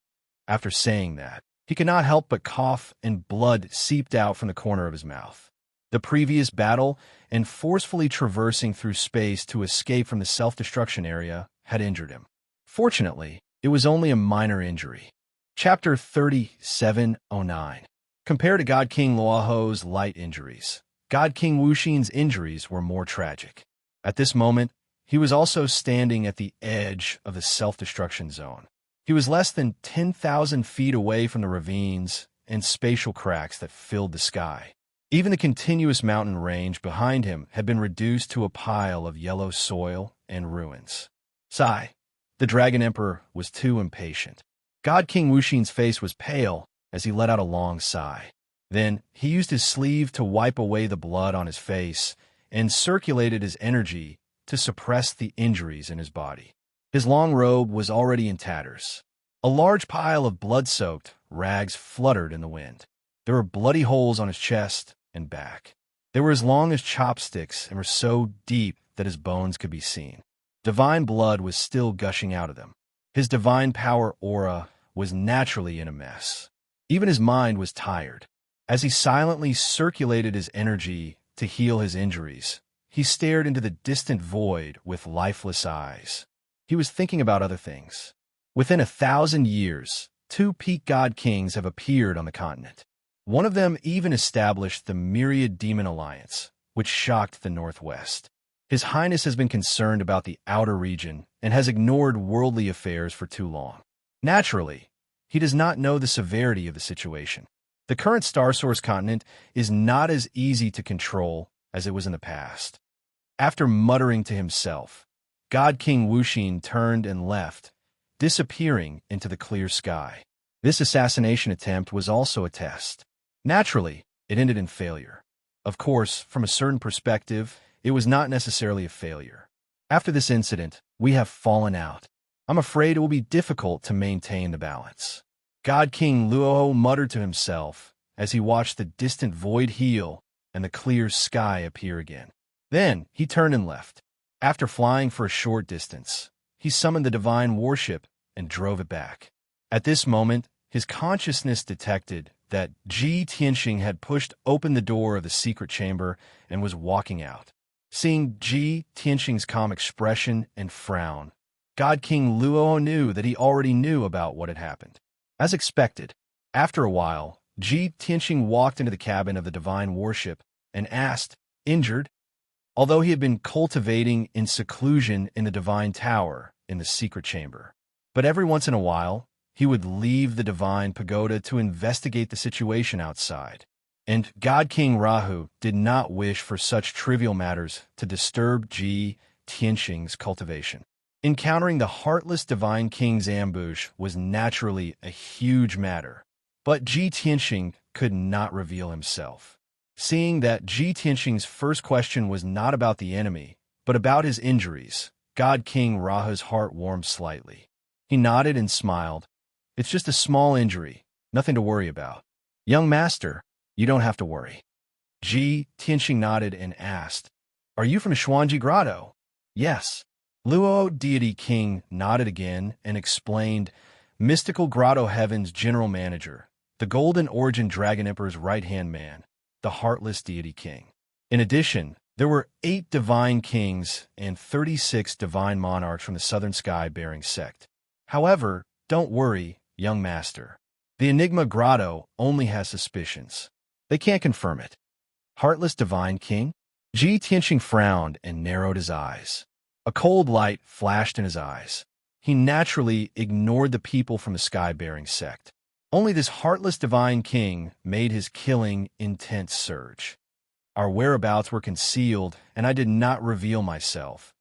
After saying that, he could not help but cough and blood seeped out from the corner of his mouth. The previous battle and forcefully traversing through space to escape from the self-destruction area had injured him. Fortunately, it was only a minor injury. Chapter 3709. Compared to God King Luoho's light injuries, God King Wuxin's injuries were more tragic. At this moment, he was also standing at the edge of the self-destruction zone. He was less than 10,000 feet away from the ravines and spatial cracks that filled the sky. Even the continuous mountain range behind him had been reduced to a pile of yellow soil and ruins. Sigh. The Dragon Emperor was too impatient. God King Wuxin's face was pale as he let out a long sigh. Then he used his sleeve to wipe away the blood on his face and circulated his energy to suppress the injuries in his body. His long robe was already in tatters. A large pile of blood-soaked rags fluttered in the wind. There were bloody holes on his chest and back. They were as long as chopsticks and were so deep that his bones could be seen. Divine blood was still gushing out of them. His divine power aura was naturally in a mess. Even his mind was tired. As he silently circulated his energy to heal his injuries, he stared into the distant void with lifeless eyes. He was thinking about other things. Within 1,000 years, 2 peak god kings have appeared on the continent. One of them even established the Myriad Demon Alliance, which shocked the Northwest. His Highness has been concerned about the outer region and has ignored worldly affairs for too long. Naturally, he does not know the severity of the situation. The current Star Source continent is not as easy to control as it was in the past. After muttering to himself, God King Wuxin turned and left, disappearing into the clear sky. This assassination attempt was also a test. Naturally, it ended in failure. Of course, from a certain perspective, it was not necessarily a failure. After this incident, we have fallen out. I'm afraid it will be difficult to maintain the balance. God King Luo muttered to himself as he watched the distant void heal and the clear sky appear again. Then he turned and left. After flying for a short distance, he summoned the divine warship and drove it back. At this moment, his consciousness detected that Ji Tianxing had pushed open the door of the secret chamber and was walking out. Seeing Ji Tianxing's calm expression and frown, God King Luo knew that he already knew about what had happened. As expected, after a while, Ji Tianxing walked into the cabin of the divine warship and asked, "Injured?" Although he had been cultivating in seclusion in the divine tower in the secret chamber. But every once in a while, he would leave the divine pagoda to investigate the situation outside. And God King Rahu did not wish for such trivial matters to disturb Ji Tianxing's cultivation. Encountering the heartless divine king's ambush was naturally a huge matter, but Ji Tianxing could not reveal himself. Seeing that Ji Tianxing's first question was not about the enemy, but about his injuries, God King Rahu's heart warmed slightly. He nodded and smiled. "It's just a small injury, nothing to worry about." "Young master, you don't have to worry." Ji Tianxing nodded and asked, "Are you from Xuanji Grotto?" "Yes." Luo deity king nodded again and explained, mystical grotto heaven's general manager, the golden origin dragon emperor's right-hand man, the heartless deity king. In addition, there were 8 divine kings and 36 divine monarchs from the southern sky-bearing sect. However, don't worry, young master. The Enigma Grotto only has suspicions. They can't confirm it. Heartless divine king? Ji Tianxing frowned and narrowed his eyes. A cold light flashed in his eyes. He naturally ignored the people from the sky-bearing sect. Only this heartless divine king made his killing intent surge. Our whereabouts were concealed, and I did not reveal myself.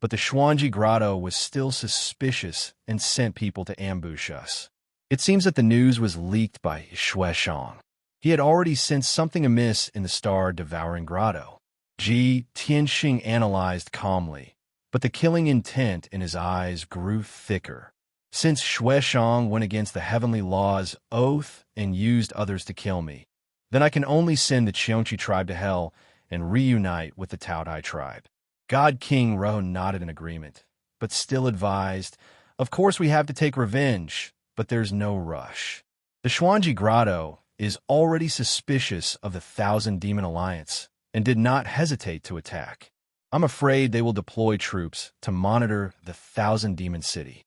But the Xuanji Grotto was still suspicious and sent people to ambush us. It seems that the news was leaked by Xueshang. He had already sensed something amiss in the star-devouring grotto. Ji Tianxing analyzed calmly, but the killing intent in his eyes grew thicker. Since Xueshang went against the heavenly law's oath and used others to kill me, then I can only send the Qiongqi tribe to hell and reunite with the Taodai tribe. God King Ro nodded in agreement, but still advised, of course we have to take revenge, but there's no rush. The Xuanji Grotto is already suspicious of the Thousand Demon Alliance and did not hesitate to attack. I'm afraid they will deploy troops to monitor the Thousand Demon City.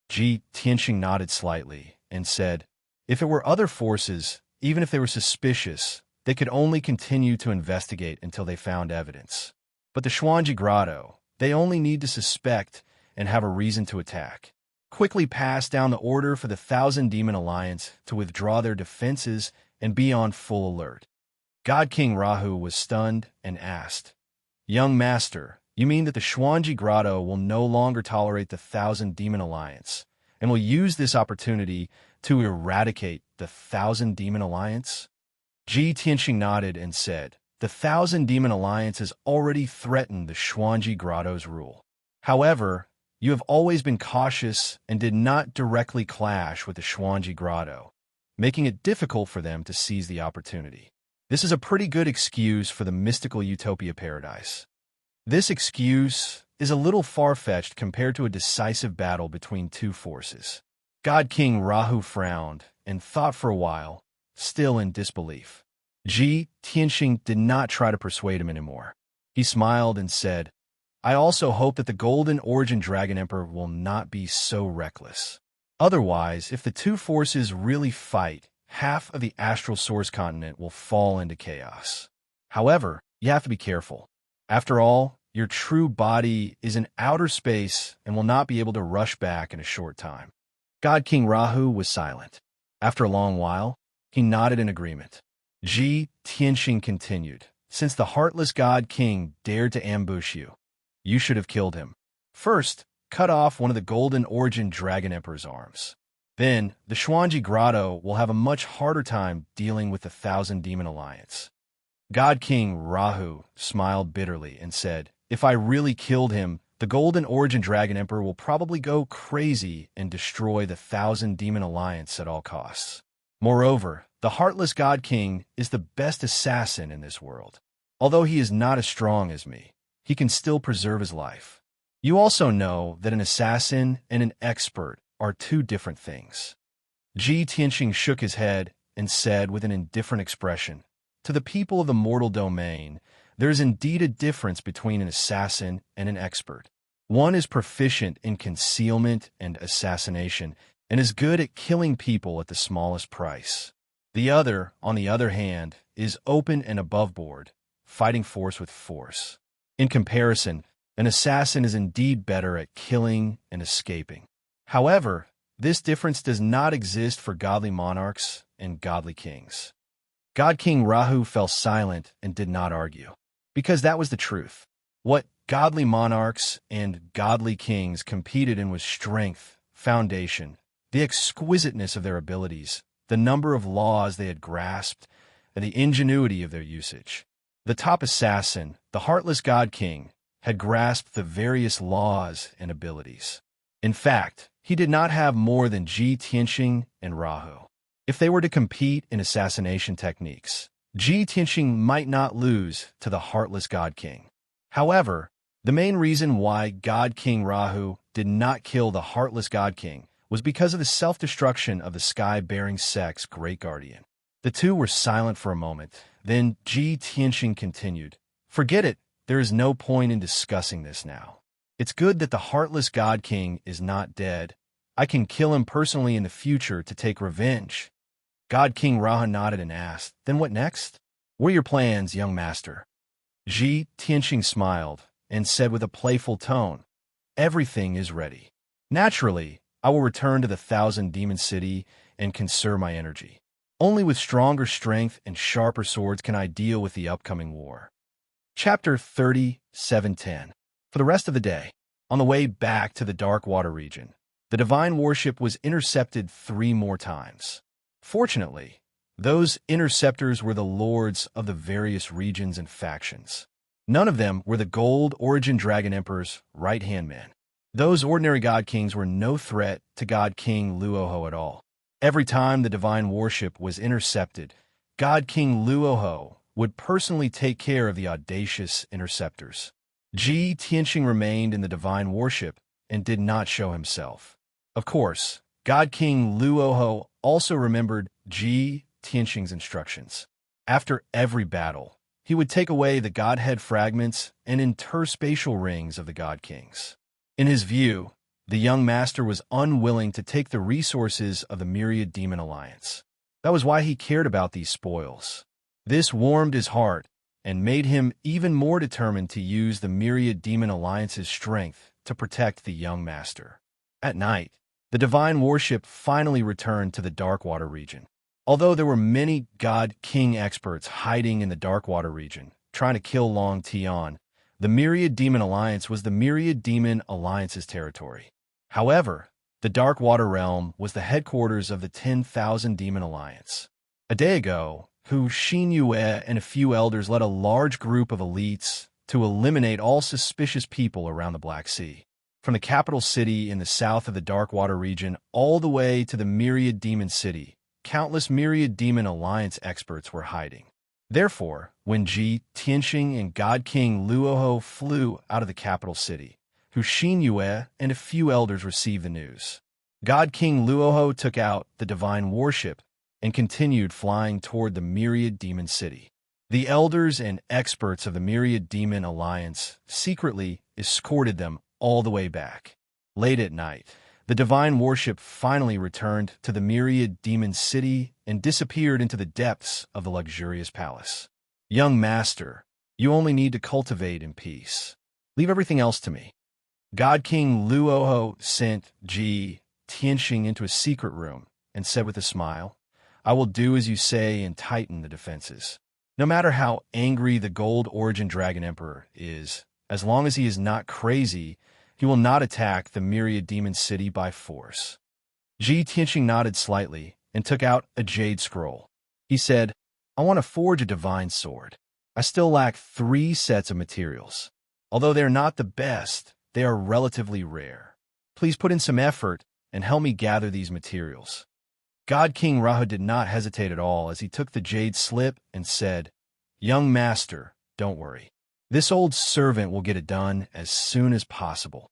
Ji Tianxing nodded slightly and said, if it were other forces, even if they were suspicious, they could only continue to investigate until they found evidence. But the Xuanji Grotto, they only need to suspect and have a reason to attack. Quickly pass down the order for the Thousand Demon Alliance to withdraw their defenses and be on full alert. God King Rahu was stunned and asked, young master, you mean that the Xuanji Grotto will no longer tolerate the Thousand Demon Alliance and will use this opportunity to eradicate the Thousand Demon Alliance? Ji Tianxing nodded and said, the Thousand Demon Alliance has already threatened the Xuanji Grotto's rule. However, you have always been cautious and did not directly clash with the Xuanji Grotto, making it difficult for them to seize the opportunity. This is a pretty good excuse for the mystical utopia paradise. This excuse is a little far-fetched compared to a decisive battle between two forces. God King Rahu frowned and thought for a while, still in disbelief. Ji Tianxing did not try to persuade him anymore. He smiled and said, I also hope that the Golden Origin Dragon Emperor will not be so reckless. Otherwise, if the two forces really fight, half of the astral source continent will fall into chaos. However, you have to be careful. After all, your true body is in outer space and will not be able to rush back in a short time. God King Rahu was silent. After a long while, he nodded in agreement. Ji Tianxing continued, since the heartless God King dared to ambush you, you should have killed him. First, cut off one of the Golden Origin Dragon Emperor's arms. Then, the Xuanji Grotto will have a much harder time dealing with the Thousand Demon Alliance. God King Rahu smiled bitterly and said, if I really killed him, the Golden Origin Dragon Emperor will probably go crazy and destroy the Thousand Demon Alliance at all costs. Moreover, the Heartless God King is the best assassin in this world. Although he is not as strong as me, he can still preserve his life. You also know that an assassin and an expert are two different things. Ji Tianxing shook his head and said with an indifferent expression, to the people of the mortal domain, there is indeed a difference between an assassin and an expert. One is proficient in concealment and assassination and is good at killing people at the smallest price. The other, on the other hand, is open and above board, fighting force with force. In comparison, an assassin is indeed better at killing and escaping. However, this difference does not exist for godly monarchs and godly kings. God King Rahu fell silent and did not argue, because that was the truth. What godly monarchs and godly kings competed in was strength, foundation, the exquisiteness of their abilities, the number of laws they had grasped, and the ingenuity of their usage. The top assassin, the heartless God King, had grasped the various laws and abilities. In fact, he did not have more than Ji Tianxing and Rahu. If they were to compete in assassination techniques, Ji Tianxing might not lose to the heartless God King. However, The main reason why God King Rahu did not kill the heartless God King was because of the self-destruction of the sky-bearing sect's great guardian. The two were silent for a moment. Then Ji Tianxing continued, "Forget it. There is no point in discussing this now. It's good that the heartless God King is not dead. I can kill him personally in the future to take revenge." God King Rahu nodded and asked, "Then what next? What are your plans, young master?" Ji Tianxing smiled and said with a playful tone, "Everything is ready. Naturally, I will return to the Thousand Demon City and conserve my energy. Only with stronger strength and sharper swords can I deal with the upcoming war." Chapter 37:10. For the rest of the day, on the way back to the Dark Water region, the divine warship was intercepted 3 more times. Fortunately, those interceptors were the lords of the various regions and factions. None of them were the Gold Origin Dragon Emperor's right-hand men. Those ordinary God Kings were no threat to God King Luoho at all. Every time the divine warship was intercepted, God King Luoho would personally take care of the audacious interceptors. Ji Tianxing remained in the divine warship and did not show himself. Of course, God King Luoho also remembered Ji Tianxing's instructions. After every battle, he would take away the Godhead fragments and interspatial rings of the God Kings. In his view, the young master was unwilling to take the resources of the Myriad Demon Alliance. That was why he cared about these spoils. This warmed his heart and made him even more determined to use the Myriad Demon Alliance's strength to protect the young master. At night, the divine warship finally returned to the Darkwater region. Although there were many God King experts hiding in the Darkwater region, trying to kill Long Tian, the Myriad Demon Alliance was the Myriad Demon Alliance's territory. However, the Darkwater realm was the headquarters of the 10,000 Demon Alliance. A day ago, Hu Xinyue and a few elders led a large group of elites to eliminate all suspicious people around the Black Sea. From the capital city in the south of the Darkwater region all the way to the Myriad Demon City, countless Myriad Demon Alliance experts were hiding. Therefore, when Ji Tianxing and God King Luoho flew out of the capital city, Hu Xinyue and a few elders received the news. God King Luoho took out the divine warship and continued flying toward the Myriad Demon City. The elders and experts of the Myriad Demon Alliance secretly escorted them all the way back. Late at night, the divine warship finally returned to the Myriad Demon City and disappeared into the depths of the luxurious palace. "Young master, you only need to cultivate in peace. Leave everything else to me." God King Luoho sent Ji Tianxing into a secret room and said with a smile, "I will do as you say and tighten the defenses. No matter how angry the Gold Origin Dragon Emperor is, as long as he is not crazy, he will not attack the Myriad Demon City by force." Ji Tianxing nodded slightly and took out a jade scroll. He said, "I want to forge a divine sword. I still lack 3 sets of materials. Although they are not the best, they are relatively rare. Please put in some effort and help me gather these materials." God King Rahu did not hesitate at all as he took the jade slip and said, "Young master, don't worry. This old servant will get it done as soon as possible."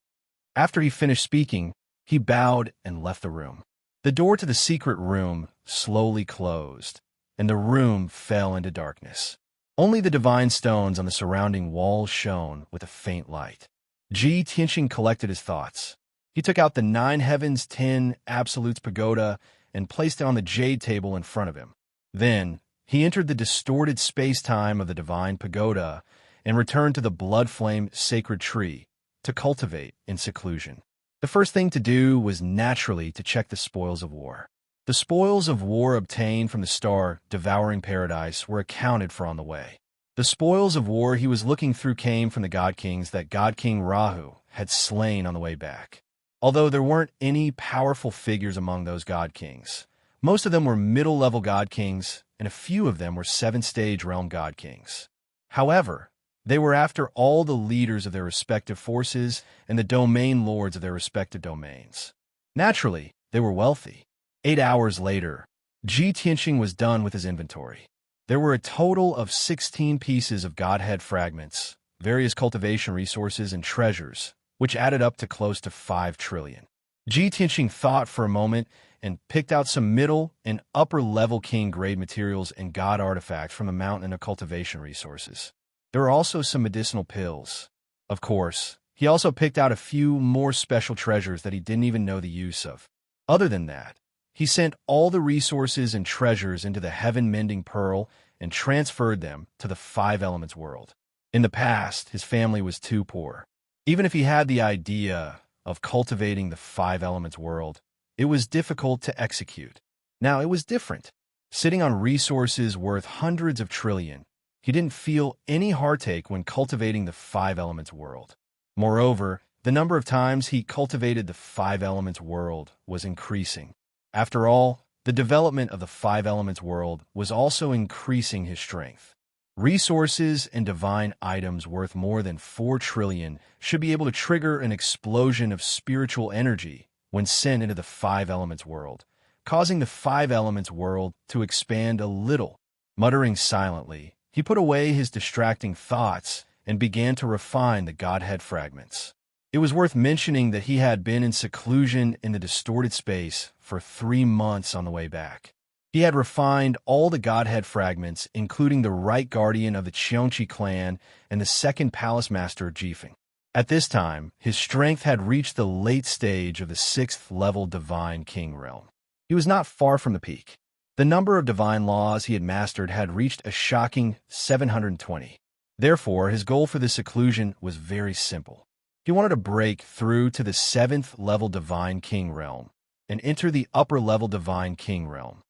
After he finished speaking, he bowed and left the room. The door to the secret room slowly closed, and the room fell into darkness. Only the divine stones on the surrounding walls shone with a faint light. Ji Tianxing collected his thoughts. He took out the 9 Heavens 10 Absolutes Pagoda and placed it on the jade table in front of him. Then, he entered the distorted space-time of the divine pagoda and returned to the blood-flame sacred tree to cultivate in seclusion. The first thing to do was naturally to check the spoils of war. The spoils of war obtained from the star devouring paradise were accounted for on the way. The spoils of war he was looking through came from the God Kings that God King Rahu had slain on the way back. Although there weren't any powerful figures among those God Kings, most of them were middle-level God Kings, and a few of them were 7th-stage realm God Kings. However, they were after all the leaders of their respective forces and the domain lords of their respective domains. Naturally, they were wealthy. 8 hours later, Ji Tianxing was done with his inventory. There were a total of 16 pieces of Godhead fragments, various cultivation resources, and treasures, which added up to close to 5 trillion. Ji Tianxing thought for a moment and picked out some middle and upper-level king-grade materials and god artifacts from the mountain of cultivation resources. There were also some medicinal pills. Of course, he also picked out a few more special treasures that he didn't even know the use of. Other than that, he sent all the resources and treasures into the heaven-mending pearl and transferred them to the Five Elements world. In the past, his family was too poor. Even if he had the idea of cultivating the Five Elements world, it was difficult to execute. Now, it was different. Sitting on resources worth hundreds of trillion, he didn't feel any heartache when cultivating the Five Elements world. Moreover, the number of times he cultivated the Five Elements world was increasing. After all, the development of the Five Elements world was also increasing his strength. Resources and divine items worth more than 4 trillion should be able to trigger an explosion of spiritual energy when sent into the Five Elements world, causing the Five Elements world to expand a little. Muttering silently, he put away his distracting thoughts and began to refine the Godhead fragments. It was worth mentioning that he had been in seclusion in the distorted space for 3 months on the way back. He had refined all the Godhead fragments, including the right guardian of the Cheongqi clan and the second palace master Jifeng. At this time, his strength had reached the late stage of the 6th-level Divine King realm. He was not far from the peak. The number of divine laws he had mastered had reached a shocking 720. Therefore, his goal for this seclusion was very simple. He wanted to break through to the 7th-level Divine King realm and enter the upper-level Divine King realm.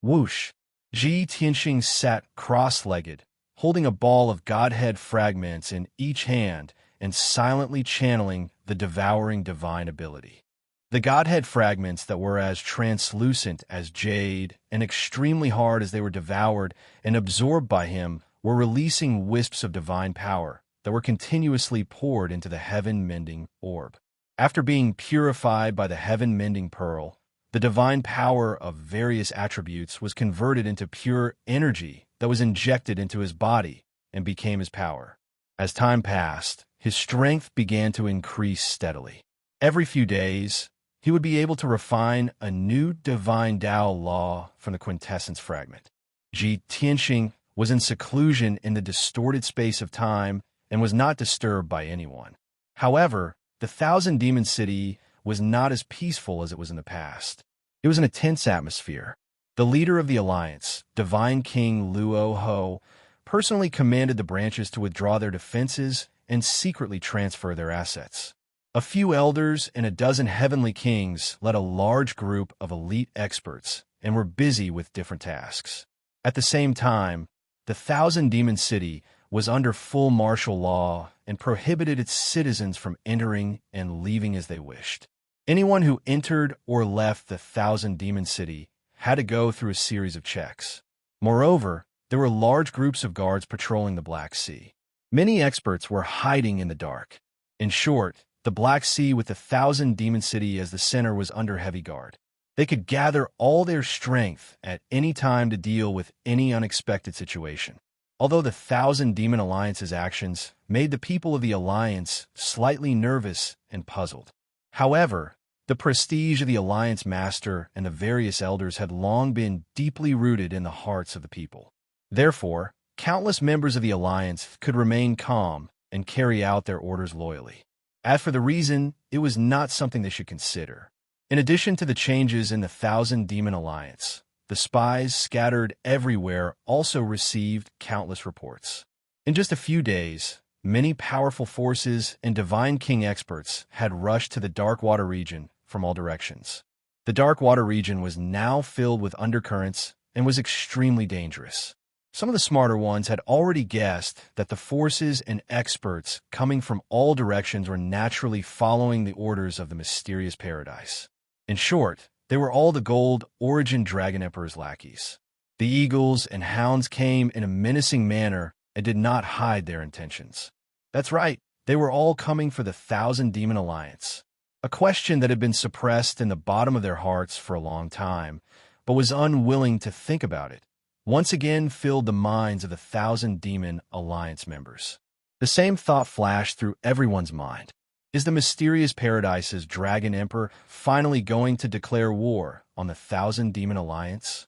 Whoosh! Ji Tianxing sat cross-legged, holding a ball of Godhead fragments in each hand and silently channeling the devouring divine ability. The Godhead fragments that were as translucent as jade and extremely hard as they were devoured and absorbed by him were releasing wisps of divine power that were continuously poured into the heaven-mending orb. After being purified by the heaven-mending pearl, the divine power of various attributes was converted into pure energy that was injected into his body and became his power. As time passed, his strength began to increase steadily. Every few days, he would be able to refine a new divine Tao law from the quintessence fragment. Ji Tianxing was in seclusion in the distorted space of time and was not disturbed by anyone. However, the Thousand Demon City was not as peaceful as it was in the past. It was in a tense atmosphere. The leader of the alliance, Divine King Luo Ho, personally commanded the branches to withdraw their defenses and secretly transfer their assets. A few elders and a dozen heavenly kings led a large group of elite experts and were busy with different tasks. At the same time, the Thousand Demon City was under full martial law and prohibited its citizens from entering and leaving as they wished. Anyone who entered or left the Thousand Demon City had to go through a series of checks. Moreover, there were large groups of guards patrolling the Black Sea. Many experts were hiding in the dark. In short, the Black Sea with the Thousand Demon City as the center was under heavy guard. They could gather all their strength at any time to deal with any unexpected situation. Although the Thousand Demon Alliance's actions made the people of the Alliance slightly nervous and puzzled. However, the prestige of the Alliance Master and the various elders had long been deeply rooted in the hearts of the people. Therefore, countless members of the Alliance could remain calm and carry out their orders loyally. As for the reason, it was not something they should consider. In addition to the changes in the Thousand Demon Alliance, the spies scattered everywhere also received countless reports. In just a few days, many powerful forces and Divine King experts had rushed to the Darkwater region from all directions. The Darkwater region was now filled with undercurrents and was extremely dangerous. Some of the smarter ones had already guessed that the forces and experts coming from all directions were naturally following the orders of the mysterious paradise. In short, they were all the gold Origin Dragon Emperor's lackeys. The eagles and hounds came in a menacing manner and did not hide their intentions. That's right, they were all coming for the Thousand Demon Alliance. A question that had been suppressed in the bottom of their hearts for a long time, but was unwilling to think about it, once again filled the minds of the Thousand Demon Alliance members. The same thought flashed through everyone's mind. Is the mysterious Paradise's Dragon Emperor finally going to declare war on the Thousand Demon Alliance?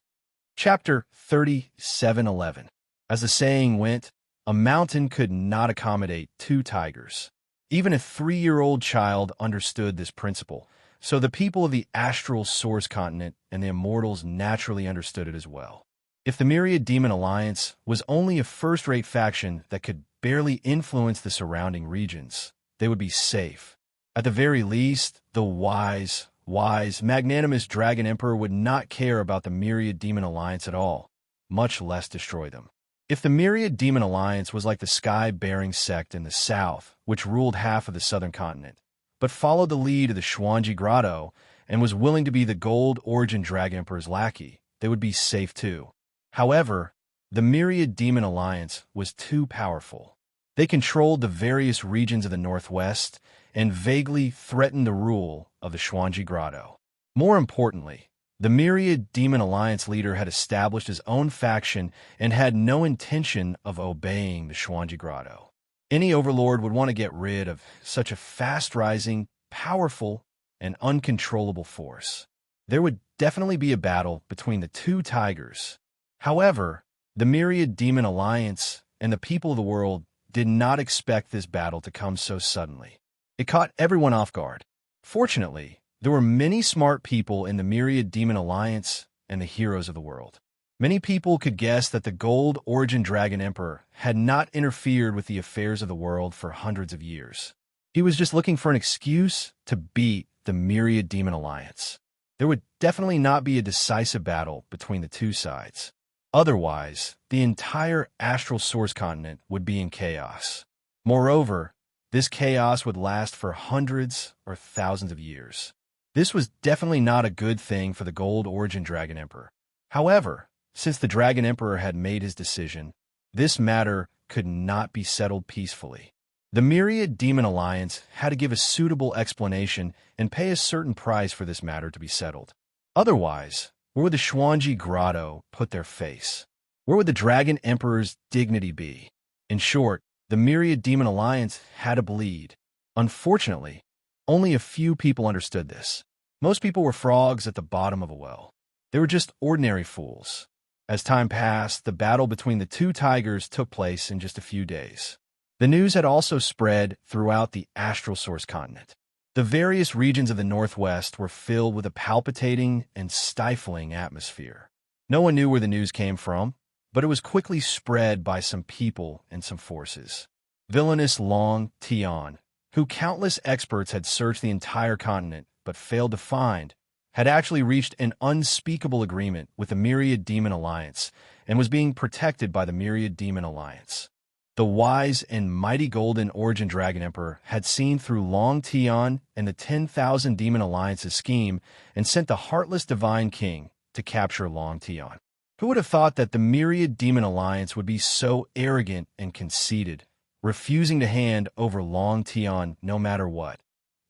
Chapter 37:11. As the saying went, a mountain could not accommodate two tigers. Even a 3-year-old child understood this principle, so the people of the astral source continent and the immortals naturally understood it as well. If the Myriad Demon Alliance was only a first-rate faction that could barely influence the surrounding regions, they would be safe. At the very least, the wise, magnanimous Dragon Emperor would not care about the Myriad Demon Alliance at all, much less destroy them. If the Myriad Demon Alliance was like the sky-bearing sect in the south, which ruled half of the southern continent, but followed the lead of the Xuanji Grotto and was willing to be the Gold Origin Dragon Emperor's lackey, they would be safe too. However, the Myriad Demon Alliance was too powerful. They controlled the various regions of the northwest and vaguely threatened the rule of the Xuanji Grotto. More importantly, the Myriad Demon Alliance leader had established his own faction and had no intention of obeying the Xuanji Grotto. Any overlord would want to get rid of such a fast-rising, powerful, and uncontrollable force. There would definitely be a battle between the two tigers. However, the Myriad Demon Alliance and the people of the world did not expect this battle to come so suddenly. It caught everyone off guard. Fortunately, there were many smart people in the Myriad Demon Alliance and the heroes of the world. Many people could guess that the Gold Origin Dragon Emperor had not interfered with the affairs of the world for hundreds of years. He was just looking for an excuse to beat the Myriad Demon Alliance. There would definitely not be a decisive battle between the two sides. Otherwise, the entire astral source continent would be in chaos. Moreover, this chaos would last for hundreds or thousands of years. This was definitely not a good thing for the Gold Origin Dragon Emperor. However, since the Dragon Emperor had made his decision, this matter could not be settled peacefully. The Myriad Demon Alliance had to give a suitable explanation and pay a certain price for this matter to be settled. Otherwise, where would the Xuanji Grotto put their face? Where would the Dragon Emperor's dignity be? In short, the Myriad Demon Alliance had to bleed. Unfortunately, only a few people understood this. Most people were frogs at the bottom of a well. They were just ordinary fools. As time passed, the battle between the two tigers took place in just a few days. The news had also spread throughout the astral source continent. The various regions of the northwest were filled with a palpitating and stifling atmosphere. No one knew where the news came from, but it was quickly spread by some people and some forces. Villainous Long Tian, who countless experts had searched the entire continent but failed to find, had actually reached an unspeakable agreement with the Myriad Demon Alliance and was being protected by the Myriad Demon Alliance. The wise and mighty Golden Origin Dragon Emperor had seen through Long Tian and the 10,000 Demon Alliance's scheme and sent the heartless Divine King to capture Long Tian. Who would have thought that the Myriad Demon Alliance would be so arrogant and conceited, refusing to hand over Long Tian no matter what,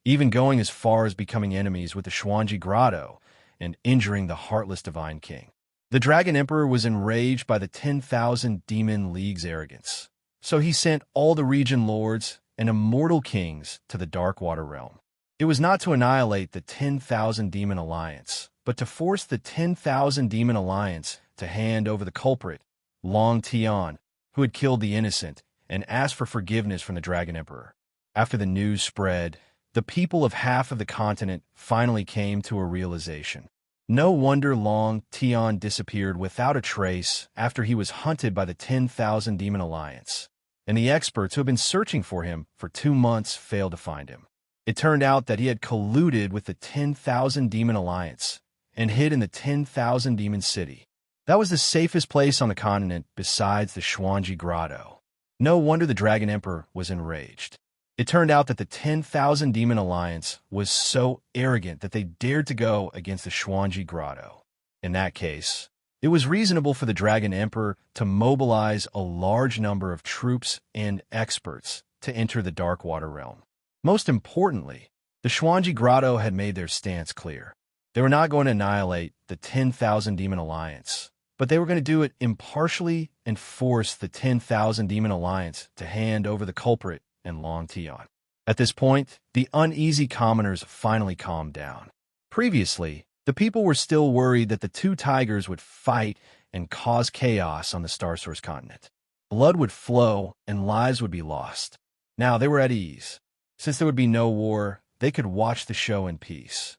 even going as far as becoming enemies with the Xuanji Grotto and injuring the heartless Divine King? The Dragon Emperor was enraged by the 10,000 Demon League's arrogance. So he sent all the region lords and immortal kings to the Darkwater realm. It was not to annihilate the 10,000 Demon Alliance, but to force the 10,000 Demon Alliance to hand over the culprit, Long Tian, who had killed the innocent, and ask for forgiveness from the Dragon Emperor. After the news spread, the people of half of the continent finally came to a realization. No wonder Long Tian disappeared without a trace after he was hunted by the 10,000 Demon Alliance, and the experts who had been searching for him for 2 months failed to find him. It turned out that he had colluded with the 10,000 Demon Alliance and hid in the 10,000 Demon City. That was the safest place on the continent besides the Xuanji Grotto. No wonder the Dragon Emperor was enraged. It turned out that the 10,000 Demon Alliance was so arrogant that they dared to go against the Xuanji Grotto. In that case, it was reasonable for the Dragon Emperor to mobilize a large number of troops and experts to enter the Darkwater realm. Most importantly, the Xuanji Grotto had made their stance clear. They were not going to annihilate the 10,000 Demon Alliance, but they were going to do it impartially and force the 10,000 Demon Alliance to hand over the culprit and Long Tion. At this point, the uneasy commoners finally calmed down. Previously, the people were still worried that the two tigers would fight and cause chaos on the Star Source continent. Blood would flow and lives would be lost. Now they were at ease. Since there would be no war, they could watch the show in peace.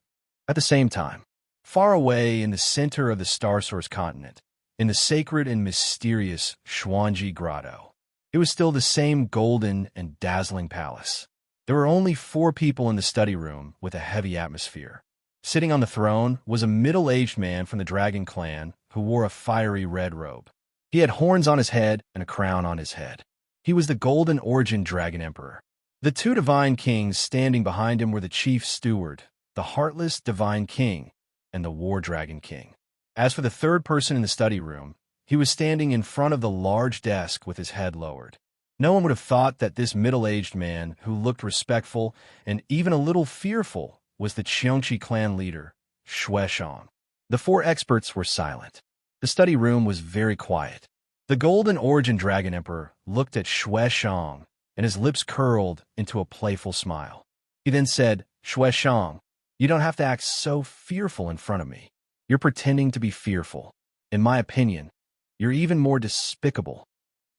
At the same time, far away in the center of the Star Source continent, in the sacred and mysterious Xuanji Grotto, it was still the same golden and dazzling palace. There were only 4 people in the study room with a heavy atmosphere. Sitting on the throne was a middle-aged man from the Dragon Clan who wore a fiery red robe. He had horns on his head and a crown on his head. He was the Golden Origin Dragon Emperor. The 2 Divine Kings standing behind him were the Chief Steward, the Heartless Divine King, and the War Dragon King. As for the third person in the study room, he was standing in front of the large desk with his head lowered. No one would have thought that this middle-aged man, who looked respectful and even a little fearful, was the Qiongqi clan leader, Xueshang. The 4 experts were silent. The study room was very quiet. The Golden Origin Dragon Emperor looked at Xueshang, and his lips curled into a playful smile. He then said, "Xueshang, you don't have to act so fearful in front of me. You're pretending to be fearful. In my opinion, you're even more despicable."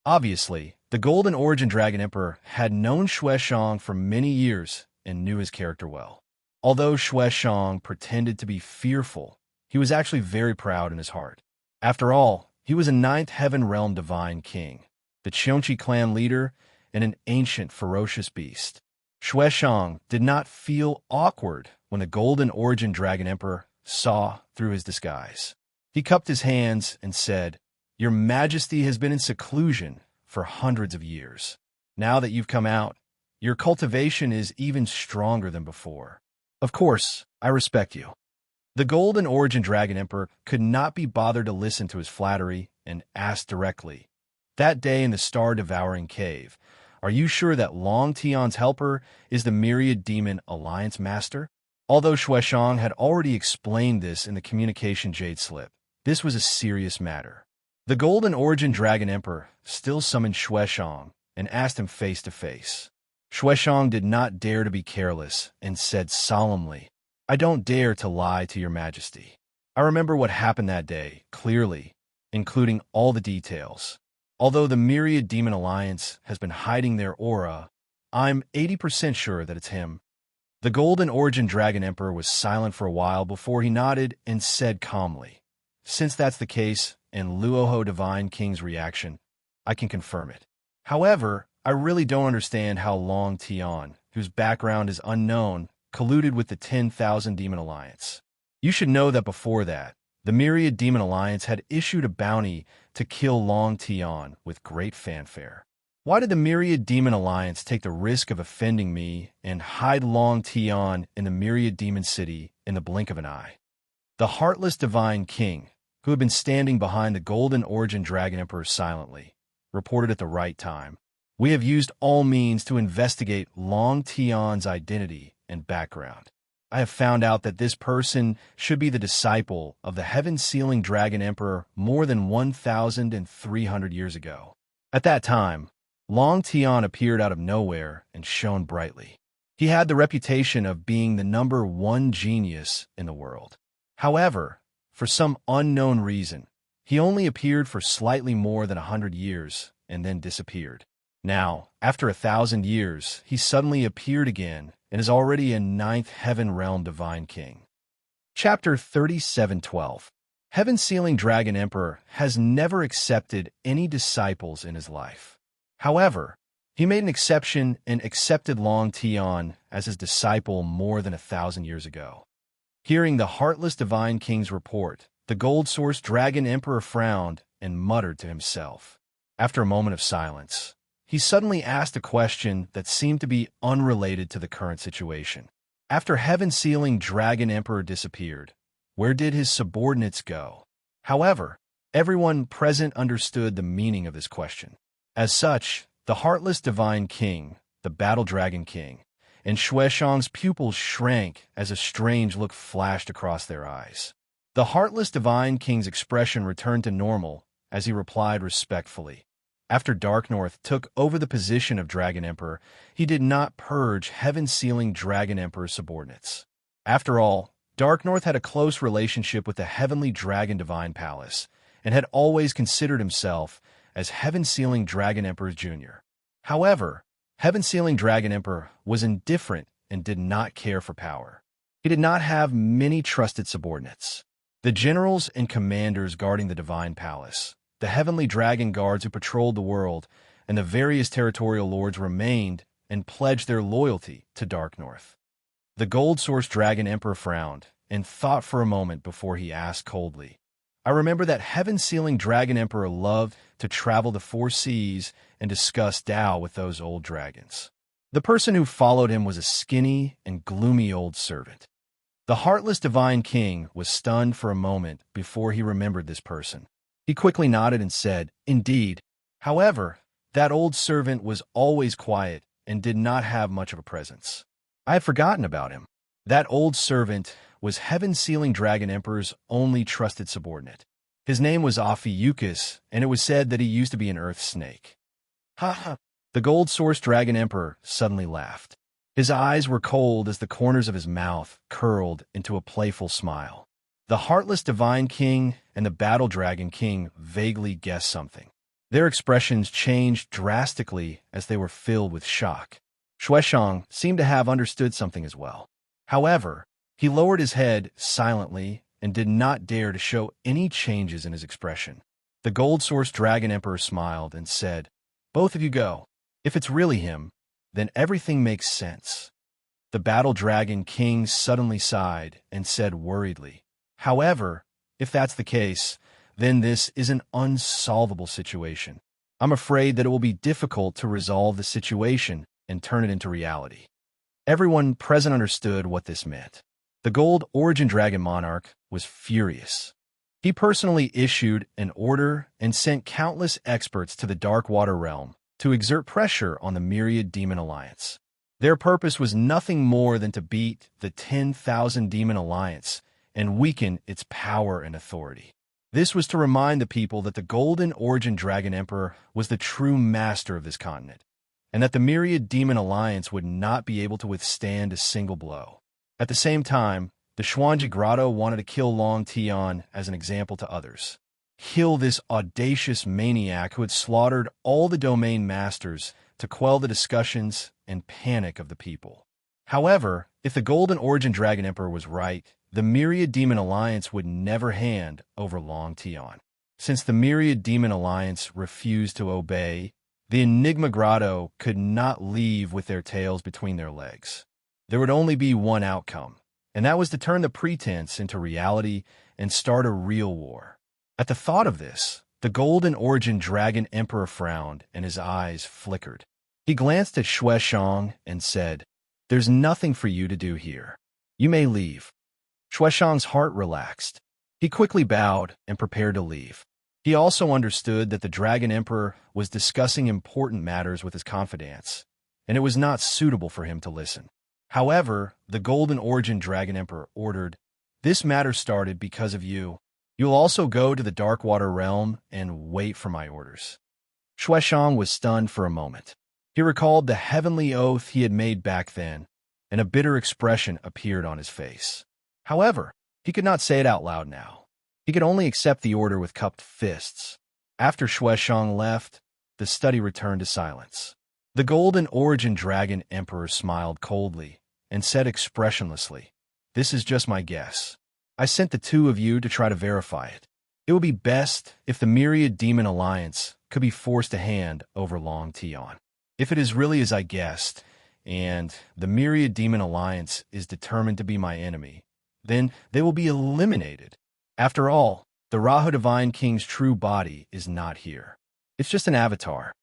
Obviously, the Golden Origin Dragon Emperor had known Xueshang for many years and knew his character well. Although Xueshang pretended to be fearful, he was actually very proud in his heart. After all, he was a 9th Heaven Realm Divine King, the Qiongqi clan leader, and an ancient ferocious beast. Xueshang did not feel awkward when the Golden Origin Dragon Emperor saw through his disguise. He cupped his hands and said, "Your Majesty has been in seclusion for hundreds of years. Now that you've come out, your cultivation is even stronger than before. Of course, I respect you." The Golden Origin Dragon Emperor could not be bothered to listen to his flattery and asked directly, "That day in the Star-Devouring Cave, are you sure that Long Tion's helper is the Myriad Demon Alliance Master?" Although Xueshang had already explained this in the Communication Jade Slip, this was a serious matter. The Golden Origin Dragon Emperor still summoned Xueshang and asked him face to face. Xueshang did not dare to be careless and said solemnly, "I don't dare to lie to your Majesty. I remember what happened that day clearly, including all the details. Although the Myriad Demon Alliance has been hiding their aura, I'm 80% sure that it's him." The Golden Origin Dragon Emperor was silent for a while before he nodded and said calmly, "Since that's the case, and Luoho Divine King's reaction, I can confirm it. However, I really don't understand how Long Tion, whose background is unknown, colluded with the 10,000 Demon Alliance. You should know that before that, the Myriad Demon Alliance had issued a bounty to kill Long Tion with great fanfare. Why did the Myriad Demon Alliance take the risk of offending me and hide Long Tion in the Myriad Demon City in the blink of an eye?" The Heartless Divine King, who had been standing behind the Golden Origin Dragon Emperor silently, reported at the right time, "We have used all means to investigate Long Tion's identity and background. I have found out that this person should be the disciple of the Heaven-Sealing Dragon Emperor more than 1,300 years ago. At that time, Long Tion appeared out of nowhere and shone brightly. He had the reputation of being the #1 genius in the world. However, for some unknown reason, he only appeared for slightly more than 100 years and then disappeared. Now, after 1,000 years, he suddenly appeared again and is already a 9th Heaven Realm Divine King." Chapter 37:12. Heaven-Sealing Dragon Emperor has never accepted any disciples in his life. However, he made an exception and accepted Long Tion as his disciple more than 1,000 years ago. Hearing the Heartless Divine King's report, the Gold Source Dragon Emperor frowned and muttered to himself. After a moment of silence, he suddenly asked a question that seemed to be unrelated to the current situation. After Heaven-Sealing Dragon Emperor disappeared, where did his subordinates go? However, everyone present understood the meaning of this question. As such, the Heartless Divine King, the Battle Dragon King, and Xueshang's pupils shrank as a strange look flashed across their eyes. The heartless Divine King's expression returned to normal as he replied respectfully. After Dark North took over the position of Dragon Emperor, he did not purge heaven-sealing Dragon Emperor subordinates. After all, Dark North had a close relationship with the heavenly Dragon Divine Palace and had always considered himself as heaven-sealing Dragon Emperor Jr. However, heaven-sealing Dragon Emperor was indifferent and did not care for power. He did not have many trusted subordinates. The generals and commanders guarding the Divine Palace, the heavenly dragon guards who patrolled the world, and the various territorial lords remained and pledged their loyalty to Dark North. The gold-sourced Dragon Emperor frowned and thought for a moment before he asked coldly, "I remember that heaven-sealing Dragon Emperor loved to travel the four seas and discuss Tao with those old dragons." The person who followed him was a skinny and gloomy old servant. The heartless Divine King was stunned for a moment before he remembered this person. He quickly nodded and said, "Indeed." However, that old servant was always quiet and did not have much of a presence. I had forgotten about him. That old servant was heaven-sealing Dragon Emperor's only trusted subordinate. His name was Ophiuchus, and it was said that he used to be an earth snake. Ha ha! The gold-sourced Dragon Emperor suddenly laughed. His eyes were cold as the corners of his mouth curled into a playful smile. The heartless Divine King and the Battle Dragon King vaguely guessed something. Their expressions changed drastically as they were filled with shock. Shueshang seemed to have understood something as well. However, he lowered his head silently and did not dare to show any changes in his expression. The gold-sourced Dragon Emperor smiled and said, "Both of you go. If it's really him, then everything makes sense." The Battle Dragon King suddenly sighed and said worriedly, "However, if that's the case, then this is an unsolvable situation. I'm afraid that it will be difficult to resolve the situation and turn it into reality." Everyone present understood what this meant. The Gold Origin Dragon Monarch was furious. He personally issued an order and sent countless experts to the Dark Water Realm to exert pressure on the Myriad Demon Alliance. Their purpose was nothing more than to beat the 10,000 Demon Alliance and weaken its power and authority. This was to remind the people that the Golden Origin Dragon Emperor was the true master of this continent, and that the Myriad Demon Alliance would not be able to withstand a single blow. At the same time, the Xuanji Grotto wanted to kill Long Tian as an example to others. Kill this audacious maniac who had slaughtered all the domain masters to quell the discussions and panic of the people. However, if the Golden Origin Dragon Emperor was right, the Myriad Demon Alliance would never hand over Long Tian. Since the Myriad Demon Alliance refused to obey, the Enigma Grotto could not leave with their tails between their legs. There would only be one outcome, and that was to turn the pretense into reality and start a real war. At the thought of this, the Golden Origin Dragon Emperor frowned and his eyes flickered. He glanced at Shueshang and said, "There's nothing for you to do here. You may leave." Shueshang's heart relaxed. He quickly bowed and prepared to leave. He also understood that the Dragon Emperor was discussing important matters with his confidants, and it was not suitable for him to listen. However, the Golden Origin Dragon Emperor ordered, "This matter started because of you. You'll also go to the Darkwater Realm and wait for my orders." Shueshang was stunned for a moment. He recalled the heavenly oath he had made back then, and a bitter expression appeared on his face. However, he could not say it out loud now. He could only accept the order with cupped fists. After Shueshang left, the study returned to silence. The Golden Origin Dragon Emperor smiled coldly and said expressionlessly, "This is just my guess. I sent the two of you to try to verify it. It would be best if the Myriad Demon Alliance could be forced to hand over Long Tian. If it is really as I guessed, and the Myriad Demon Alliance is determined to be my enemy, then they will be eliminated. After all, the Rahu Divine King's true body is not here. It's just an avatar."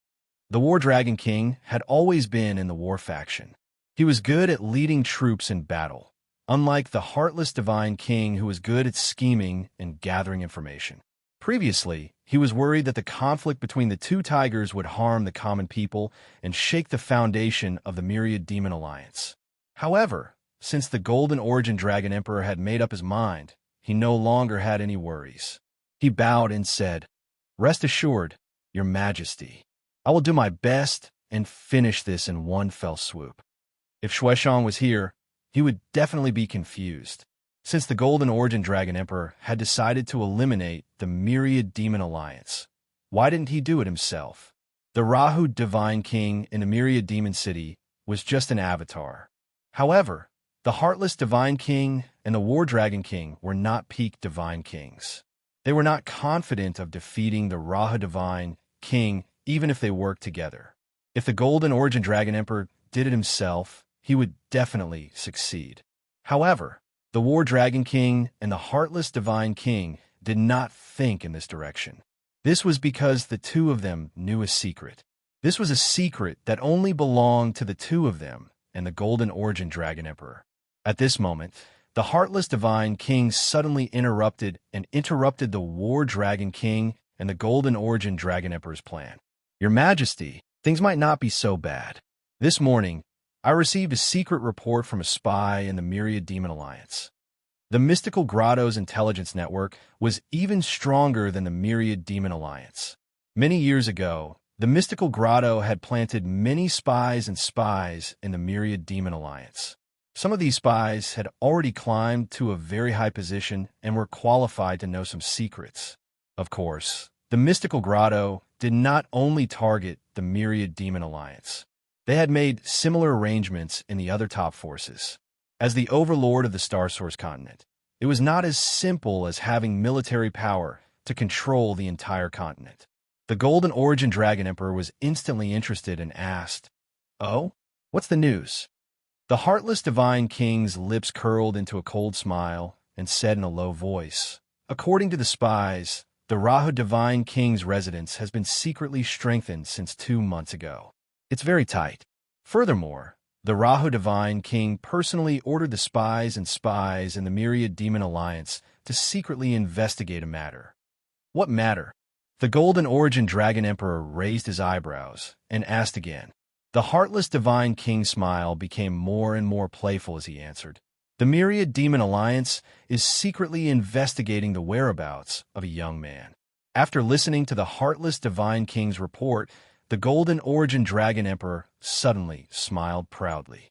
The War Dragon King had always been in the war faction. He was good at leading troops in battle, unlike the heartless Divine King who was good at scheming and gathering information. Previously, he was worried that the conflict between the two tigers would harm the common people and shake the foundation of the Myriad Demon Alliance. However, since the Golden Origin Dragon Emperor had made up his mind, he no longer had any worries. He bowed and said, "Rest assured, Your Majesty. I will do my best and finish this in one fell swoop." If Shuaishan was here, he would definitely be confused. Since the Golden Origin Dragon Emperor had decided to eliminate the Myriad Demon Alliance, why didn't he do it himself? The Rahu Divine King in the Myriad Demon City was just an avatar. However, the Heartless Divine King and the War Dragon King were not peak Divine Kings. They were not confident of defeating the Rahu Divine King even if they worked together. If the Golden Origin Dragon Emperor did it himself, he would definitely succeed. However, the War Dragon King and the Heartless Divine King did not think in this direction. This was because the two of them knew a secret. This was a secret that only belonged to the two of them and the Golden Origin Dragon Emperor. At this moment, the Heartless Divine King suddenly interrupted the War Dragon King and the Golden Origin Dragon Emperor's plan. "Your Majesty, things might not be so bad. This morning, I received a secret report from a spy in the Myriad Demon Alliance. The Mystical Grotto's intelligence network was even stronger than the Myriad Demon Alliance. Many years ago, the Mystical Grotto had planted many spies in the Myriad Demon Alliance. Some of these spies had already climbed to a very high position and were qualified to know some secrets. Of course, the Mystical Grotto did not only target the Myriad Demon Alliance. They had made similar arrangements in the other top forces. As the overlord of the Star Source continent, it was not as simple as having military power to control the entire continent. The Golden Origin Dragon Emperor was instantly interested and asked, "Oh, what's the news?" The Heartless Divine King's lips curled into a cold smile and said in a low voice, "According to the spies, the Rahu Divine King's residence has been secretly strengthened since 2 months ago. It's very tight. Furthermore, the Rahu Divine King personally ordered the spies in the Myriad Demon Alliance to secretly investigate a matter." "What matter?" The Golden Origin Dragon Emperor raised his eyebrows and asked again. The Heartless Divine King's smile became more and more playful as he answered, "The Myriad Demon Alliance is secretly investigating the whereabouts of a young man." After listening to the Heartless Divine King's report, the Golden Origin Dragon Emperor suddenly smiled proudly.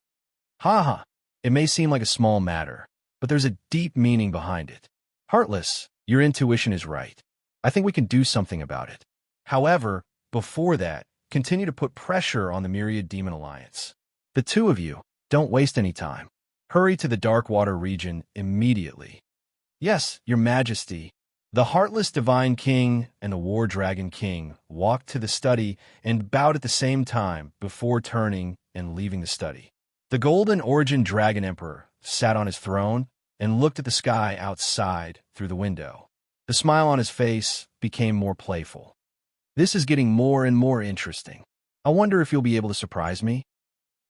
"Ha ha! It may seem like a small matter, but there's a deep meaning behind it. Heartless, your intuition is right. I think we can do something about it. However, before that, continue to put pressure on the Myriad Demon Alliance. The two of you, don't waste any time. Hurry to the Darkwater region immediately." "Yes, Your Majesty." The Heartless Divine King and the War Dragon King walked to the study and bowed at the same time before turning and leaving the study. The Golden Origin Dragon Emperor sat on his throne and looked at the sky outside through the window. The smile on his face became more playful. "This is getting more and more interesting. I wonder if you'll be able to surprise me."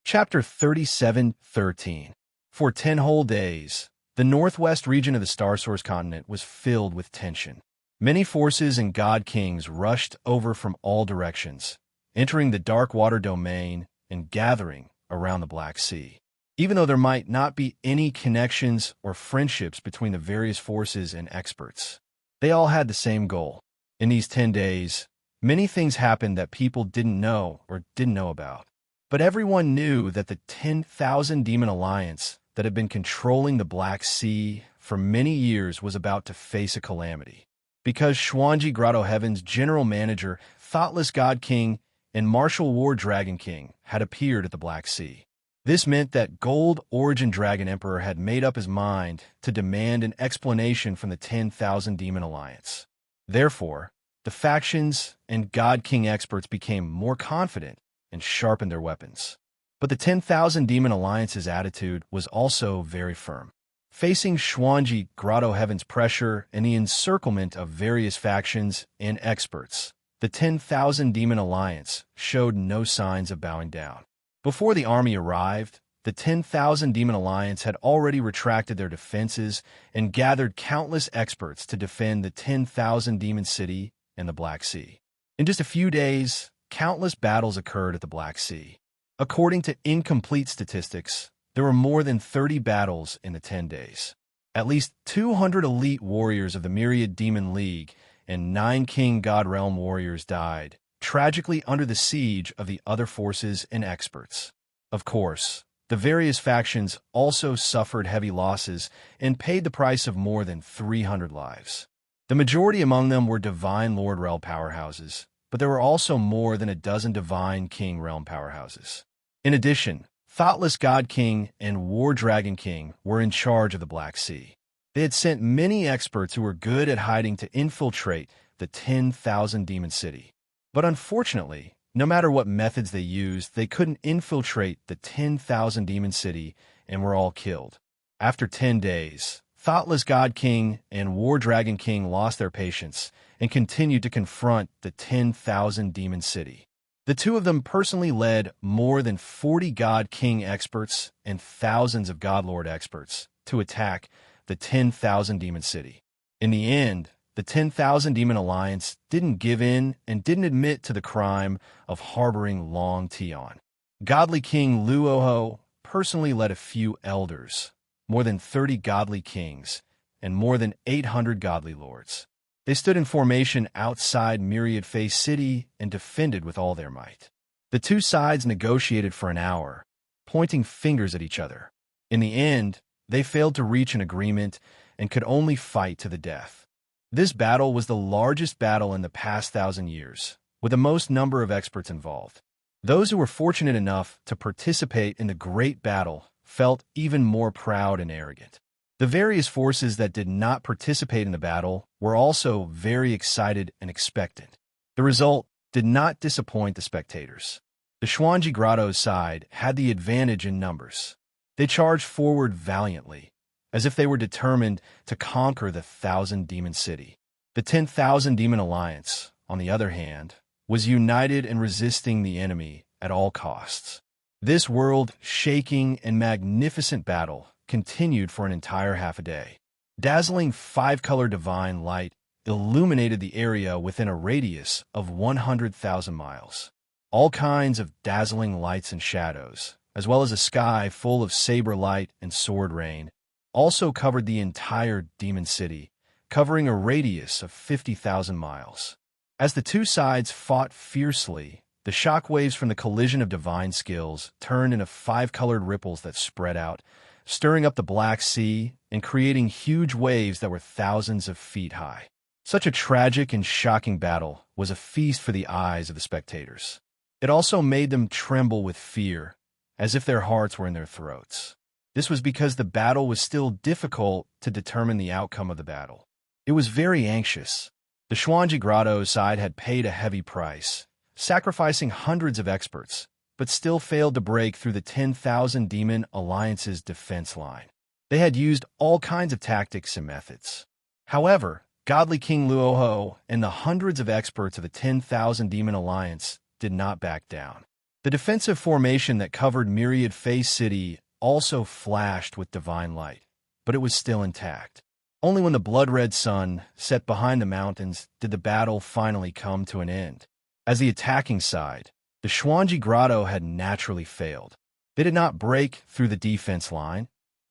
Chapter 37:13. For 10 whole days, the northwest region of the Star Source continent was filled with tension. Many forces and god kings rushed over from all directions, entering the Darkwater domain and gathering around the Black Sea. Even though there might not be any connections or friendships between the various forces and experts, they all had the same goal. In these 10 days, many things happened that people didn't know about. But everyone knew that the 10,000 Demon Alliance that had been controlling the Black Sea for many years was about to face a calamity. Because Xuanji Grotto Heaven's general manager, Thoughtless God King, and Martial War Dragon King had appeared at the Black Sea. This meant that Gold Origin Dragon Emperor had made up his mind to demand an explanation from the 10,000 Demon Alliance. Therefore, the factions and God King experts became more confident and sharpened their weapons. But the 10,000 Demon Alliance's attitude was also very firm. Facing Xuanji Grotto Heaven's pressure and the encirclement of various factions and experts, the 10,000 Demon Alliance showed no signs of bowing down. Before the army arrived, the 10,000 Demon Alliance had already retracted their defenses and gathered countless experts to defend the 10,000 Demon City and the Black Sea. In just a few days, countless battles occurred at the Black Sea. According to incomplete statistics, there were more than 30 battles in the 10 days. At least 200 elite warriors of the Myriad Demon League and 9 King God Realm warriors died, tragically under the siege of the other forces and experts. Of course, the various factions also suffered heavy losses and paid the price of more than 300 lives. The majority among them were Divine Lord Realm powerhouses, but there were also more than a dozen Divine King Realm powerhouses. In addition, Thoughtless God King and War Dragon King were in charge of the Black Sea. They had sent many experts who were good at hiding to infiltrate the 10,000 Demon City. But unfortunately, no matter what methods they used, they couldn't infiltrate the 10,000 Demon City and were all killed. After 10 days, Thoughtless God King and War Dragon King lost their patience and continued to confront the 10,000 Demon City. The two of them personally led more than 40 God King experts and thousands of God Lord experts to attack the 10,000 Demon City. In the end, the 10,000 Demon Alliance didn't give in and didn't admit to the crime of harboring Long Tion. Godly King Luoho personally led a few elders, more than 30 godly kings, and more than 800 godly lords. They stood in formation outside Myriad Face City and defended with all their might. The two sides negotiated for an hour, pointing fingers at each other. In the end, they failed to reach an agreement and could only fight to the death. This battle was the largest battle in the past 1,000 years, with the most number of experts involved. Those who were fortunate enough to participate in the great battle felt even more proud and arrogant. The various forces that did not participate in the battle were also very excited and expectant. The result did not disappoint the spectators. The Xuanji Grotto's side had the advantage in numbers. They charged forward valiantly, as if they were determined to conquer the 1,000 Demon City. The 10,000 Demon Alliance, on the other hand, was united in resisting the enemy at all costs. This world-shaking and magnificent battle continued for an entire half a day. Dazzling 5-color divine light illuminated the area within a radius of 100,000 miles. All kinds of dazzling lights and shadows, as well as a sky full of saber light and sword rain, also covered the entire Demon City, covering a radius of 50,000 miles. As the two sides fought fiercely, the shockwaves from the collision of divine skills turned into 5-colored ripples that spread out, stirring up the Black Sea and creating huge waves that were thousands of feet high. Such a tragic and shocking battle was a feast for the eyes of the spectators. It also made them tremble with fear, as if their hearts were in their throats. This was because the battle was still difficult to determine the outcome of the battle. It was very anxious. The Xuanji Grotto side had paid a heavy price, sacrificing hundreds of experts, but still failed to break through the 10,000 Demon Alliance's defense line. They had used all kinds of tactics and methods. However, Godly King Luoho and the hundreds of experts of the 10,000 Demon Alliance did not back down. The defensive formation that covered Myriad Face City also flashed with divine light, but it was still intact. Only when the blood-red sun set behind the mountains did the battle finally come to an end. As the attacking side, the Xuanji Grotto had naturally failed. They did not break through the defense line,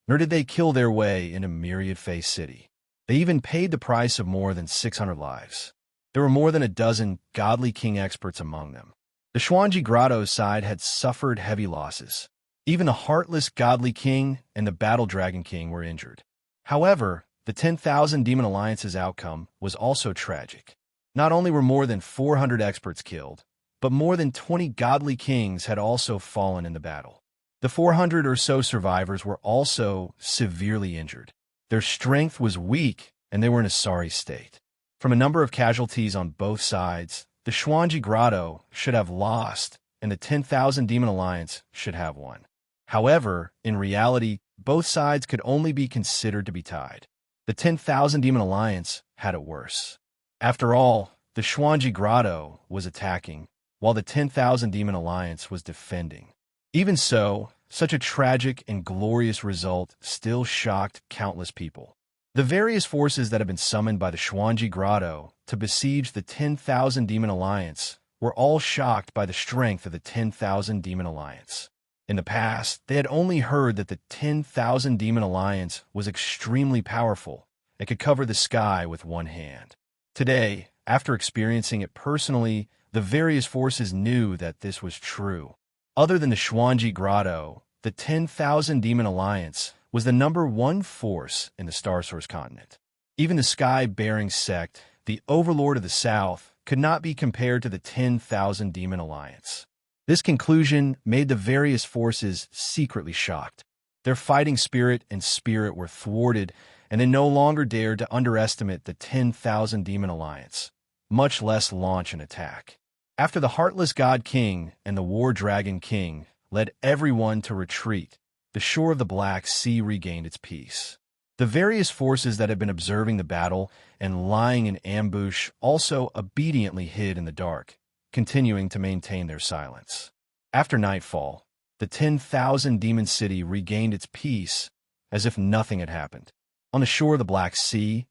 nor did they kill their way into Myriad Face City. They even paid the price of more than 600 lives. There were more than a dozen godly king experts among them. The Xuanji Grotto side had suffered heavy losses. Even the heartless godly king and the battle dragon king were injured. However, the 10,000 Demon Alliance's outcome was also tragic. Not only were more than 400 experts killed, but more than 20 godly kings had also fallen in the battle. The 400 or so survivors were also severely injured. Their strength was weak, and they were in a sorry state. From a number of casualties on both sides, the Xuanji Grotto should have lost, and the 10,000 Demon Alliance should have won. However, in reality, both sides could only be considered to be tied. The 10,000 Demon Alliance had it worse. After all, the Xuanji Grotto was attacking, while the 10,000 Demon Alliance was defending. Even so, such a tragic and glorious result still shocked countless people. The various forces that had been summoned by the Xuanji Grotto to besiege the 10,000 Demon Alliance were all shocked by the strength of the 10,000 Demon Alliance. In the past, they had only heard that the 10,000 Demon Alliance was extremely powerful and could cover the sky with one hand. Today, after experiencing it personally, the various forces knew that this was true. Other than the Xuanji Grotto, the 10,000 Demon Alliance was the #1 force in the Star Source continent. Even the Sky-bearing sect, the Overlord of the South, could not be compared to the 10,000 Demon Alliance. This conclusion made the various forces secretly shocked. Their fighting spirit and spirit were thwarted, and they no longer dared to underestimate the 10,000 Demon Alliance, much less launch an attack. After the Heartless God King and the War Dragon King led everyone to retreat, the shore of the Black Sea regained its peace. The various forces that had been observing the battle and lying in ambush also obediently hid in the dark, continuing to maintain their silence. After nightfall, the 10,000 Demon City regained its peace as if nothing had happened. On the shore of the Black Sea,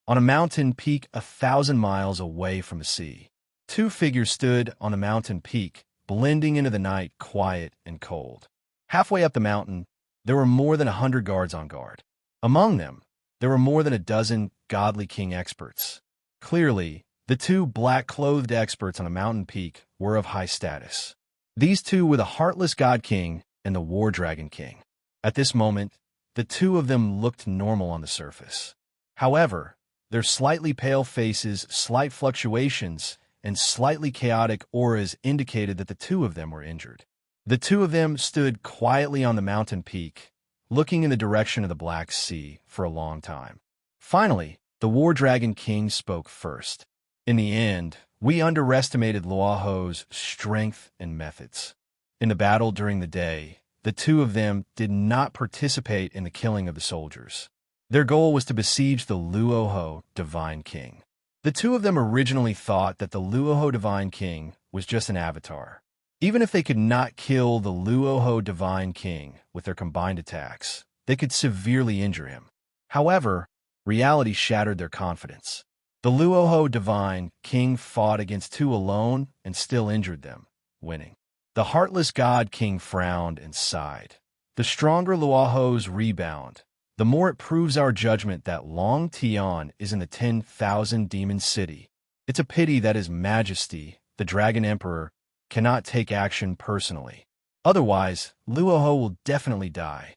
on a mountain peak 1,000 miles away from the sea, two figures stood on the mountain peak, blending into the night, quiet and cold. Halfway up the mountain, there were more than 100 guards on guard. Among them, there were more than a dozen godly king experts. Clearly, the two black-clothed experts on a mountain peak were of high status. These two were the Heartless God King and the War Dragon King. At this moment, the two of them looked normal on the surface. However, their slightly pale faces, slight fluctuations, and slightly chaotic auras indicated that the two of them were injured. The two of them stood quietly on the mountain peak, looking in the direction of the Black Sea for a long time. Finally, the War Dragon King spoke first. In the end, we underestimated Luoho's strength and methods. In the battle during the day, the two of them did not participate in the killing of the soldiers. Their goal was to besiege the Luoho Divine King. The two of them originally thought that the Luoho Divine King was just an avatar. Even if they could not kill the Luoho Divine King with their combined attacks, they could severely injure him. However, reality shattered their confidence. The Luoho Divine King fought against two alone and still injured them, winning. The Heartless God King frowned and sighed. The stronger Luohos rebound, the more it proves our judgment that Long Tian is in the 10,000 Demon City. It's a pity that His Majesty, the Dragon Emperor, cannot take action personally. Otherwise, Luoho will definitely die.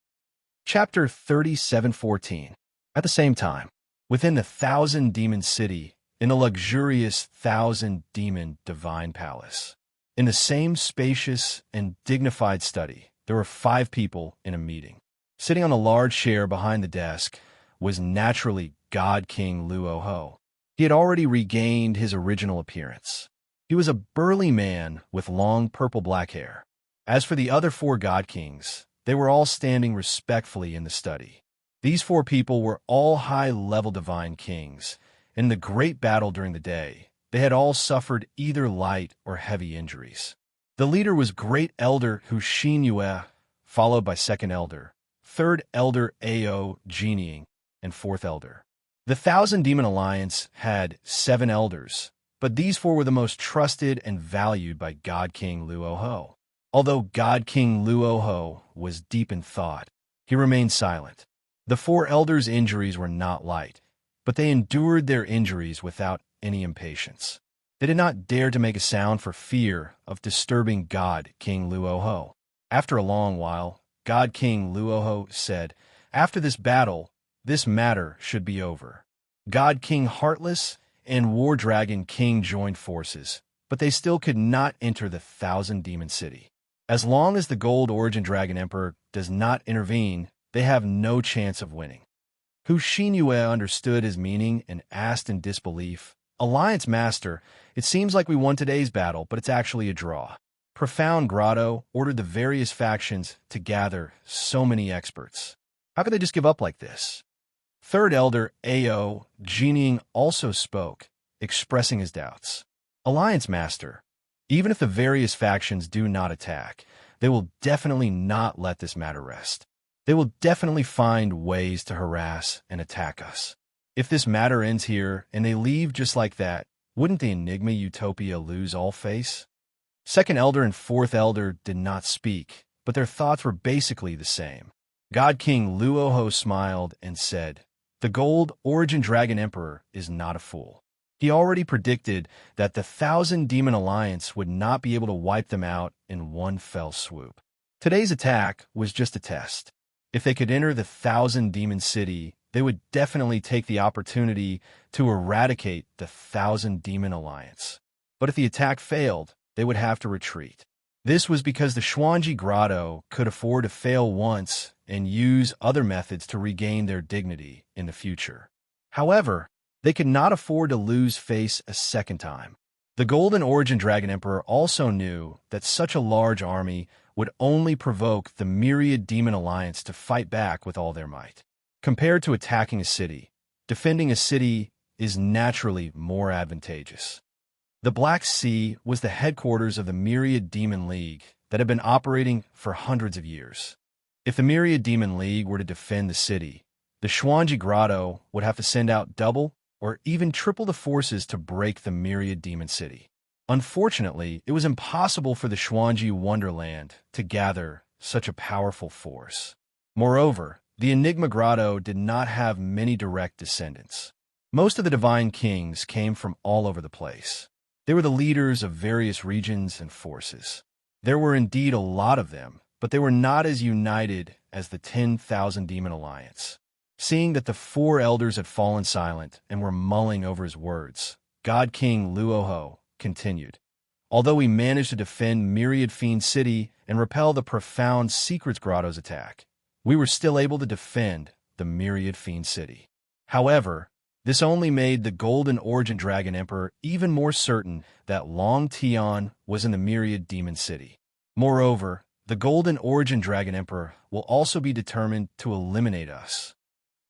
Chapter 37:14. At the same time, within the 1,000 Demon City, in a luxurious 1,000 Demon Divine Palace, in the same spacious and dignified study, there were 5 people in a meeting. Sitting on a large chair behind the desk was naturally God King Luoho. He had already regained his original appearance. He was a burly man with long purple-black hair. As for the other 4 God Kings, they were all standing respectfully in the study. These 4 people were all high-level divine kings. In the great battle during the day, they had all suffered either light or heavy injuries. The leader was Great Elder Huxin Yue, followed by Second Elder, Third Elder Ao Jinying, and Fourth Elder. The 1,000 Demon Alliance had 7 elders, but these 4 were the most trusted and valued by God King Luoho. Although God King Luoho was deep in thought, he remained silent. The 4 elders' injuries were not light, but they endured their injuries without any impatience. They did not dare to make a sound for fear of disturbing God King Luoho. After a long while, God King Luoho said, "After this battle, this matter should be over." God King Heartless and War Dragon King joined forces, but they still could not enter the 1,000 Demon City. As long as the Gold Origin Dragon Emperor does not intervene, they have no chance of winning. Huxin Yue understood his meaning and asked in disbelief, "Alliance Master, it seems like we won today's battle, but it's actually a draw." Profound Grotto ordered the various factions to gather so many experts. How could they just give up like this? Third Elder Ao Jinying also spoke, expressing his doubts. "Alliance Master, even if the various factions do not attack, they will definitely not let this matter rest. They will definitely find ways to harass and attack us. If this matter ends here and they leave just like that, wouldn't the Enigma Utopia lose all face?" Second Elder and Fourth Elder did not speak, but their thoughts were basically the same. God King Luoho smiled and said, "The Gold Origin Dragon Emperor is not a fool. He already predicted that the Thousand Demon Alliance would not be able to wipe them out in one fell swoop. Today's attack was just a test. If they could enter the Thousand Demon City, they would definitely take the opportunity to eradicate the Thousand Demon Alliance. But if the attack failed, they would have to retreat. This was because the Xuanji Grotto could afford to fail once and use other methods to regain their dignity in the future. However, they could not afford to lose face a second time. The Golden Origin Dragon Emperor also knew that such a large army would only provoke the Myriad Demon Alliance to fight back with all their might. Compared to attacking a city, defending a city is naturally more advantageous. The Black Sea was the headquarters of the Myriad Demon League that had been operating for hundreds of years. If the Myriad Demon League were to defend the city, the Xuanji Grotto would have to send out double or even triple the forces to break the Myriad Demon City. Unfortunately, it was impossible for the Xuanji Wonderland to gather such a powerful force. Moreover, the Enigma Grotto did not have many direct descendants. Most of the divine kings came from all over the place. They were the leaders of various regions and forces. There were indeed a lot of them, but they were not as united as the 10,000 Demon Alliance. Seeing that the four elders had fallen silent and were mulling over his words, God King Luoho continued, "Although we managed to defend Myriad Fiend City and repel the Profound Secrets Grotto's attack, we were still able to defend the Myriad Fiend City. However, this only made the Golden Origin Dragon Emperor even more certain that Long Tian was in the Myriad Demon City. Moreover, the Golden Origin Dragon Emperor will also be determined to eliminate us."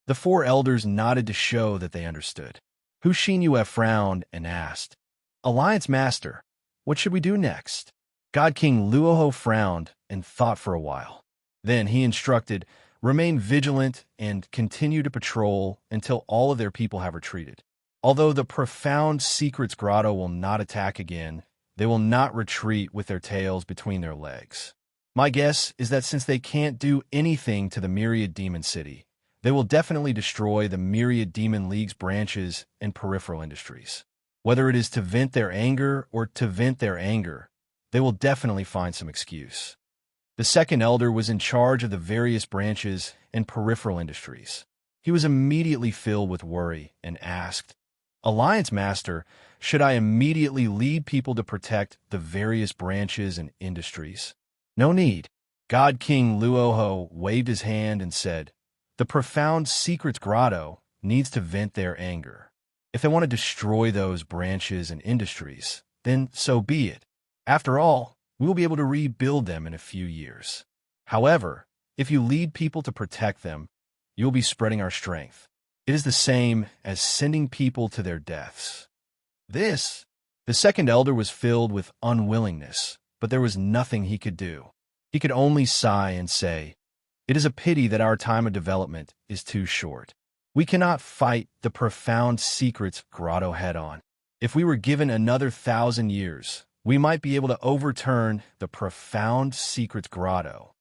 The four elders nodded to show that they understood. Hu Xinyue frowned and asked, "Alliance Master, what should we do next?" God King Luoho frowned and thought for a while. Then he instructed, "Remain vigilant and continue to patrol until all of their people have retreated. Although the Profound Secrets Grotto will not attack again, they will not retreat with their tails between their legs. My guess is that since they can't do anything to the Myriad Demon City, they will definitely destroy the Myriad Demon League's branches and peripheral industries. Whether it is to vent their anger or to vent their anger, they will definitely find some excuse." The second elder was in charge of the various branches and peripheral industries. He was immediately filled with worry and asked, "Alliance Master, should I immediately lead people to protect the various branches and industries?" "No need." God King Luoho waved his hand and said, "The Profound Secrets Grotto needs to vent their anger. If they want to destroy those branches and industries, then so be it. After all, we will be able to rebuild them in a few years. However, if you lead people to protect them, you will be spreading our strength. It is the same as sending people to their deaths." The second elder was filled with unwillingness, but there was nothing he could do. He could only sigh and say, "It is a pity that our time of development is too short. We cannot fight the Profound Secrets Grotto head-on. If we were given another 1,000 years, we might be able to overturn the Profound Secrets Grotto."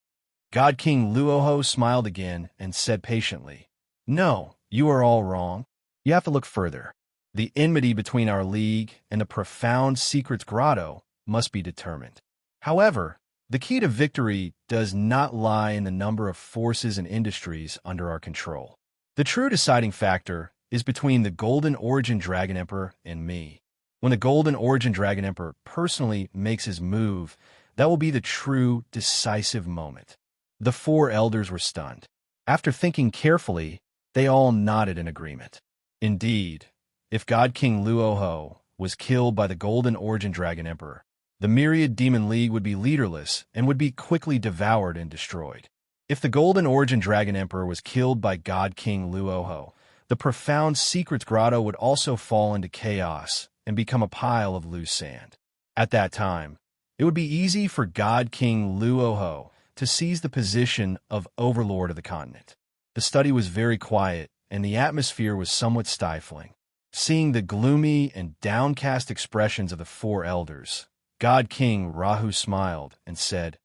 God King Luoho smiled again and said patiently, "No, you are all wrong. You have to look further. The enmity between our league and the Profound Secrets Grotto must be determined. However, the key to victory does not lie in the number of forces and industries under our control. The true deciding factor is between the Golden Origin Dragon Emperor and me. When the Golden Origin Dragon Emperor personally makes his move, that will be the true decisive moment." The four elders were stunned. After thinking carefully, they all nodded in agreement. Indeed, if God King Luoho was killed by the Golden Origin Dragon Emperor, the Myriad Demon League would be leaderless and would be quickly devoured and destroyed. If the Golden Origin Dragon Emperor was killed by God King Luoho, the Profound Secrets Grotto would also fall into chaos and become a pile of loose sand. At that time, it would be easy for God King Luoho to seize the position of overlord of the continent. The study was very quiet, and the atmosphere was somewhat stifling. Seeing the gloomy and downcast expressions of the four elders, God King Rahu smiled and said,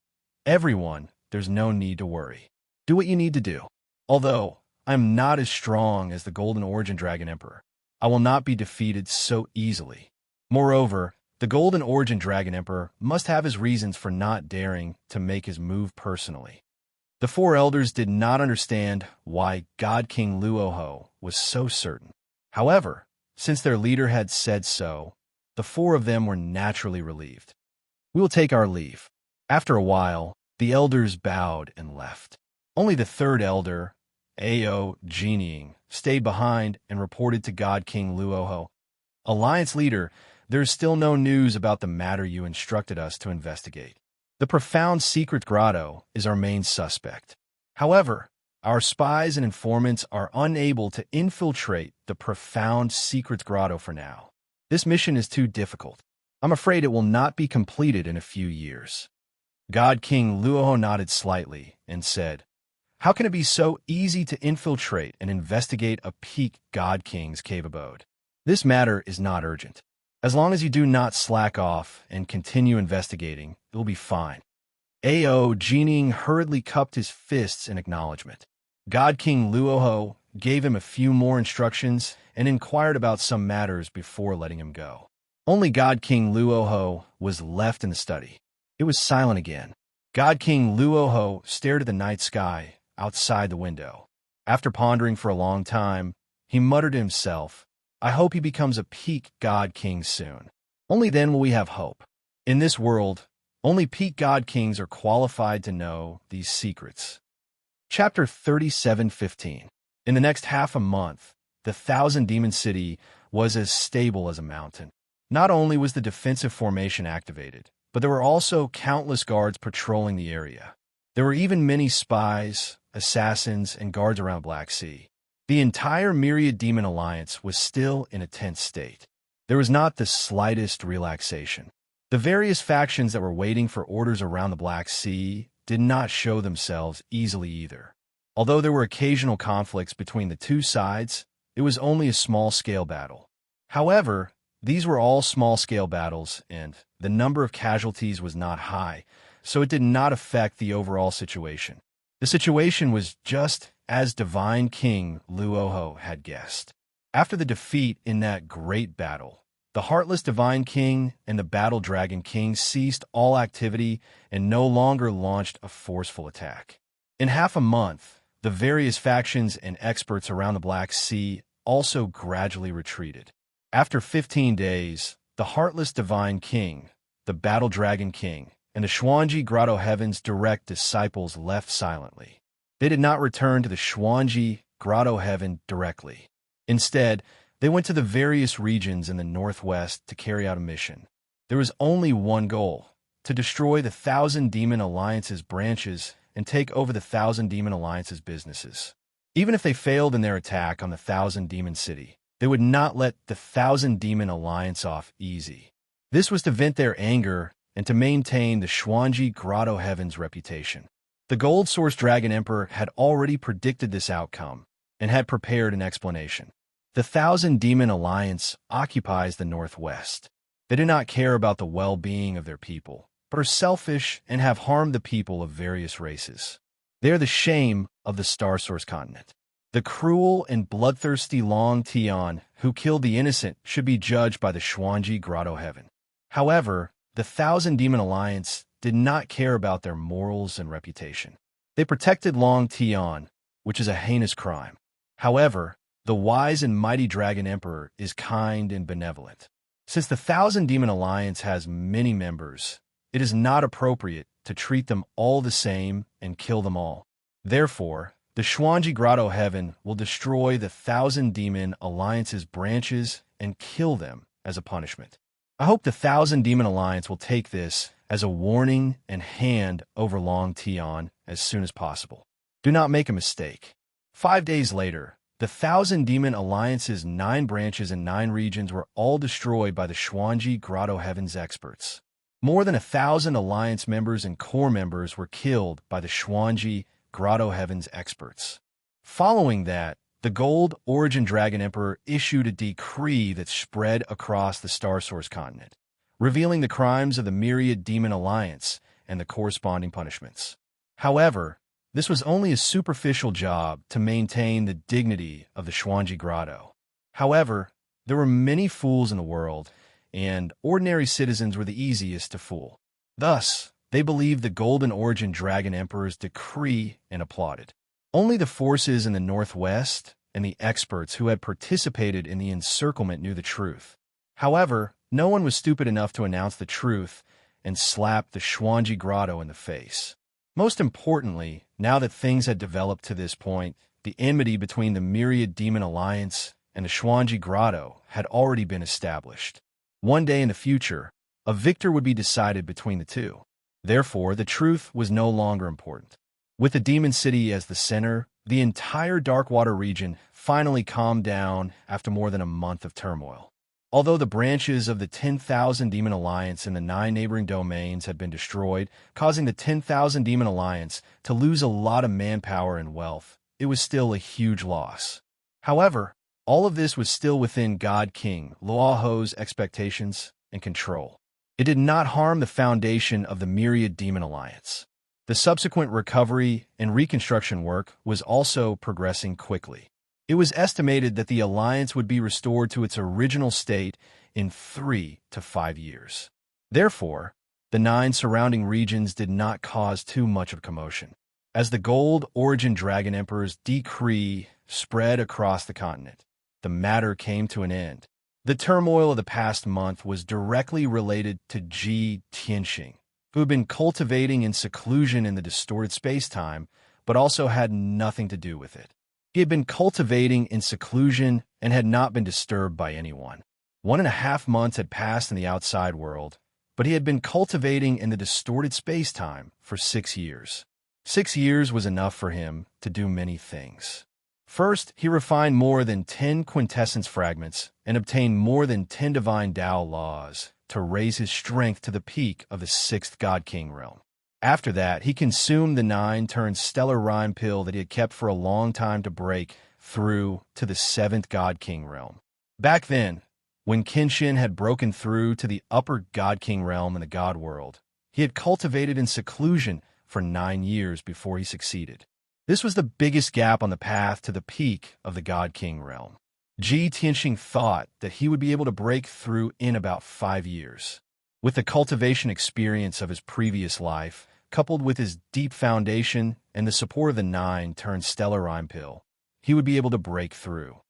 "Everyone, there's no need to worry. Do what you need to do. Although I am not as strong as the Golden Origin Dragon Emperor, I will not be defeated so easily. Moreover, the Golden Origin Dragon Emperor must have his reasons for not daring to make his move personally. The four elders did not understand why God King Luoho was so certain. However, since their leader had said so, the four of them were naturally relieved. We will take our leave. After a while, the elders bowed and left. Only the third elder, Ao Genieing, stayed behind and reported to God King Luoho. Alliance leader, there is still no news about the matter you instructed us to investigate. The profound secret grotto is our main suspect. However, our spies and informants are unable to infiltrate the profound secret grotto for now. This mission is too difficult. I'm afraid it will not be completed in a few years. God King Luoho nodded slightly and said, "How can it be so easy to infiltrate and investigate a peak God King's cave abode? This matter is not urgent. As long as you do not slack off and continue investigating, it will be fine." Ao Genieing hurriedly cupped his fists in acknowledgement. God King Luoho gave him a few more instructions and inquired about some matters before letting him go. Only God King Luoho was left in the study. It was silent again. God King Luoho stared at the night sky outside the window. After pondering for a long time, he muttered to himself, "I hope he becomes a peak God King soon. Only then will we have hope. In this world, only peak God Kings are qualified to know these secrets." Chapter 37:15. In the next half a month, the Thousand Demon City was as stable as a mountain. Not only was the defensive formation activated, but there were also countless guards patrolling the area. There were even many spies, assassins, and guards around Black Sea. The entire Myriad Demon Alliance was still in a tense state. There was not the slightest relaxation. The various factions that were waiting for orders around the Black Sea did not show themselves easily either. Although there were occasional conflicts between the two sides, it was only a small-scale battle. However, these were all small-scale battles, and the number of casualties was not high, so it did not affect the overall situation. The situation was just as Divine King Luoho had guessed. After the defeat in that great battle, the Heartless Divine King and the Battle Dragon King ceased all activity and no longer launched a forceful attack. In half a month, the various factions and experts around the Black Sea also gradually retreated. After 15 days, the Heartless Divine King, the Battle Dragon King, and the Xuanji Grotto Heaven's direct disciples left silently. They did not return to the Xuanji Grotto Heaven directly. Instead, they went to the various regions in the northwest to carry out a mission. There was only one goal: to destroy the Thousand Demon Alliance's branches and take over the Thousand Demon Alliance's businesses. Even if they failed in their attack on the Thousand Demon City, they would not let the Thousand Demon Alliance off easy. This was to vent their anger and to maintain the Xuanji Grotto Heaven's reputation. The Gold Source Dragon Emperor had already predicted this outcome and had prepared an explanation. The Thousand Demon Alliance occupies the Northwest. They do not care about the well-being of their people, but are selfish and have harmed the people of various races. They are the shame of the Star Source continent. The cruel and bloodthirsty Long Tian who killed the innocent should be judged by the Xuanji Grotto Heaven. However, the Thousand Demon Alliance did not care about their morals and reputation. They protected Long Tian, which is a heinous crime. However, the wise and mighty Dragon Emperor is kind and benevolent. Since the Thousand Demon Alliance has many members, it is not appropriate to treat them all the same and kill them all. Therefore, the Xuanji Grotto Heaven will destroy the Thousand Demon Alliance's branches and kill them as a punishment. I hope the Thousand Demon Alliance will take this as a warning and hand over Long Tian as soon as possible. Do not make a mistake. 5 days later, the Thousand Demon Alliance's 9 branches and 9 regions were all destroyed by the Xuanji Grotto Heaven's experts. More than 1,000 Alliance members and core members were killed by the Xuanji Grotto Heaven's experts. Following that, the Gold Origin Dragon Emperor issued a decree that spread across the Star Source continent, revealing the crimes of the Myriad Demon Alliance and the corresponding punishments. However, this was only a superficial job to maintain the dignity of the Xuanji Grotto. However, there were many fools in the world, and ordinary citizens were the easiest to fool. Thus, they believed the Golden Origin Dragon Emperor's decree and applauded. Only the forces in the northwest and the experts who had participated in the encirclement knew the truth. However, no one was stupid enough to announce the truth and slap the Xuanji Grotto in the face. Most importantly, now that things had developed to this point, the enmity between the Myriad Demon Alliance and the Xuanji Grotto had already been established. One day in the future, a victor would be decided between the two. Therefore, the truth was no longer important. With the Demon City as the center, the entire Darkwater region finally calmed down after more than a month of turmoil. Although the branches of the 10,000 Demon Alliance in the 9 neighboring domains had been destroyed, causing the 10,000 Demon Alliance to lose a lot of manpower and wealth, it was still a huge loss. However, all of this was still within God King Luoho's expectations and control. It did not harm the foundation of the Myriad Demon Alliance. The subsequent recovery and reconstruction work was also progressing quickly. It was estimated that the alliance would be restored to its original state in 3 to 5 years. Therefore, the 9 surrounding regions did not cause too much of commotion. As the Gold Origin Dragon Emperor's decree spread across the continent, the matter came to an end. The turmoil of the past month was directly related to Ji Tianxing, who had been cultivating in seclusion in the distorted space-time, but also had nothing to do with it. He had been cultivating in seclusion and had not been disturbed by anyone. 1.5 months had passed in the outside world, but he had been cultivating in the distorted space-time for 6 years. 6 years was enough for him to do many things. First, he refined more than 10 quintessence fragments and obtained more than 10 divine Tao laws to raise his strength to the peak of the 6th God King realm. After that, he consumed the 9-turned stellar rhyme pill that he had kept for a long time to break through to the 7th God King realm. Back then, when Kenshin had broken through to the upper God King realm in the God world, he had cultivated in seclusion for 9 years before he succeeded. This was the biggest gap on the path to the peak of the God King realm. Ji Tianxing thought that he would be able to break through in about 5 years. With the cultivation experience of his previous life, coupled with his deep foundation and the support of the 9-turned stellar rhyme pill, he would be able to break through.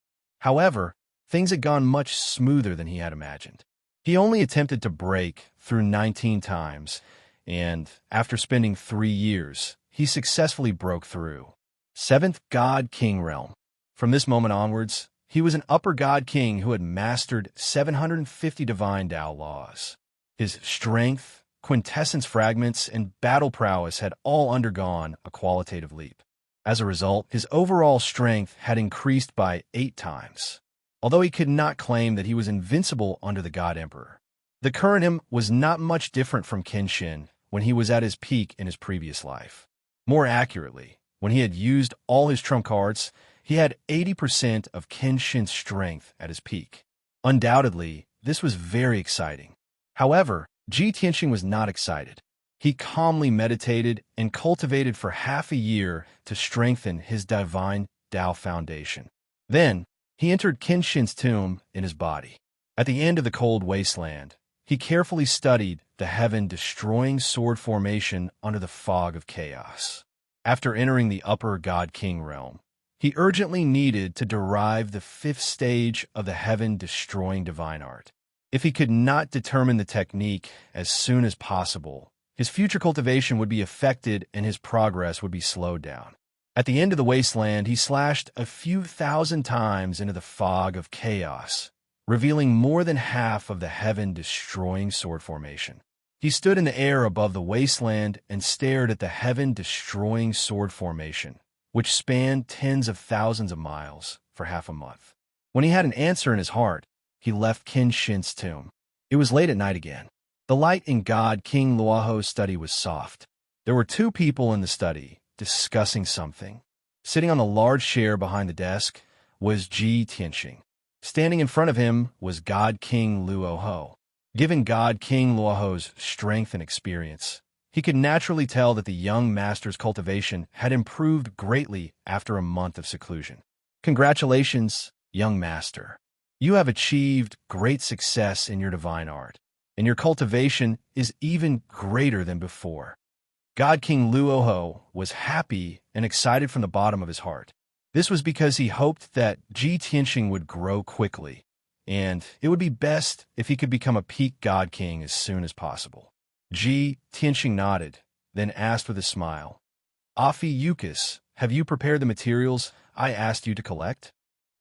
However, things had gone much smoother than he had imagined. He only attempted to break through 19 times, and after spending 3 years, he successfully broke through. 7th God King realm. From this moment onwards, he was an upper God King who had mastered 750 divine Tao laws. His strength, quintessence fragments, and battle prowess had all undergone a qualitative leap. As a result, his overall strength had increased by 8 times. Although he could not claim that he was invincible under the God Emperor, the current him was not much different from Kenshin when he was at his peak in his previous life. More accurately, when he had used all his trump cards, he had 80% of Kenshin's strength at his peak. Undoubtedly, this was very exciting. However, Ji Tianxing was not excited. He calmly meditated and cultivated for half a year to strengthen his divine Tao foundation. Then, he entered Kenshin's tomb in his body. At the end of the cold wasteland, he carefully studied the heaven-destroying sword formation under the fog of chaos. After entering the upper God King realm, he urgently needed to derive the 5th stage of the heaven-destroying divine art. If he could not determine the technique as soon as possible, his future cultivation would be affected and his progress would be slowed down. At the end of the wasteland, he slashed a few thousand times into the fog of chaos, revealing more than half of the heaven-destroying sword formation. He stood in the air above the wasteland and stared at the heaven-destroying sword formation, which spanned tens of thousands of miles, for half a month. When he had an answer in his heart, he left Kenshin's tomb. It was late at night again. The light in God King Luoho's study was soft. There were 2 people in the study, discussing something. Sitting on the large chair behind the desk was Ji Tianxing. Standing in front of him was God King Luoho. Given God King Luoho's strength and experience, He could naturally tell that the young master's cultivation had improved greatly after a month of seclusion. Congratulations, young master. You have achieved great success in your divine art, and your cultivation is even greater than before. God King Luoho was happy and excited from the bottom of his heart. This was because he hoped that Ji Tianxing would grow quickly, and it would be best if he could become a peak God King as soon as possible. Ji Tianxing nodded, then asked with a smile, Afi Yukis, have you prepared the materials I asked you to collect?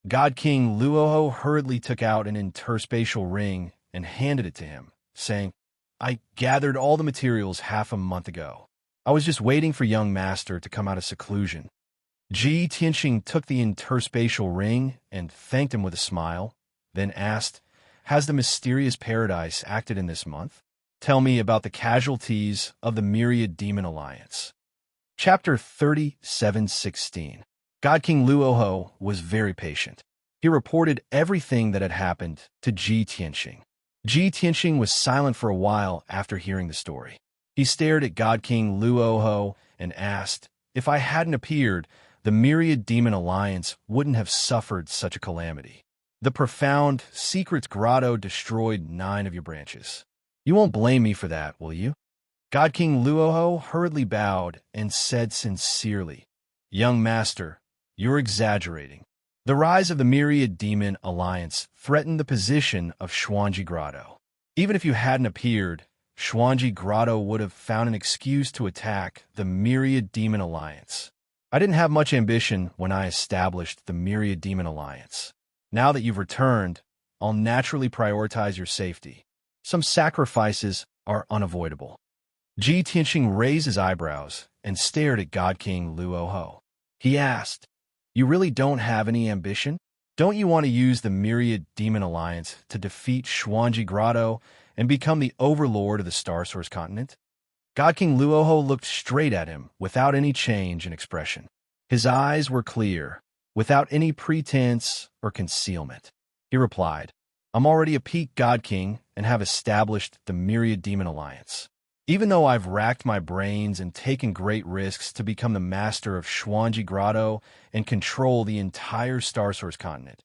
God King Luoho hurriedly took out an interspatial ring and handed it to him, saying, I gathered all the materials half a month ago. I was just waiting for young master to come out of seclusion. Ji Tianxing took the interspatial ring and thanked him with a smile, then asked, Has the mysterious paradise acted in this month? Tell me about the casualties of the Myriad Demon Alliance. Chapter 37:16. God King Luoho was very patient. He reported everything that had happened to Ji Tianxing. Ji Tianxing was silent for a while after hearing the story. He stared at God King Luoho and asked, If I hadn't appeared, the Myriad Demon Alliance wouldn't have suffered such a calamity. The profound secret grotto destroyed 9 of your branches. You won't blame me for that, will you? God King Luoho hurriedly bowed and said sincerely, Young master, you're exaggerating. The rise of the Myriad Demon Alliance threatened the position of Xuanji Grotto. Even if you hadn't appeared, Xuanji Grotto would have found an excuse to attack the Myriad Demon Alliance. I didn't have much ambition when I established the Myriad Demon Alliance. Now that you've returned, I'll naturally prioritize your safety. Some sacrifices are unavoidable. Ji Tianxing raised his eyebrows and stared at God King Luoho. He asked, You really don't have any ambition? Don't you want to use the Myriad Demon Alliance to defeat Xuanji Grotto and become the overlord of the Star Source continent? God King Luoho looked straight at him without any change in expression. His eyes were clear, without any pretense or concealment. He replied, I'm already a peak God King and have established the Myriad Demon Alliance. Even though I've racked my brains and taken great risks to become the master of Xuanji Grotto and control the entire Star Source continent,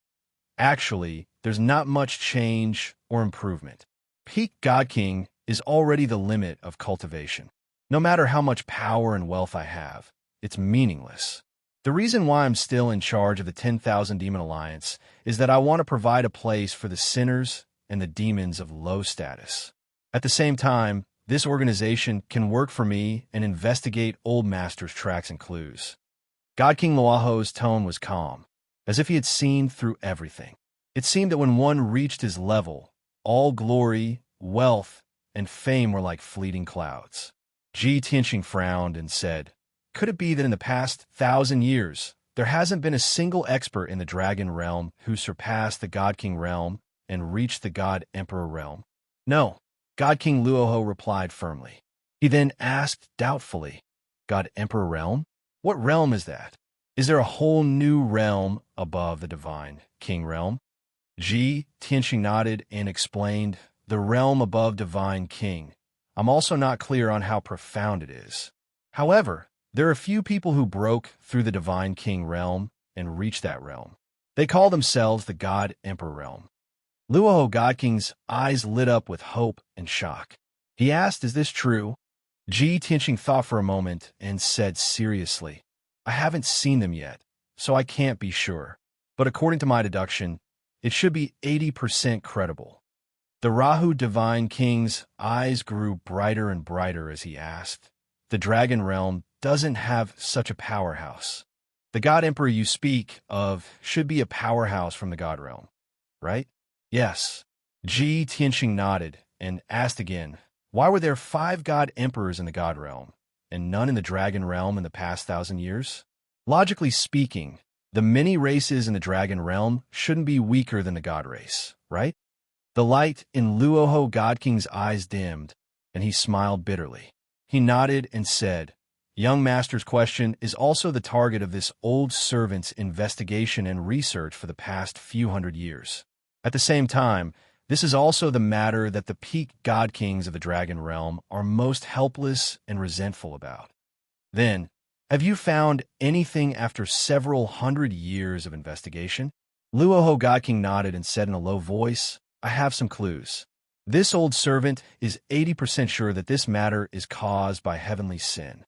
actually, there's not much change or improvement. Peak God King is already the limit of cultivation. No matter how much power and wealth I have, it's meaningless. The reason why I'm still in charge of the 10,000 Demon Alliance is that I want to provide a place for the sinners and the demons of low status. At the same time, this organization can work for me and investigate Old Master's tracks and clues. God King Luoho's tone was calm, as if he had seen through everything. It seemed that when one reached his level, all glory, wealth, and fame were like fleeting clouds. Ji Tianxing frowned and said, Could it be that in the past 1,000 years, there hasn't been a single expert in the Dragon Realm who surpassed the God King Realm and reached the God Emperor Realm? No, God King Luoho replied firmly. He then asked doubtfully, God Emperor Realm? What realm is that? Is there a whole new realm above the Divine King Realm? Ji Tianxing nodded and explained, The realm above Divine King. I'm also not clear on how profound it is. However, there are few people who broke through the Divine King Realm and reached that realm. They call themselves the God Emperor Realm. Luoho God King's eyes lit up with hope and shock. He asked, Is this true? Ji Tianxing thought for a moment and said seriously, I haven't seen them yet, so I can't be sure. But according to my deduction, it should be 80% credible. The Rahu Divine King's eyes grew brighter and brighter as he asked, The Dragon Realm doesn't have such a powerhouse. The God Emperor you speak of should be a powerhouse from the God Realm, right? Yes. Ji Tianxing nodded and asked again, Why were there 5 God Emperors in the God Realm, and none in the Dragon Realm in the past 1,000 years? Logically speaking, the many races in the Dragon Realm shouldn't be weaker than the God race, right? The light in Luoho God King's eyes dimmed, and he smiled bitterly. He nodded and said, Young Master's question is also the target of this old servant's investigation and research for the past few hundred years. At the same time, This is also the matter that the peak god kings of the dragon realm are most helpless and resentful about. Then, have you found anything after several hundred years of investigation? Luoho God King nodded and said in a low voice, I have some clues. This old servant is 80% sure that this matter is caused by heavenly sin.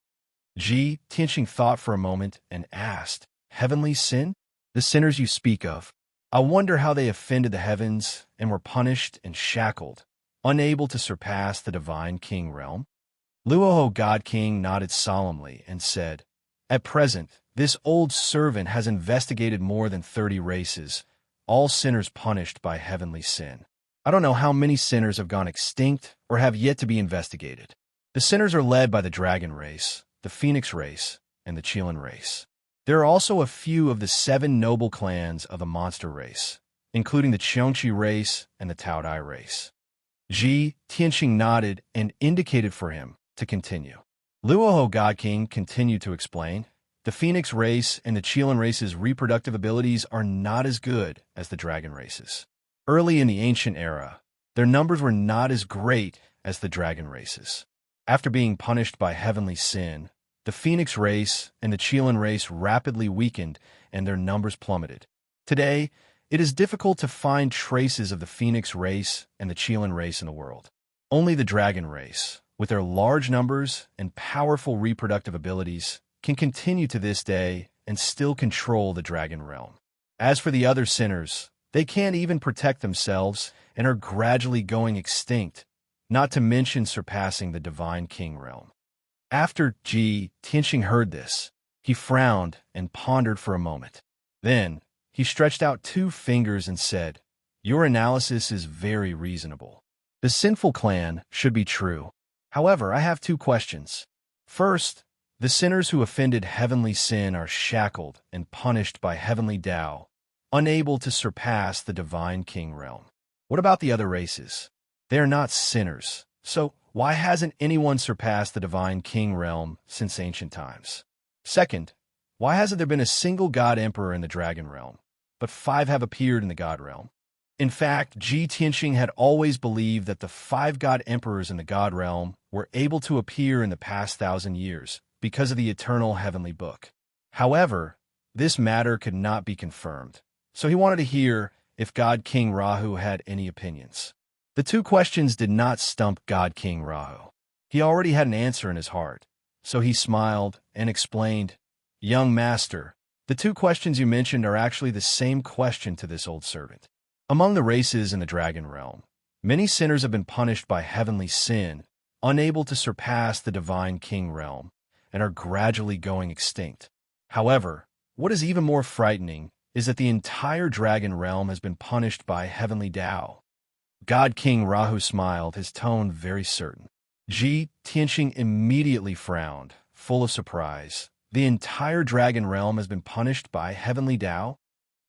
Ji Tianqing thought for a moment and asked, Heavenly sin? The sinners you speak of. I wonder how they offended the heavens and were punished and shackled, unable to surpass the divine king realm. Luoho God King nodded solemnly and said, At present, this old servant has investigated more than 30 races, all sinners punished by heavenly sin. I don't know how many sinners have gone extinct or have yet to be investigated. The sinners are led by the dragon race, the phoenix race, and the Qilin race. There are also a few of the 7 noble clans of the monster race, including the Qiongqi race and the Taodai race. Ji Tianqing nodded and indicated for him to continue. Luoho God King continued to explain, the phoenix race and the Qilin race's reproductive abilities are not as good as the dragon races. Early in the ancient era, their numbers were not as great as the dragon races. After being punished by heavenly sin, the phoenix race and the Qilin race rapidly weakened and their numbers plummeted. Today, it is difficult to find traces of the phoenix race and the Qilin race in the world. Only the dragon race, with their large numbers and powerful reproductive abilities, can continue to this day and still control the dragon realm. As for the other sinners, they can't even protect themselves and are gradually going extinct, not to mention surpassing the divine king realm. After Ji Tianqing heard this, he frowned and pondered for a moment. Then, he stretched out 2 fingers and said, Your analysis is very reasonable. The sinful clan should be true. However, I have 2 questions. First, the sinners who offended heavenly sin are shackled and punished by heavenly Tao, unable to surpass the divine king realm. What about the other races? They are not sinners, so why hasn't anyone surpassed the divine king realm since ancient times? Second, why hasn't there been a single god emperor in the dragon realm, but 5 have appeared in the god realm? In fact, Ji Tianqing had always believed that the 5 god emperors in the god realm were able to appear in the past 1,000 years because of the eternal heavenly book. However, this matter could not be confirmed, so he wanted to hear if God King Rahu had any opinions. The 2 questions did not stump God King Rahu. He already had an answer in his heart, so he smiled and explained, Young master, the 2 questions you mentioned are actually the same question to this old servant. Among the races in the dragon realm, many sinners have been punished by heavenly sin, unable to surpass the divine king realm, and are gradually going extinct. However, what is even more frightening is that the entire dragon realm has been punished by heavenly Tao. God King Rahu smiled, his tone very certain. Ji Tianqing immediately frowned, full of surprise. The entire dragon realm has been punished by heavenly Tao?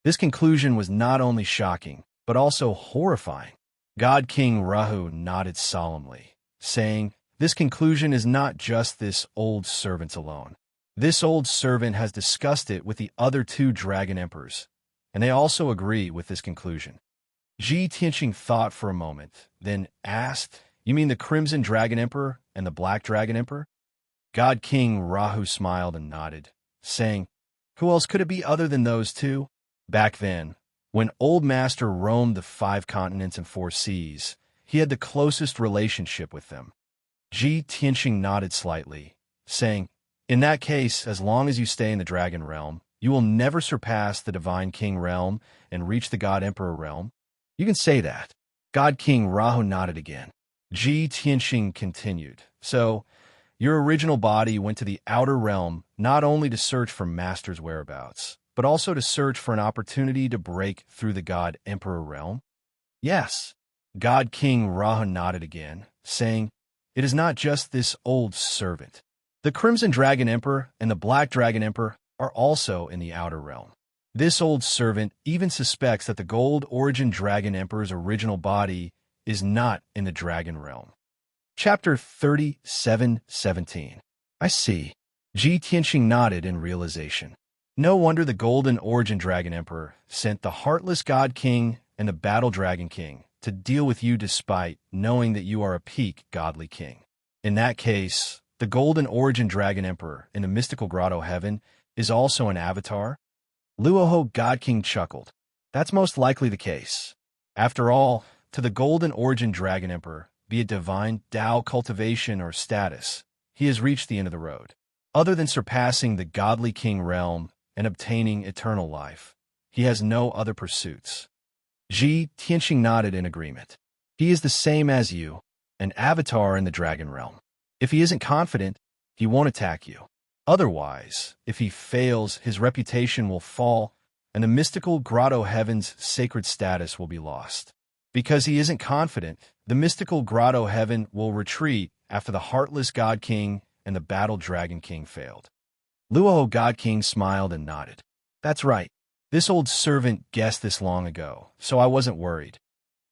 This conclusion was not only shocking, but also horrifying. God King Rahu nodded solemnly, saying, This conclusion is not just this old servant alone. This old servant has discussed it with the other 2 dragon emperors, and they also agree with this conclusion. Ji Tianqing thought for a moment, then asked, You mean the Crimson Dragon Emperor and the Black Dragon Emperor? God King Rahu smiled and nodded, saying, Who else could it be other than those 2? Back then, when Old Master roamed the 5 continents and 4 seas, he had the closest relationship with them. Ji Tianqing nodded slightly, saying, In that case, as long as you stay in the dragon realm, you will never surpass the divine king realm and reach the god emperor realm. You can say that. God King Rahu nodded again. Ji Tianqing continued, So, your original body went to the outer realm not only to search for Master's whereabouts, but also to search for an opportunity to break through the god emperor realm? Yes. God King Rahu nodded again, saying, It is not just this old servant. The Crimson Dragon Emperor and the Black Dragon Emperor are also in the outer realm. This old servant even suspects that the Gold Origin Dragon Emperor's original body is not in the dragon realm. Chapter 37:17. I see. Ji Tianqing nodded in realization. No wonder the Golden Origin Dragon Emperor sent the Heartless God King and the Battle Dragon King to deal with you despite knowing that you are a peak godly king. In that case, the golden origin dragon emperor in the mystical grotto heaven is also an avatar? Luoho God King chuckled. That's most likely the case. After all, to the golden origin dragon emperor, be it divine, Tao, cultivation, or status, he has reached the end of the road. Other than surpassing the godly king realm and obtaining eternal life, he has no other pursuits. Ji Tianxing nodded in agreement. He is the same as you, an avatar in the dragon realm. If he isn't confident, he won't attack you. Otherwise, if he fails, his reputation will fall, and the mystical grotto heaven's sacred status will be lost. Because he isn't confident, the mystical grotto heaven will retreat after the heartless God King and the battle dragon king failed. Luoho God King smiled and nodded. That's right. This old servant guessed this long ago, so I wasn't worried.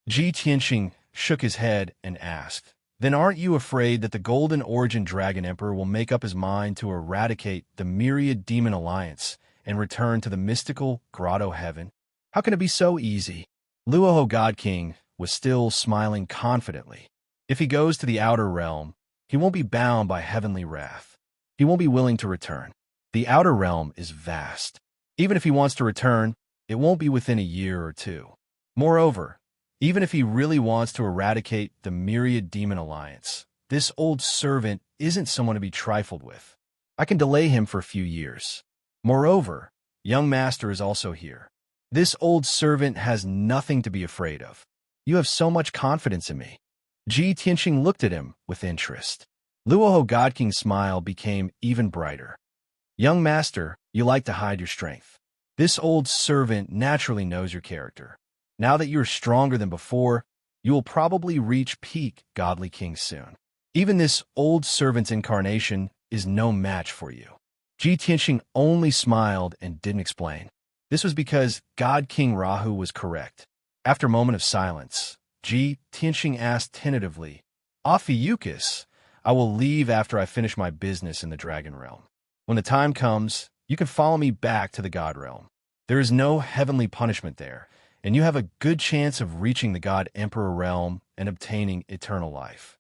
Ji Tianxing shook his head and asked, Then aren't you afraid that the golden origin dragon emperor will make up his mind to eradicate the myriad demon alliance and return to the mystical grotto heaven? How can it be so easy? Luoho God King was still smiling confidently. If he goes to the outer realm, he won't be bound by heavenly wrath. He won't be willing to return. The outer realm is vast. Even if he wants to return, it won't be within a year or two. Moreover, even if he really wants to eradicate the myriad demon alliance, this old servant isn't someone to be trifled with. I can delay him for a few years. Moreover, young master is also here. This old servant has nothing to be afraid of. You have so much confidence in me. Ji Tianxing looked at him with interest. Luoho God King's smile became even brighter. Young master, you like to hide your strength. This old servant naturally knows your character. Now that you're stronger than before, you will probably reach peak godly king soon. Even this old servant's incarnation is no match for you. Ji Tianxing only smiled and didn't explain. This was because God King Rahu was correct. After a moment of silence, Ji Tianxing asked tentatively, Ophiuchus, I will leave after I finish my business in the dragon realm. When the time comes, you can follow me back to the god realm. There is no heavenly punishment there, and you have a good chance of reaching the god emperor realm and obtaining eternal life.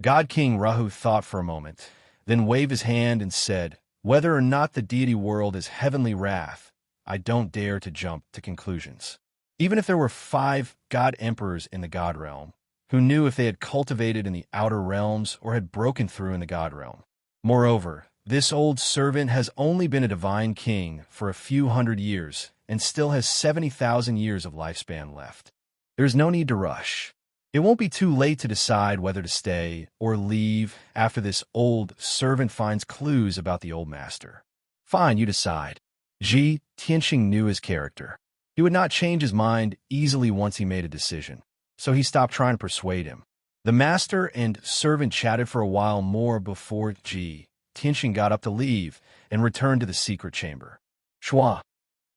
God King Rahu thought for a moment, then waved his hand and said, Whether or not the deity world is heavenly wrath, I don't dare to jump to conclusions. Even if there were 5 god emperors in the god realm, who knew if they had cultivated in the outer realms or had broken through in the god realm. Moreover, this old servant has only been a divine king for a few hundred years and still has 70,000 years of lifespan left. There is no need to rush. It won't be too late to decide whether to stay or leave after this old servant finds clues about the old master. Fine, you decide. Ji Tianxing knew his character. He would not change his mind easily once he made a decision, so he stopped trying to persuade him. The master and servant chatted for a while more before Ji Tianxing got up to leave and returned to the secret chamber. Shua.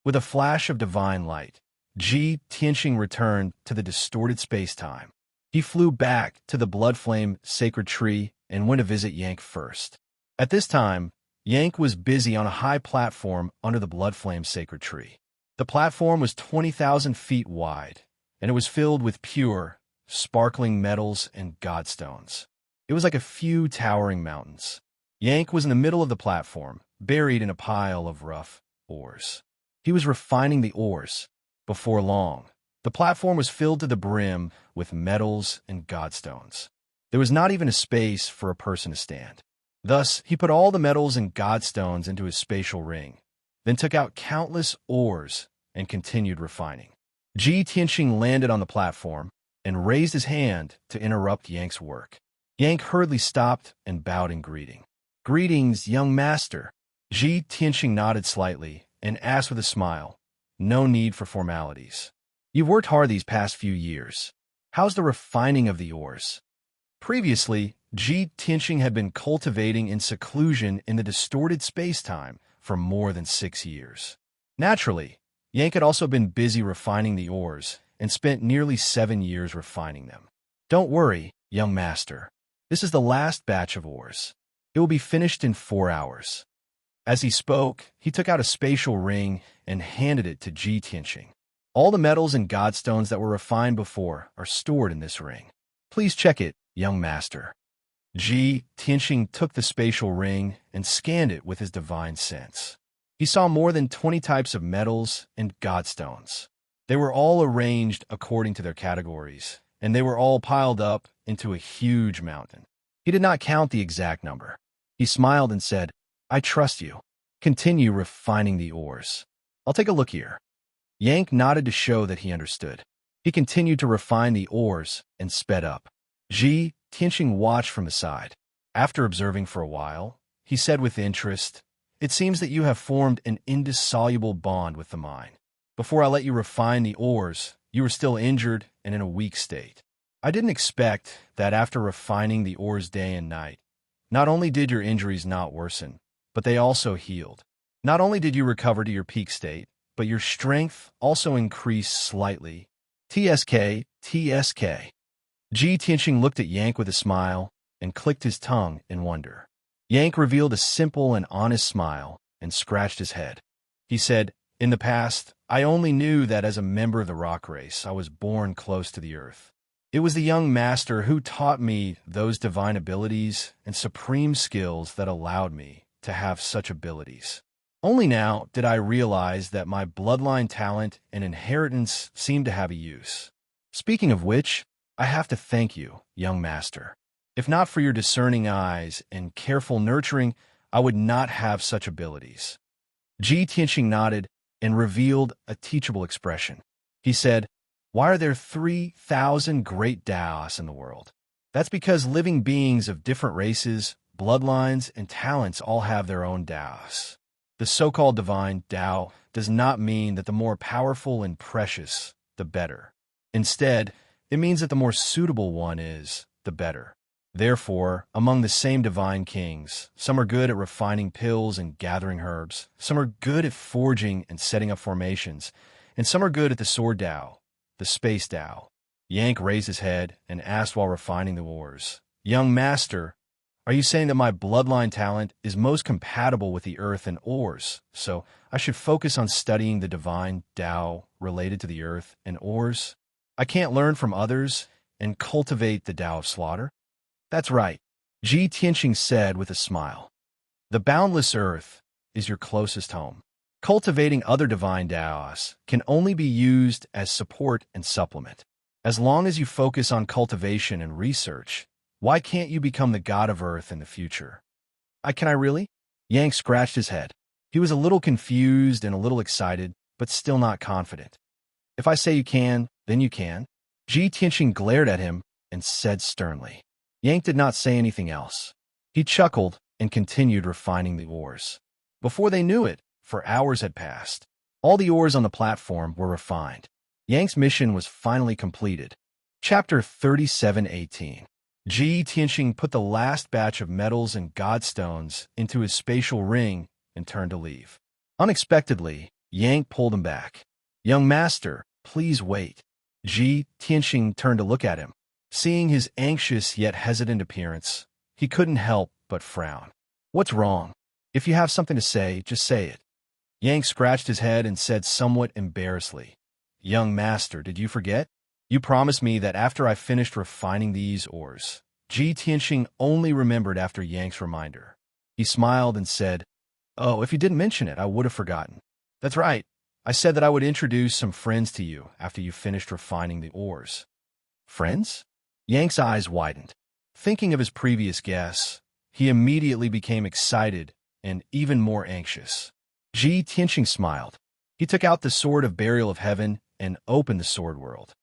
With a flash of divine light, Ji Tianxing returned to the distorted space-time. He flew back to the blood flame sacred tree and went to visit Yank first. At this time, Yank was busy on a high platform under the blood flame sacred tree. The platform was 20,000 feet wide, and it was filled with pure, sparkling metals and godstones. It was like a few towering mountains. Yank was in the middle of the platform, buried in a pile of rough ores. He was refining the ores. Before long, the platform was filled to the brim with metals and godstones. There was not even a space for a person to stand. Thus, he put all the metals and godstones into his spatial ring, then took out countless ores and continued refining. Ji Tianxing landed on the platform and raised his hand to interrupt Yank's work. Yank hurriedly stopped and bowed in greeting. Greetings, young master. Ji Tianxing nodded slightly and asked with a smile, No need for formalities. You've worked hard these past few years. How's the refining of the ores? Previously, Ji Tianxing had been cultivating in seclusion in the distorted space-time for more than 6 years. Naturally, Yank had also been busy refining the ores and spent nearly 7 years refining them. Don't worry, young master. This is the last batch of ores. It will be finished in 4 hours. As he spoke, he took out a spatial ring and handed it to Ji Tianxing. All the metals and godstones that were refined before are stored in this ring. Please check it, young master. Tianxing took the spatial ring and scanned it with his divine sense. He saw more than 20 types of metals and godstones. They were all arranged according to their categories, and they were all piled up into a huge mountain. He did not count the exact number. He smiled and said, "I trust you. Continue refining the ores. I'll take a look here." Yank nodded to show that he understood. He continued to refine the ores and sped up. Tianxing watched from the side. After observing for a while, he said with interest, "It seems that you have formed an indissoluble bond with the mine. Before I let you refine the ores, you were still injured and in a weak state. I didn't expect that after refining the ores day and night, not only did your injuries not worsen, but they also healed. Not only did you recover to your peak state, but your strength also increased slightly. TSK. Tianxing looked at Yank with a smile and clicked his tongue in wonder. Yank revealed a simple and honest smile and scratched his head. He said, "In the past, I only knew that as a member of the rock race, I was born close to the earth. It was the young master who taught me those divine abilities and supreme skills that allowed me to have such abilities. Only now did I realize that my bloodline talent and inheritance seemed to have a use. Speaking of which, I have to thank you, young master. If not for your discerning eyes and careful nurturing, I would not have such abilities." Tianxing nodded and revealed a teachable expression. He said, "Why are there 3,000 great Daos in the world? That's because living beings of different races, bloodlines, and talents all have their own Daos. The so-called divine Dao does not mean that the more powerful and precious, the better. Instead, it means that the more suitable one is, the better. Therefore, among the same divine kings, some are good at refining pills and gathering herbs, some are good at forging and setting up formations, and some are good at the sword Dao, the space Dao." Yank raised his head and asked while refining the ores, "Young master, are you saying that my bloodline talent is most compatible with the earth and ores, so I should focus on studying the divine Dao related to the earth and ores? I can't learn from others and cultivate the Dao of slaughter?" "That's right," Tianxing said with a smile. "The boundless earth is your closest home. Cultivating other divine Daos can only be used as support and supplement. As long as you focus on cultivation and research, why can't you become the god of earth in the future?" Can I really?" Yank scratched his head. He was a little confused and a little excited, but still not confident. "If I say you can, then you can." Tianxing glared at him and said sternly. Yank did not say anything else. He chuckled and continued refining the ores. Before they knew it, for hours had passed. All the ores on the platform were refined. Yank's mission was finally completed. Chapter 37:18. Tianxing put the last batch of metals and godstones into his spatial ring and turned to leave. Unexpectedly, Yank pulled him back. "Young master, please wait." Tianxing turned to look at him. Seeing his anxious yet hesitant appearance, he couldn't help but frown. "What's wrong? If you have something to say, just say it." Yank scratched his head and said somewhat embarrassedly, "Young master, did you forget? You promised me that after I finished refining these ores." Tianxing only remembered after Yank's reminder. He smiled and said, "Oh, if you didn't mention it, I would have forgotten. That's right. I said that I would introduce some friends to you after you finished refining the ores." "Friends?" Yank's eyes widened. Thinking of his previous guess, he immediately became excited and even more anxious. Tianxing smiled. He took out the Sword of Burial of Heaven and opened the Sword World.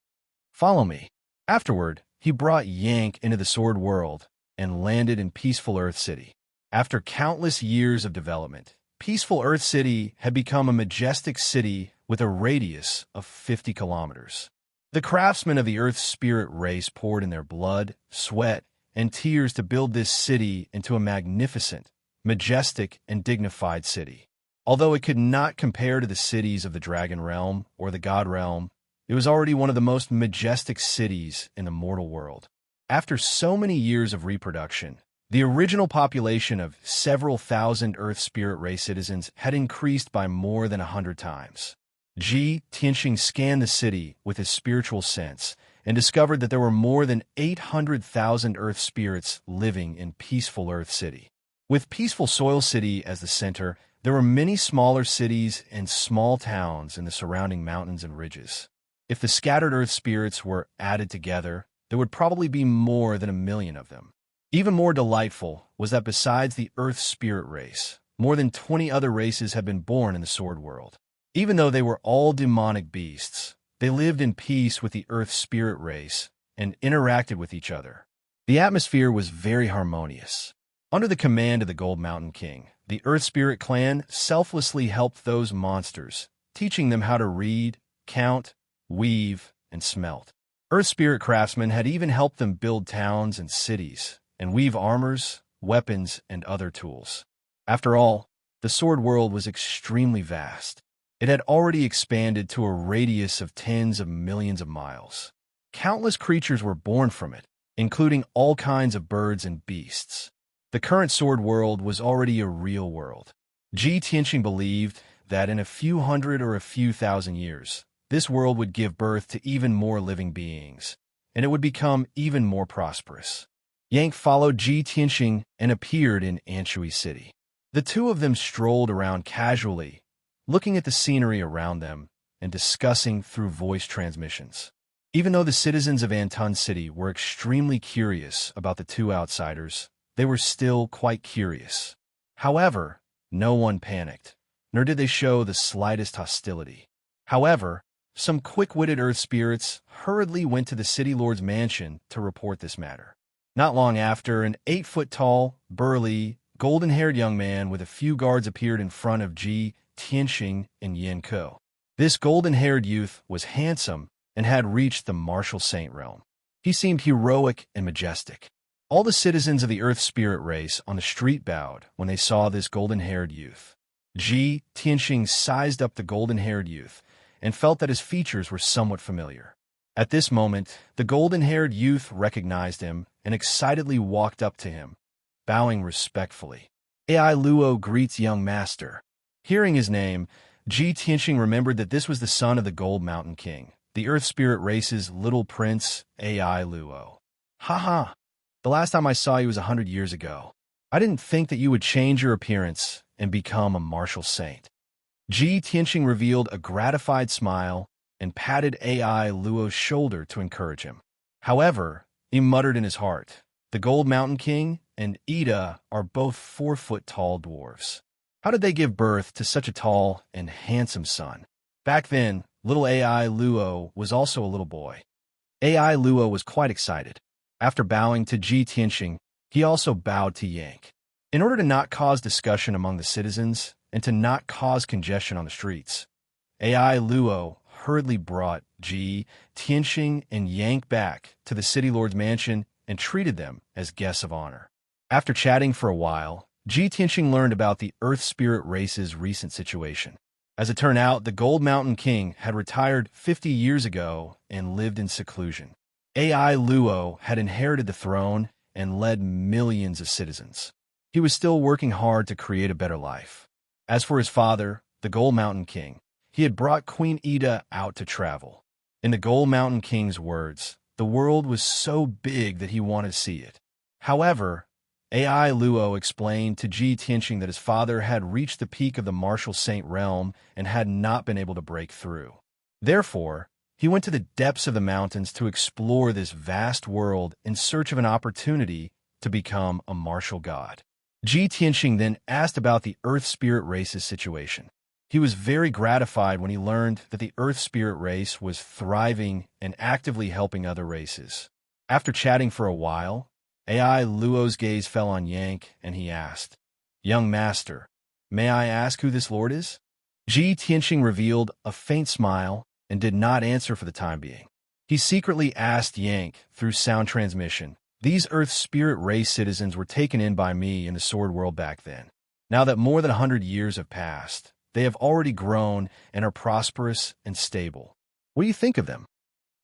"Follow me." Afterward, he brought Yank into the Sword World and landed in Peaceful Earth City. After countless years of development, Peaceful Earth City had become a majestic city with a radius of 50 kilometers. The craftsmen of the Earth Spirit race poured in their blood, sweat, and tears to build this city into a magnificent, majestic, and dignified city. Although it could not compare to the cities of the Dragon Realm or the God Realm, it was already one of the most majestic cities in the mortal world. After so many years of reproduction, the original population of several thousand Earth Spirit race citizens had increased by more than 100 times. Tianxing scanned the city with his spiritual sense and discovered that there were more than 800,000 Earth spirits living in peaceful Earth City. With peaceful Soil City as the center, there were many smaller cities and small towns in the surrounding mountains and ridges. If the scattered Earth spirits were added together, there would probably be more than 1,000,000 of them. Even more delightful was that besides the Earth spirit race, more than 20 other races had been born in the Sword World. Even though they were all demonic beasts, they lived in peace with the Earth spirit race and interacted with each other. The atmosphere was very harmonious. Under the command of the Gold Mountain King, the Earth Spirit clan selflessly helped those monsters, teaching them how to read, count, weave, and smelt. Earth Spirit craftsmen had even helped them build towns and cities, and weave armors, weapons, and other tools. After all, the Sword World was extremely vast. It had already expanded to a radius of tens of millions of miles. Countless creatures were born from it, including all kinds of birds and beasts. The current Sword World was already a real world. Tianxing believed that in a few hundred or a few thousand years, this world would give birth to even more living beings, and it would become even more prosperous. Yang followed Tianxing and appeared in Anshui City. The two of them strolled around casually, looking at the scenery around them and discussing through voice transmissions. Even though the citizens of Antun City were extremely curious about the two outsiders, they were still quite curious. However, no one panicked, nor did they show the slightest hostility. However, some quick-witted Earth spirits hurriedly went to the city lord's mansion to report this matter. Not long after, an 8-foot-tall, burly, golden-haired young man with a few guards appeared in front of Tianxing and Yanko. This golden-haired youth was handsome and had reached the martial saint realm. He seemed heroic and majestic. All the citizens of the Earth spirit race on the street bowed when they saw this golden-haired youth. Tianxing sized up the golden-haired youth and felt that his features were somewhat familiar. At this moment, the golden-haired youth recognized him and excitedly walked up to him, bowing respectfully. "Ai Luo greets young master." Hearing his name, Tianxing remembered that this was the son of the Gold Mountain King, the Earth spirit race's little prince, Ai Luo. "Haha, the last time I saw you was 100 years ago. I didn't think that you would change your appearance and become a martial saint." Tianxing revealed a gratified smile and patted Ai Luo's shoulder to encourage him. However, he muttered in his heart, "The Gold Mountain King and Ida are both 4-foot-tall dwarves. How did they give birth to such a tall and handsome son?" Back then, little Ai Luo was also a little boy. Ai Luo was quite excited. After bowing to Tianxing, he also bowed to Yank. In order to not cause discussion among the citizens and to not cause congestion on the streets, Ai Luo hurriedly brought Tianxing and Yank back to the city lord's mansion and treated them as guests of honor. After chatting for a while, Tianxing learned about the Earth Spirit race's recent situation. As it turned out, the Gold Mountain King had retired 50 years ago and lived in seclusion. Ai Luo had inherited the throne and led millions of citizens. He was still working hard to create a better life. As for his father, the Gold Mountain King, he had brought Queen Ida out to travel. In the Gold Mountain King's words, the world was so big that he wanted to see it. However, Ai Luo explained to Tianxing that his father had reached the peak of the martial saint realm and had not been able to break through. Therefore, he went to the depths of the mountains to explore this vast world in search of an opportunity to become a martial god. Tianxing then asked about the Earth Spirit race's situation. He was very gratified when he learned that the Earth Spirit race was thriving and actively helping other races. After chatting for a while, Ai Luo's gaze fell on Yank, and he asked, "Young master, may I ask who this lord is?" Tianxing revealed a faint smile and did not answer for the time being. He secretly asked Yank through sound transmission, "These Earth Spirit race citizens were taken in by me in the Sword World back then. Now that more than 100 years have passed, they have already grown and are prosperous and stable. What do you think of them?"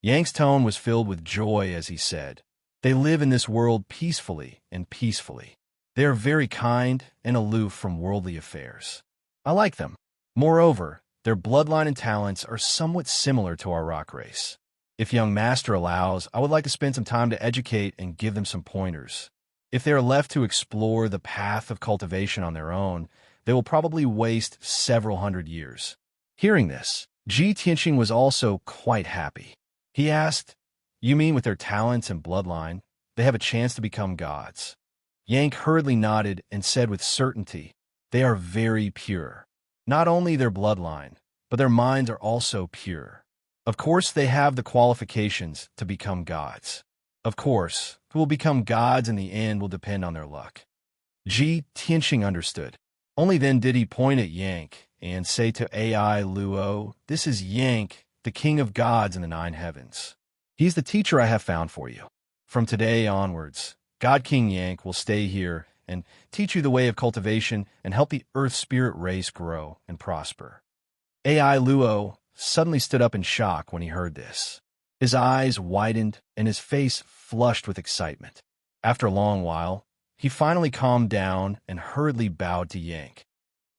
Yank's tone was filled with joy as he said, "They live in this world peacefully and peacefully. They are very kind and aloof from worldly affairs. I like them. Moreover, Their bloodline and talents are somewhat similar to our rock race. If young master allows, I would like to spend some time to educate and give them some pointers. If they are left to explore the path of cultivation on their own, they will probably waste several hundred years. Hearing this, Ji Tianqing was also quite happy. He asked, "You mean with their talents and bloodline, they have a chance to become gods?" Yank hurriedly nodded and said with certainty, "They are very pure. Not only their bloodline, but their minds are also pure. Of course, they have the qualifications to become gods. Of course, who will become gods in the end will depend on their luck." Ji Tianqing understood. Only then did he point at Yank and say to AI Luo, "This is Yank, the king of gods in the nine heavens. He's the teacher I have found for you. From today onwards, God King Yank will stay here and teach you the way of cultivation and help the earth spirit race grow and prosper." AI Luo suddenly stood up in shock when he heard this. His eyes widened and his face flushed with excitement. After a long while, he finally calmed down and hurriedly bowed to Yank.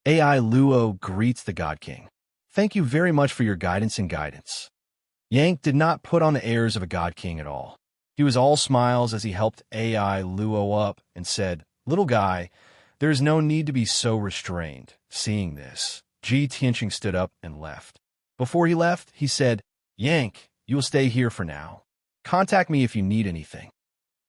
AI Luo greets the God King. "Thank you very much for your guidance and guidance." Yank did not put on the airs of a God King at all. He was all smiles as he helped AI Luo up and said, "Little guy, there is no need to be so restrained." Seeing this, Ji Tianqing stood up and left. Before he left, he said, "Yank, you will stay here for now. Contact me if you need anything."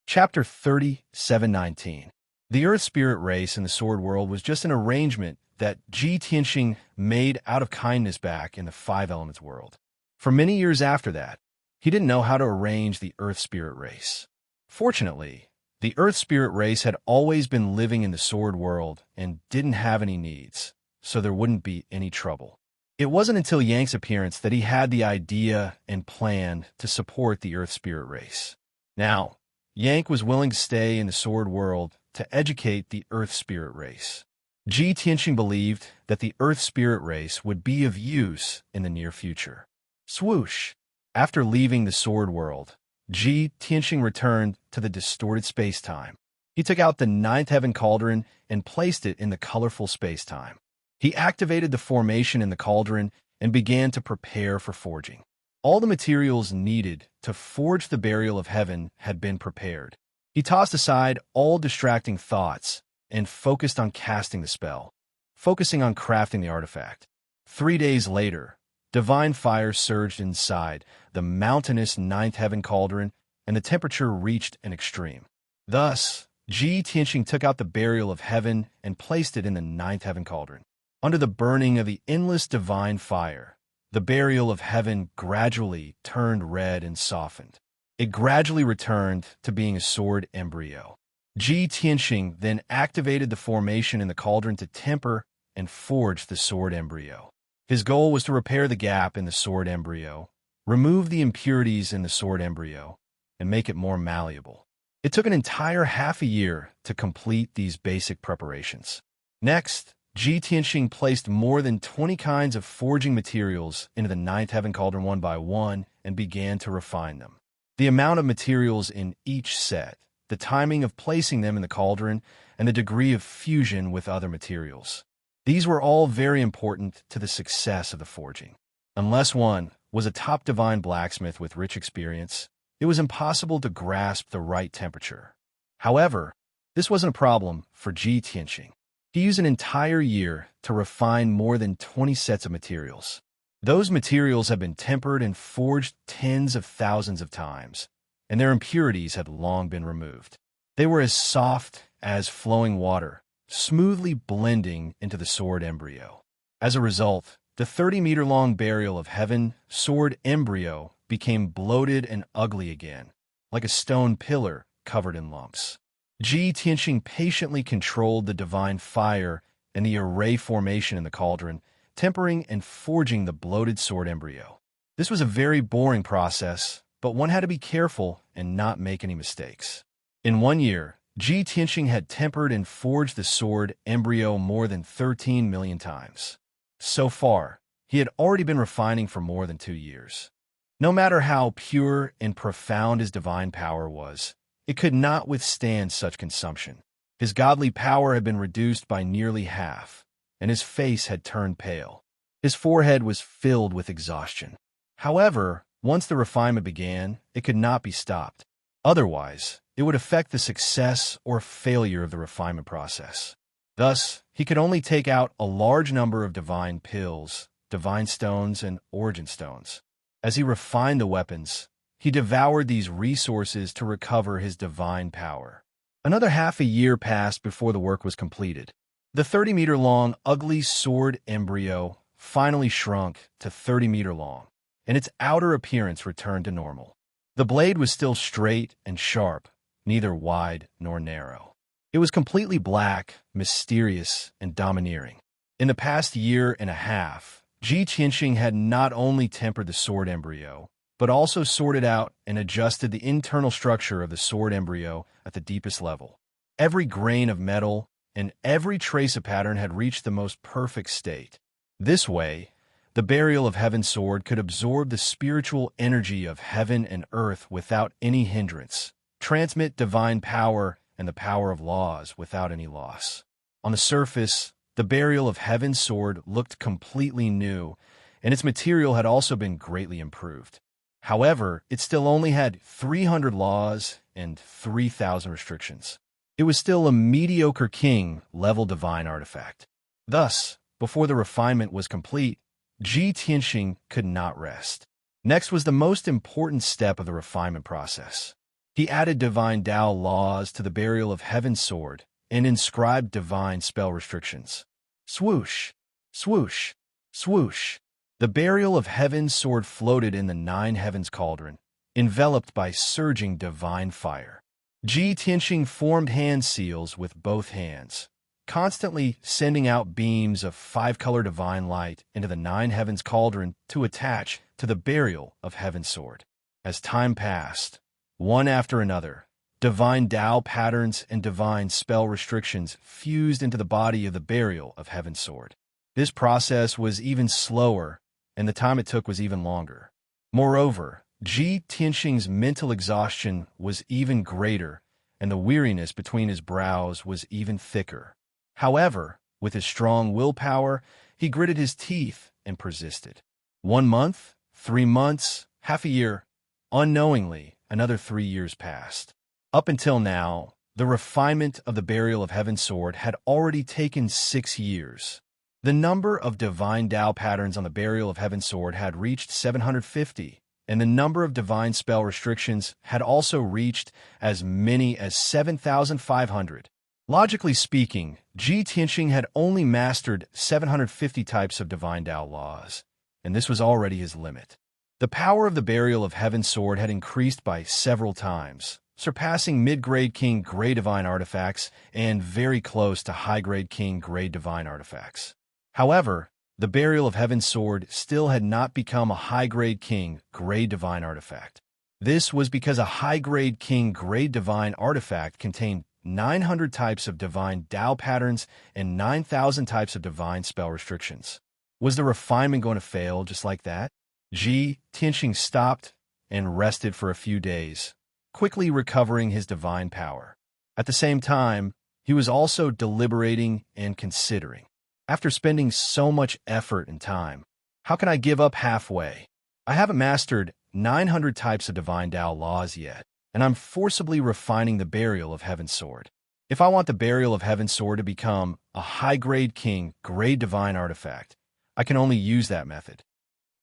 Chapter 37:19. The Earth Spirit race in the Sword World was just an arrangement that Ji Tianqing made out of kindness back in the Five Elements world. For many years after that, he didn't know how to arrange the Earth Spirit race. Fortunately, the Earth Spirit race had always been living in the Sword World and didn't have any needs, so there wouldn't be any trouble. It wasn't until Yank's appearance that he had the idea and plan to support the Earth Spirit race. Now, Yank was willing to stay in the Sword World to educate the Earth Spirit race. Ji Tianqing believed that the Earth Spirit race would be of use in the near future. Swoosh! After leaving the Sword World, Ji Tianqing returned to the distorted space-time. He took out the Ninth Heaven Cauldron and placed it in the colorful space-time. He activated the formation in the cauldron and began to prepare for forging. All the materials needed to forge the burial of heaven had been prepared. He tossed aside all distracting thoughts and focused on casting the spell, focusing on crafting the artifact. 3 days later, divine fire surged inside the mountainous Ninth Heaven Cauldron, and the temperature reached an extreme. Thus, Ji Tianqing took out the burial of heaven and placed it in the Ninth Heaven Cauldron. Under the burning of the endless divine fire, the burial of heaven gradually turned red and softened. It gradually returned to being a sword embryo. Ji Tianqing then activated the formation in the cauldron to temper and forge the sword embryo. His goal was to repair the gap in the sword embryo, remove the impurities in the sword embryo, and make it more malleable. It took an entire half a year to complete these basic preparations. Next, Ji Tianqing placed more than 20 kinds of forging materials into the Ninth Heaven Cauldron one by one and began to refine them. The amount of materials in each set, the timing of placing them in the cauldron, and the degree of fusion with other materials. These were all very important to the success of the forging. Unless one was a top divine blacksmith with rich experience, it was impossible to grasp the right temperature. However, this wasn't a problem for Ji Tianqing. He used an entire year to refine more than 20 sets of materials. Those materials had been tempered and forged tens of thousands of times, and their impurities had long been removed. They were as soft as flowing water, smoothly blending into the sword embryo. As a result, the 30-meter-long burial of heaven sword embryo became bloated and ugly again, like a stone pillar covered in lumps. Ji Tianqing patiently controlled the divine fire and the array formation in the cauldron, tempering and forging the bloated sword embryo. This was a very boring process, but one had to be careful and not make any mistakes. In 1 year, Ji Tianqing had tempered and forged the sword embryo more than 13 million times. So far, he had already been refining for more than 2 years. No matter how pure and profound his divine power was, it could not withstand such consumption. His godly power had been reduced by nearly half, and his face had turned pale. His forehead was filled with exhaustion. However, once the refinement began, it could not be stopped. Otherwise, it would affect the success or failure of the refinement process. Thus, he could only take out a large number of divine pills, divine stones, and origin stones. As he refined the weapons, he devoured these resources to recover his divine power. Another half a year passed before the work was completed. The 30-meter-long ugly sword embryo finally shrunk to 30-meter long, and its outer appearance returned to normal. The blade was still straight and sharp, neither wide nor narrow. It was completely black, mysterious, and domineering. In the past year and a half, Ji Tianxing had not only tempered the sword embryo, but also sorted out and adjusted the internal structure of the sword embryo at the deepest level. Every grain of metal and every trace of pattern had reached the most perfect state. This way, the burial of Heaven's sword could absorb the spiritual energy of heaven and earth without any hindrance, transmit divine power and the power of laws without any loss. On the surface, the burial of Heaven's sword looked completely new, and its material had also been greatly improved. However, it still only had 300 laws and 3,000 restrictions. It was still a mediocre king-level divine artifact. Thus, before the refinement was complete, Ji Tianxing could not rest. Next was the most important step of the refinement process. He added divine Tao laws to the burial of Heaven's sword and inscribed divine spell restrictions. Swoosh, swoosh, swoosh. The burial of Heaven's sword floated in the 9 heavens cauldron, enveloped by surging divine fire. Ji Tianxing formed hand seals with both hands, constantly sending out beams of 5-color divine light into the 9 heavens cauldron to attach to the burial of Heaven's sword. As time passed, one after another, divine Tao patterns and divine spell restrictions fused into the body of the burial of Heaven's sword. This process was even slower, and the time it took was even longer. Moreover, Ji Tianxing's mental exhaustion was even greater, and the weariness between his brows was even thicker. However, with his strong willpower, he gritted his teeth and persisted. 1 month, 3 months, half a year. Unknowingly, another 3 years passed. Up until now, the refinement of the burial of Heaven's sword had already taken 6 years. The number of divine Tao patterns on the burial of Heaven's sword had reached 750, and the number of divine spell restrictions had also reached as many as 7,500. Logically speaking, Ji Tianxing had only mastered 750 types of divine Tao laws, and this was already his limit. The power of the burial of Heaven's sword had increased by several times, surpassing mid-grade king-grade divine artifacts and very close to high-grade king-grade divine artifacts. However, the burial of Heaven's sword still had not become a high-grade king-grade divine artifact. This was because a high-grade king-grade divine artifact contained 900 types of divine Tao patterns and 9,000 types of divine spell restrictions. Was the refinement going to fail just like that? Ji Tianxing stopped and rested for a few days, quickly recovering his divine power. At the same time, he was also deliberating and considering. After spending so much effort and time, how can I give up halfway? I haven't mastered 900 types of divine Tao laws yet, and I'm forcibly refining the burial of Heaven's sword. If I want the burial of Heaven's sword to become a high-grade king-grade divine artifact, I can only use that method.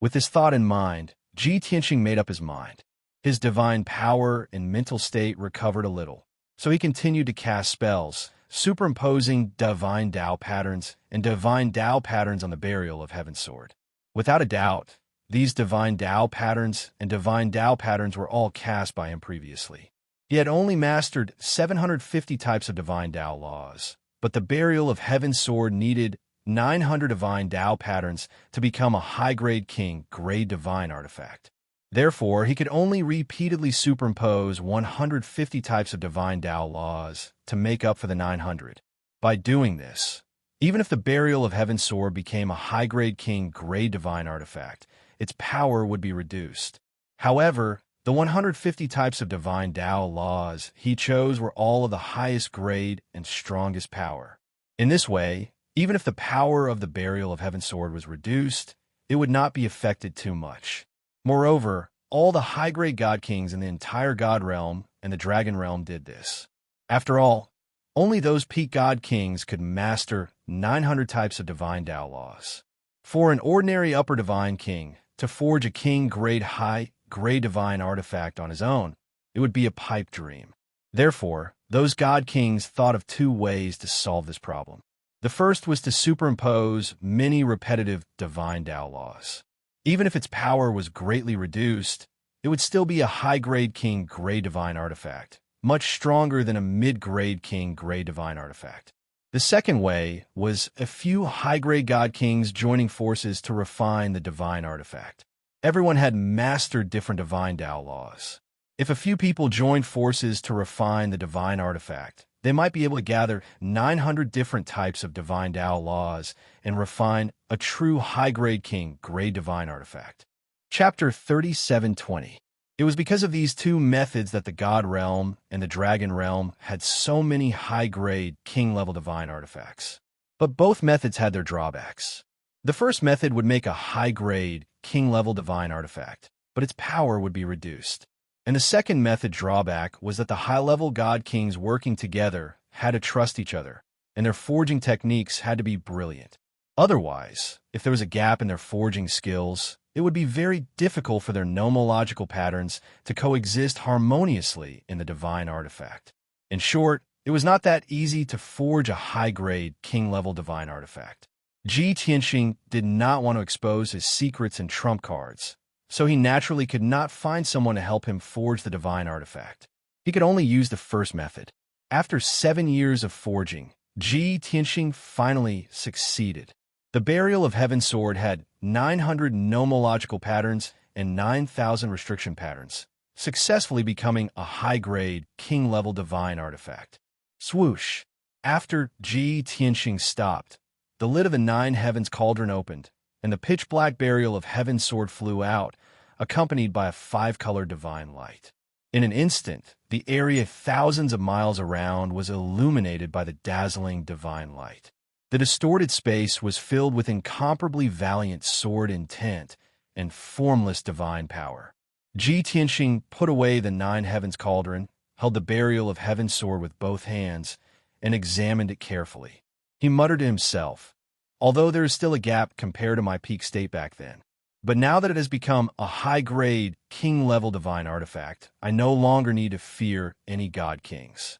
With this thought in mind, Ji Tianxing made up his mind. His divine power and mental state recovered a little, so he continued to cast spells, superimposing divine Tao patterns and divine Tao patterns on the burial of Heaven's sword. Without a doubt, these divine Tao patterns and divine Tao patterns were all cast by him previously. He had only mastered 750 types of divine Tao laws, but the burial of Heaven's sword needed 900 divine Tao patterns to become a high-grade king-grade divine artifact. Therefore, he could only repeatedly superimpose 150 types of divine Tao laws to make up for the 900. By doing this, even if the burial of Heaven's sword became a high-grade king-grade divine artifact, its power would be reduced. However, the 150 types of divine Tao laws he chose were all of the highest grade and strongest power. In this way, Even if the power of the Burial of Heaven sword was reduced, it would not be affected too much. Moreover, all the high-grade god kings in the entire god realm and the dragon realm did this. After all, only those peak god kings could master 900 types of divine Tao laws. For an ordinary upper divine king to forge a king-grade high-grade divine artifact on his own, it would be a pipe dream. Therefore, those god kings thought of two ways to solve this problem. The first was to superimpose many repetitive divine Tao laws. Even if its power was greatly reduced, it would still be a high-grade king-grade divine artifact, much stronger than a mid-grade king-grade divine artifact. The second way was a few high-grade god kings joining forces to refine the divine artifact. Everyone had mastered different divine Tao laws. If a few people joined forces to refine the divine artifact, they might be able to gather 900 different types of divine Tao laws and refine a true high-grade king-grade divine artifact. Chapter 37:20. It was because of these two methods that the God realm and the Dragon realm had so many high-grade king-level divine artifacts. But both methods had their drawbacks. The first method would make a high-grade king-level divine artifact, but its power would be reduced. And the second method drawback was that the high-level god kings working together had to trust each other, and their forging techniques had to be brilliant. Otherwise, if there was a gap in their forging skills, it would be very difficult for their nomological patterns to coexist harmoniously in the divine artifact. In short, it was not that easy to forge a high-grade king-level divine artifact. Ji Tianxing did not want to expose his secrets and trump cards, so he naturally could not find someone to help him forge the divine artifact. He could only use the first method. After 7 years of forging, Ji Tianxing finally succeeded. The Burial of Heaven sword had 900 nomological patterns and 9,000 restriction patterns, successfully becoming a high-grade, king-level divine artifact. Swoosh! After Ji Tianxing stopped, the lid of the 9 heavens cauldron opened, and the pitch-black Burial of Heaven sword flew out, accompanied by a 5-colored divine light. In an instant, the area thousands of miles around was illuminated by the dazzling divine light. The distorted space was filled with incomparably valiant sword intent and formless divine power. Ji Tianxing put away the 9 heavens cauldron, held the Burial of Heaven sword with both hands, and examined it carefully. He muttered to himself, "Although there is still a gap compared to my peak state back then, but now that it has become a high-grade, king-level divine artifact, I no longer need to fear any god kings."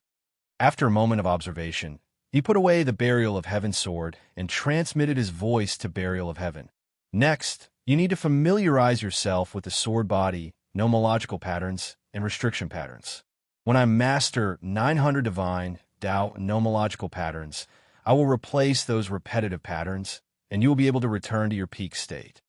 After a moment of observation, he put away the Burial of Heaven sword and transmitted his voice to Burial of Heaven. Next, you need to familiarize yourself with the sword body, nomological patterns, and restriction patterns. When I master 900 divine, Tao, nomological patterns, I will replace those repetitive patterns, and you will be able to return to your peak state.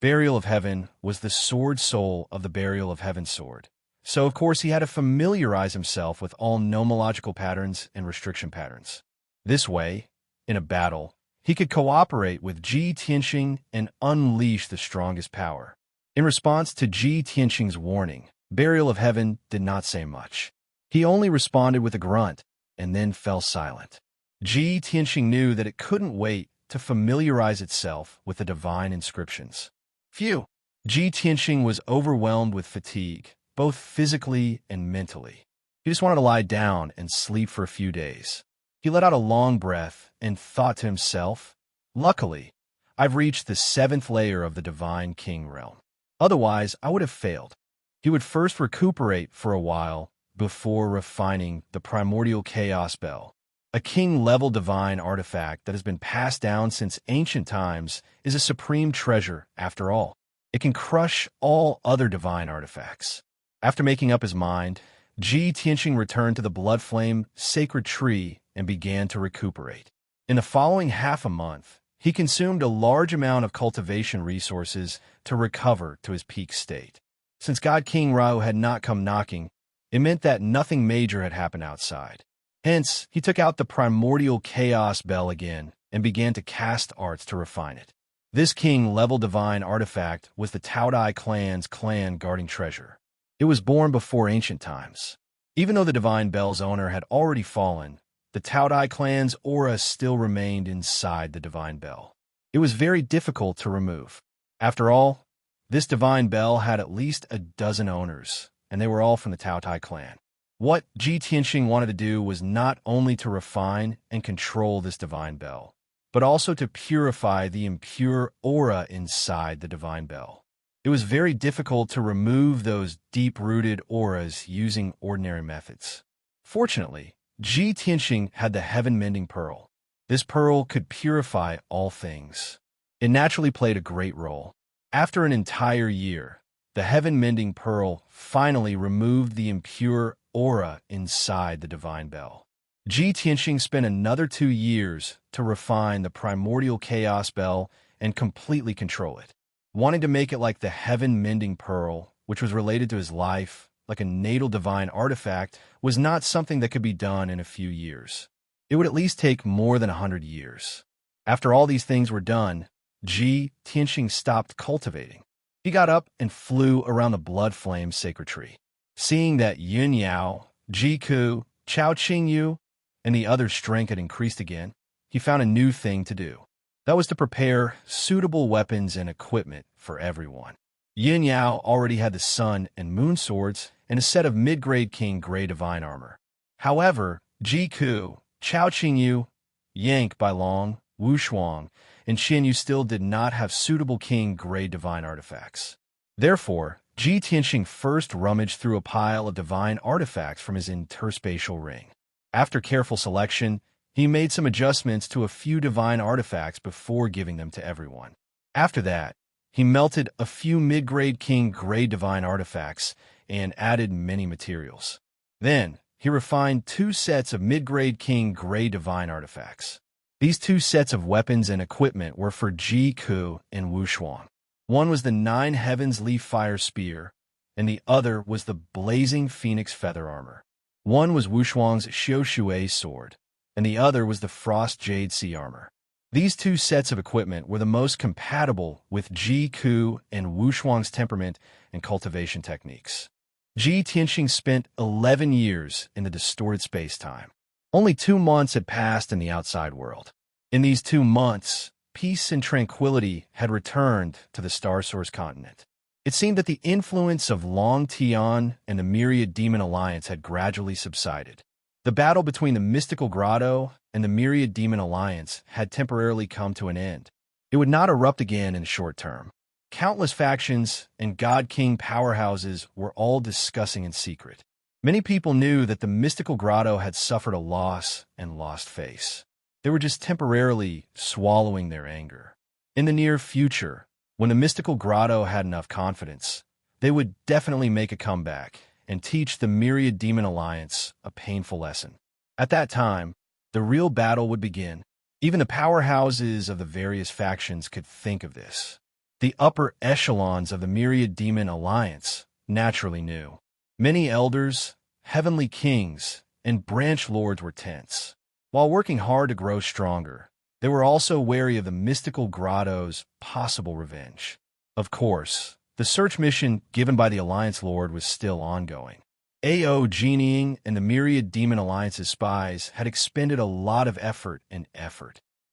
Burial of Heaven was the sword soul of the Burial of Heaven sword. So, of course, he had to familiarize himself with all nomological patterns and restriction patterns. This way, in a battle, he could cooperate with Ji Tianxing and unleash the strongest power. In response to Ji Tianxing's warning, Burial of Heaven did not say much. He only responded with a grunt, and then fell silent. Ji Tianxing knew that it couldn't wait to familiarize itself with the divine inscriptions. Phew! Ji Tianxing was overwhelmed with fatigue, both physically and mentally. He just wanted to lie down and sleep for a few days. He let out a long breath and thought to himself, "Luckily, I've reached the 7th layer of the Divine King realm. Otherwise, I would have failed." He would first recuperate for a while before refining the Primordial Chaos Bell. A king-level divine artifact that has been passed down since ancient times is a supreme treasure, after all. It can crush all other divine artifacts. After making up his mind, Ji Tianxing returned to the Blood Flame Sacred Tree and began to recuperate. In the following half a month, he consumed a large amount of cultivation resources to recover to his peak state. Since God King Rao had not come knocking, it meant that nothing major had happened outside. Hence, he took out the Primordial Chaos Bell again and began to cast arts to refine it. This king-level divine artifact was the Taodai clan's clan guarding treasure. It was born before ancient times. Even though the divine bell's owner had already fallen, the Taodai clan's aura still remained inside the divine bell. It was very difficult to remove. After all, this divine bell had at least a dozen owners, and they were all from the Taodai clan. What Ji Tianxing wanted to do was not only to refine and control this divine bell, but also to purify the impure aura inside the divine bell. It was very difficult to remove those deep-rooted auras using ordinary methods. Fortunately, Ji Tianxing had the heaven-mending pearl. This pearl could purify all things. It naturally played a great role. After an entire year, the heaven-mending pearl finally removed the impure aura inside the divine bell. Ji Tianxing spent another 2 years to refine the primordial chaos bell and completely control it. Wanting to make it like the heaven-mending pearl, which was related to his life, like a natal divine artifact, was not something that could be done in a few years. It would at least take more than 100 years. After all these things were done, Ji Tianxing stopped cultivating. He got up and flew around the blood flame sacred tree. Seeing that Yun Yao, Ji Ku, Chao Qing Yu, and the other's strength had increased again, he found a new thing to do. That was to prepare suitable weapons and equipment for everyone. Yin Yao already had the sun and moon swords and a set of mid-grade king gray divine armor. However, Ji Ku, Chao Qing Yu, Yank Bailong, Wu Shuang, and Xin Yu still did not have suitable king gray divine artifacts. Therefore, Ji Tianxing first rummaged through a pile of divine artifacts from his interspatial ring. After careful selection, he made some adjustments to a few divine artifacts before giving them to everyone. After that, he melted a few mid-grade king gray divine artifacts and added many materials. Then, he refined 2 sets of mid-grade king gray divine artifacts. These 2 sets of weapons and equipment were for Ji Ku and Wu Shuang. One was the 9 Heavens Leaf Fire Spear, and the other was the Blazing Phoenix Feather Armor. One was Wu Shuang's Xiu Shui Sword, and the other was the Frost Jade Sea Armor. These 2 sets of equipment were the most compatible with Ji Ku and Wu Shuang's temperament and cultivation techniques. Ji Tianxing spent 11 years in the distorted space-time. Only 2 months had passed in the outside world. In these 2 months, peace and tranquility had returned to the Star Source continent. It seemed that the influence of Long Tian and the Myriad Demon Alliance had gradually subsided. The battle between the Mystical Grotto and the Myriad Demon Alliance had temporarily come to an end. It would not erupt again in the short term. Countless factions and God King powerhouses were all discussing in secret. Many people knew that the Mystical Grotto had suffered a loss and lost face. They were just temporarily swallowing their anger. In the near future, when the Mystical Grotto had enough confidence, they would definitely make a comeback and teach the Myriad Demon Alliance a painful lesson. At that time, the real battle would begin. Even the powerhouses of the various factions could think of this. The upper echelons of the Myriad Demon Alliance naturally knew. Many elders, heavenly kings, and branch lords were tense. While working hard to grow stronger, they were also wary of the Mystical Grotto's possible revenge. Of course, the search mission given by the Alliance Lord was still ongoing. A.O. Genieing and the Myriad Demon Alliance's spies had expended a lot of effort.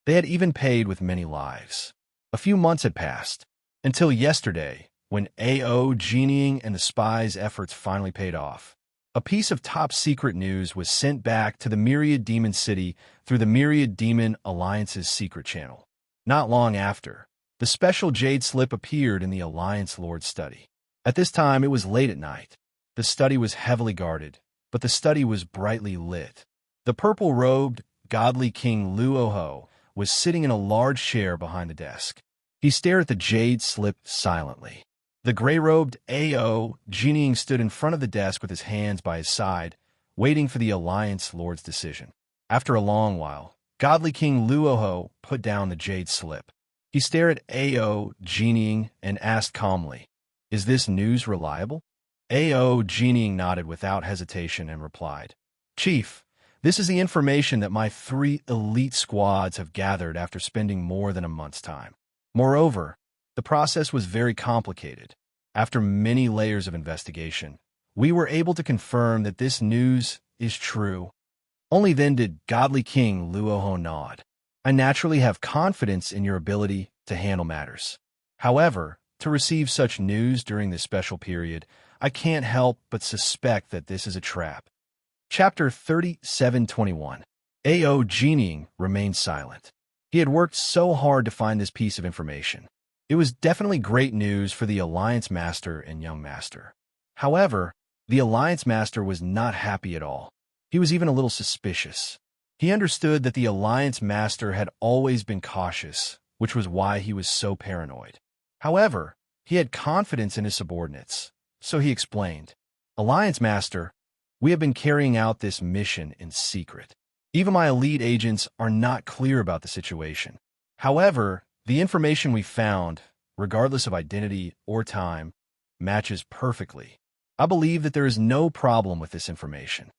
They had even paid with many lives. A few months had passed, until yesterday, when A.O. Genieing and the spies' efforts finally paid off. A piece of top-secret news was sent back to the Myriad Demon City through the Myriad Demon Alliance's secret channel. Not long after, the special jade slip appeared in the Alliance Lord's study. At this time, it was late at night. The study was heavily guarded, but the study was brightly lit. The purple-robed, godly King Luoho was sitting in a large chair behind the desk. He stared at the jade slip silently. The gray-robed A.O. Genieing stood in front of the desk with his hands by his side, waiting for the Alliance Lord's decision. After a long while, godly King Luoho put down the jade slip. He stared at A.O. Genieing and asked calmly, "Is this news reliable?" A.O. Genieing nodded without hesitation and replied, "Chief, this is the information that my 3 elite squads have gathered after spending more than a month's time. Moreover, the process was very complicated. After many layers of investigation, we were able to confirm that this news is true." Only then did godly King Luoho nod. I naturally have confidence in your ability to handle matters. However, to receive such news during this special period, I can't help but suspect that this is a trap. Chapter 37:21. Ao Genieing remained silent. He had worked so hard to find this piece of information. It was definitely great news for the Alliance Master and Young Master. However, the Alliance Master was not happy at all. He was even a little suspicious. He understood that the Alliance Master had always been cautious, which was why he was so paranoid. However, he had confidence in his subordinates, so he explained, Alliance Master, we have been carrying out this mission in secret. Even my elite agents are not clear about the situation. However, the information we found, regardless of identity or time, matches perfectly. I believe that there is no problem with this information.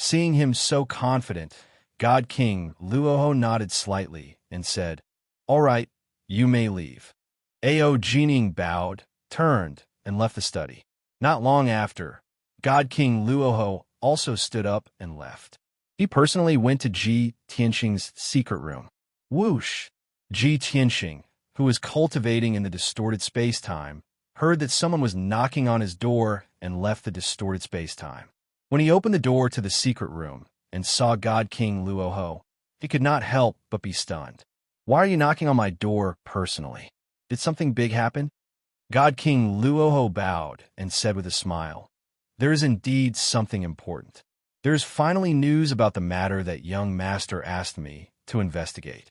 Seeing him so confident, God King Luoho nodded slightly and said, All right, you may leave. Ao Genieing bowed, turned, and left the study. Not long after, God King Luoho also stood up and left. He personally went to Ji Tianxing's secret room. Whoosh! Ji Tianxing, who was cultivating in the distorted space-time, heard that someone was knocking on his door and left the distorted space-time. When he opened the door to the secret room and saw God King Luoho, he could not help but be stunned. Why are you knocking on my door personally? Did something big happen? God King Luoho bowed and said with a smile, There is indeed something important. There is finally news about the matter that young master asked me to investigate.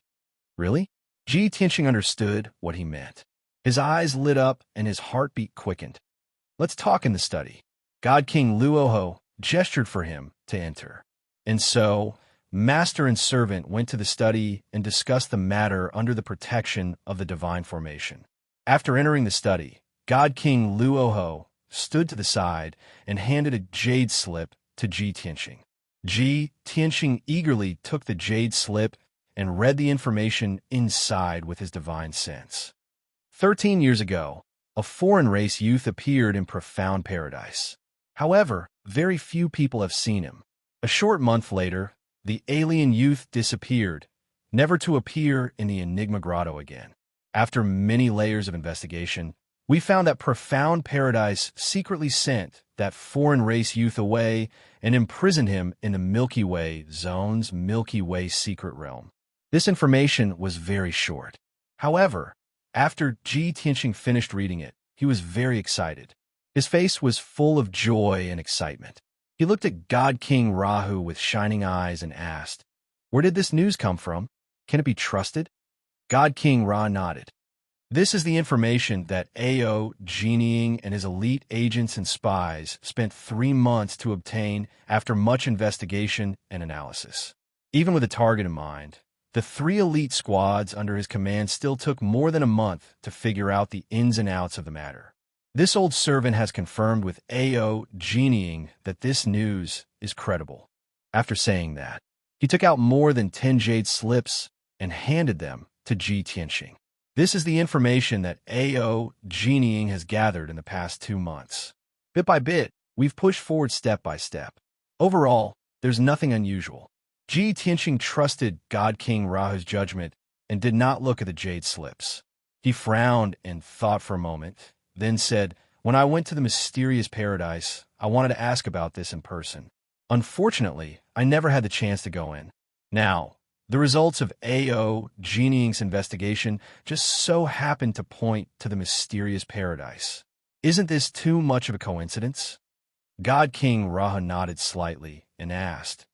Really? Ji Tianxing understood what he meant. His eyes lit up and his heartbeat quickened. Let's talk in the study. God King Luoho gestured for him to enter. And so, master and servant went to the study and discussed the matter under the protection of the divine formation. After entering the study, God King Luoho stood to the side and handed a jade slip to Ji Tianxing. Ji Tianxing eagerly took the jade slip and read the information inside with his divine sense. 13 years ago, a foreign race youth appeared in profound paradise. However, very few people have seen him. A short month later, the alien youth disappeared, never to appear in the Enigma Grotto again. After many layers of investigation, we found that profound paradise secretly sent that foreign race youth away and imprisoned him in the Milky Way zone's Milky Way secret realm. This information was very short. However, after Ji Tianxing finished reading it, he was very excited. His face was full of joy and excitement. He looked at God King Rahu with shining eyes and asked, Where did this news come from? Can it be trusted? God King Ra nodded. This is the information that Ao Genieing and his elite agents and spies spent 3 months to obtain after much investigation and analysis. Even with a target in mind, the 3 elite squads under his command still took more than a month to figure out the ins and outs of the matter. This old servant has confirmed with Ao Genieing that this news is credible. After saying that, he took out more than 10 jade slips and handed them to Ji Tianxing. This is the information that Ao Genieing has gathered in the past 2 months. Bit by bit, we've pushed forward step by step. Overall, there's nothing unusual. Ji Tianxing trusted God King Rahu's judgment and did not look at the jade slips. He frowned and thought for a moment, then said, When I went to the mysterious paradise, I wanted to ask about this in person. Unfortunately, I never had the chance to go in. Now, the results of Ao Genieing's investigation just so happened to point to the mysterious paradise. Isn't this too much of a coincidence? God King Raha nodded slightly and asked,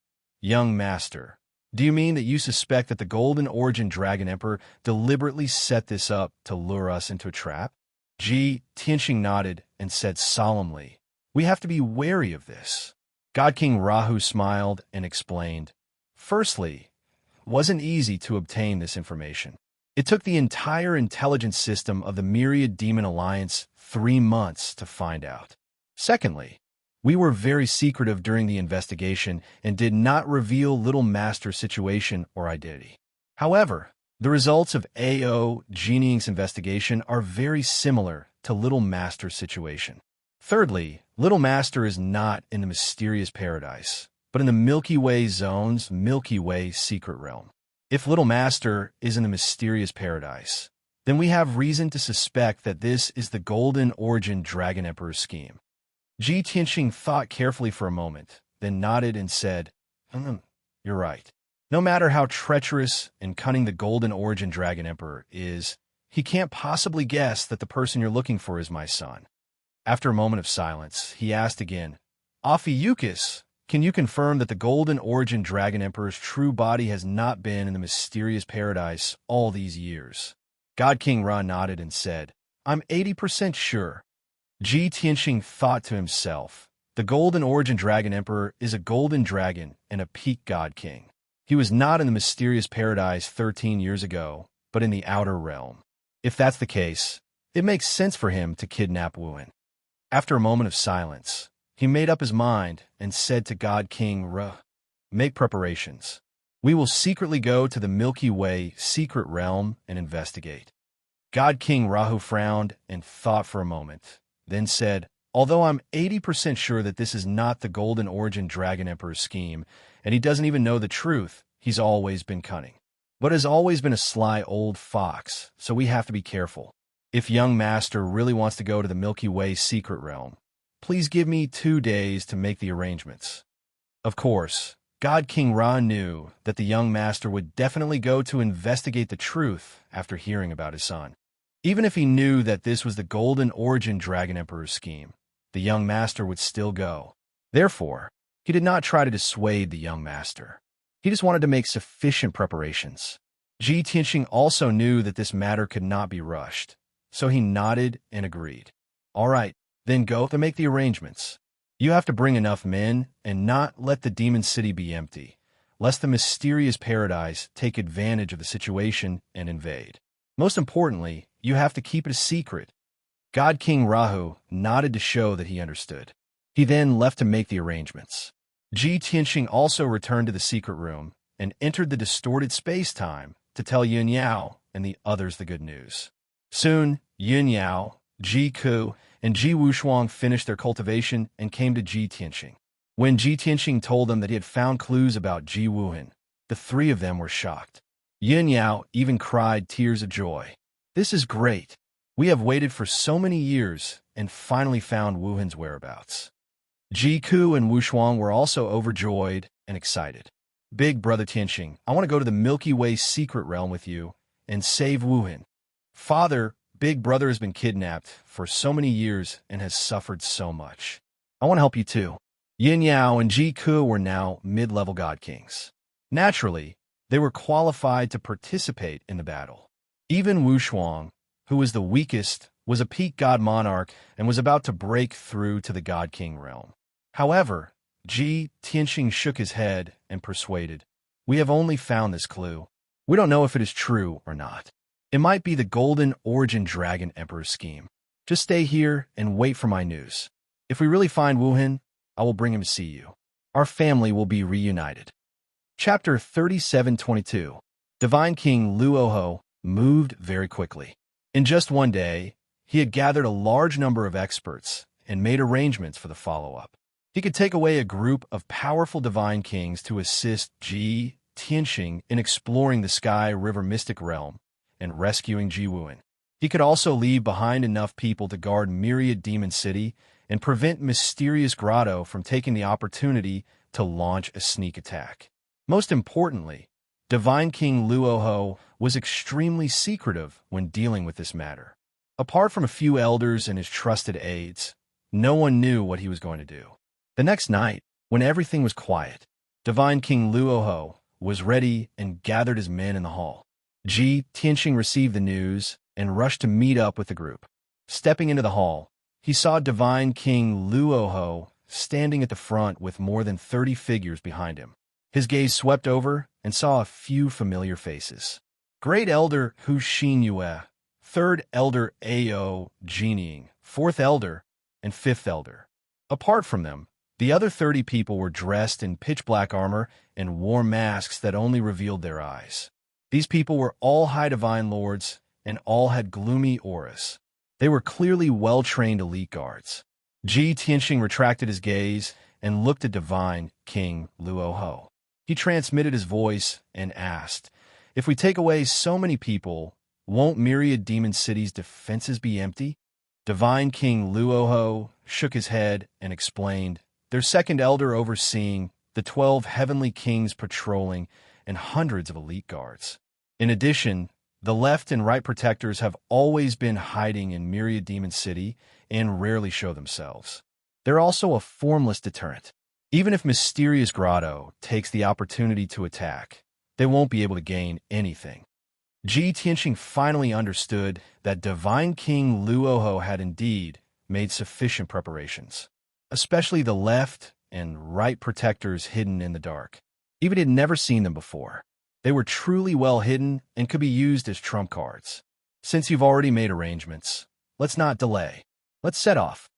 Young Master, do you mean that you suspect that the Golden Origin Dragon Emperor deliberately set this up to lure us into a trap? Ji Tianxing nodded and said solemnly, We have to be wary of this. God King Rahu smiled and explained, Firstly, it wasn't easy to obtain this information. It took the entire intelligence system of the Myriad Demon Alliance 3 months to find out. Secondly, we were very secretive during the investigation and did not reveal Little Master's situation or identity. However, the results of Ao Genieing's investigation are very similar to Little Master's situation. Thirdly, Little Master is not in the mysterious paradise, but in the Milky Way zone's Milky Way secret realm. If Little Master is in the mysterious paradise, then we have reason to suspect that this is the Golden Origin Dragon Emperor's scheme. Ji Tianxing thought carefully for a moment, then nodded and said, You're right. No matter how treacherous and cunning the Golden Origin Dragon Emperor is, he can't possibly guess that the person you're looking for is my son. After a moment of silence, he asked again, Ophiuchus, can you confirm that the Golden Origin Dragon Emperor's true body has not been in the mysterious paradise all these years? God King Ra nodded and said, I'm 80% sure. Ji Tianxing thought to himself, the Golden Origin Dragon Emperor is a golden dragon and a peak god king. He was not in the mysterious paradise 13 years ago, but in the outer realm. If that's the case, it makes sense for him to kidnap Wuhan. After a moment of silence, he made up his mind and said to God King Ra, Make preparations. We will secretly go to the Milky Way secret realm and investigate. God King Rahu frowned and thought for a moment, then said, Although I'm 80% sure that this is not the Golden Origin Dragon Emperor's scheme, and he doesn't even know the truth, he's always been cunning. But has always been a sly old fox, so we have to be careful. If young master really wants to go to the Milky Way secret realm, please give me 2 days to make the arrangements. Of course, God King Ra knew that the young master would definitely go to investigate the truth after hearing about his son. Even if he knew that this was the Golden Origin Dragon Emperor's scheme, the young master would still go. Therefore, he did not try to dissuade the young master. He just wanted to make sufficient preparations. Ji Tianxing also knew that this matter could not be rushed, so he nodded and agreed. All right, then go to make the arrangements. You have to bring enough men and not let the demon city be empty, lest the mysterious paradise take advantage of the situation and invade. Most importantly, you have to keep it a secret. God King Rahu nodded to show that he understood. He then left to make the arrangements. Ji Tianxing also returned to the secret room and entered the distorted space-time to tell Yun Yao and the others the good news. Soon, Yun Yao, Ji Ku, and Ji Wushuang finished their cultivation and came to Ji Tianxing. When Ji Tianxing told them that he had found clues about Ji Wuhan, the 3 of them were shocked. Yun Yao even cried tears of joy. This is great. We have waited for so many years and finally found Wuhan's whereabouts. Ji Ku and Wushuang were also overjoyed and excited. Big Brother Tianxing, I want to go to the Milky Way secret realm with you and save Wuhan. Father, Big Brother has been kidnapped for so many years and has suffered so much. I want to help you too. Yin Yao and Ji Ku were now mid-level god kings. Naturally, they were qualified to participate in the battle. Even Wushuang, who was the weakest, was a peak god monarch and was about to break through to the god king realm. However, Ji Tianxing shook his head and persuaded, We have only found this clue. We don't know if it is true or not. It might be the Golden Origin Dragon Emperor's scheme. Just stay here and wait for my news. If we really find Wuhan, I will bring him to see you. Our family will be reunited. Chapter 3722. Divine King Luoho moved very quickly. In just one day, he had gathered a large number of experts and made arrangements for the follow-up. He could take away a group of powerful divine kings to assist Ji Tianxing in exploring the Sky River Mystic Realm and rescuing Ji Wuhan. He could also leave behind enough people to guard Myriad Demon City and prevent Mysterious Grotto from taking the opportunity to launch a sneak attack. Most importantly, Divine King Luoho was extremely secretive when dealing with this matter. Apart from a few elders and his trusted aides, no one knew what he was going to do. The next night, when everything was quiet, Divine King Luoho was ready and gathered his men in the hall. Ji Tianxing received the news and rushed to meet up with the group. Stepping into the hall, he saw Divine King Luoho standing at the front with more than 30 figures behind him. His gaze swept over and saw a few familiar faces. Great Elder Hu Xinyue, Third Elder Ao Jining, Fourth Elder, and Fifth Elder. Apart from them, the other 30 people were dressed in pitch-black armor and wore masks that only revealed their eyes. These people were all high divine lords and all had gloomy auras. They were clearly well-trained elite guards. Ji Tianxing retracted his gaze and looked at divine King Luoho. He transmitted his voice and asked, "If we take away so many people, won't myriad demon cities' defenses be empty?" Divine King Luoho shook his head and explained, "Their second elder overseeing the 12 heavenly kings patrolling and hundreds of elite guards. In addition, the left and right protectors have always been hiding in Myriad Demon City and rarely show themselves. They're also a formless deterrent. Even if Mysterious Grotto takes the opportunity to attack, they won't be able to gain anything." Ji Tianxing finally understood that Divine King Luoho had indeed made sufficient preparations, especially the left and right protectors hidden in the dark. Even had never seen them before. They were truly well hidden and could be used as trump cards. "Since you've already made arrangements, let's not delay. Let's set off."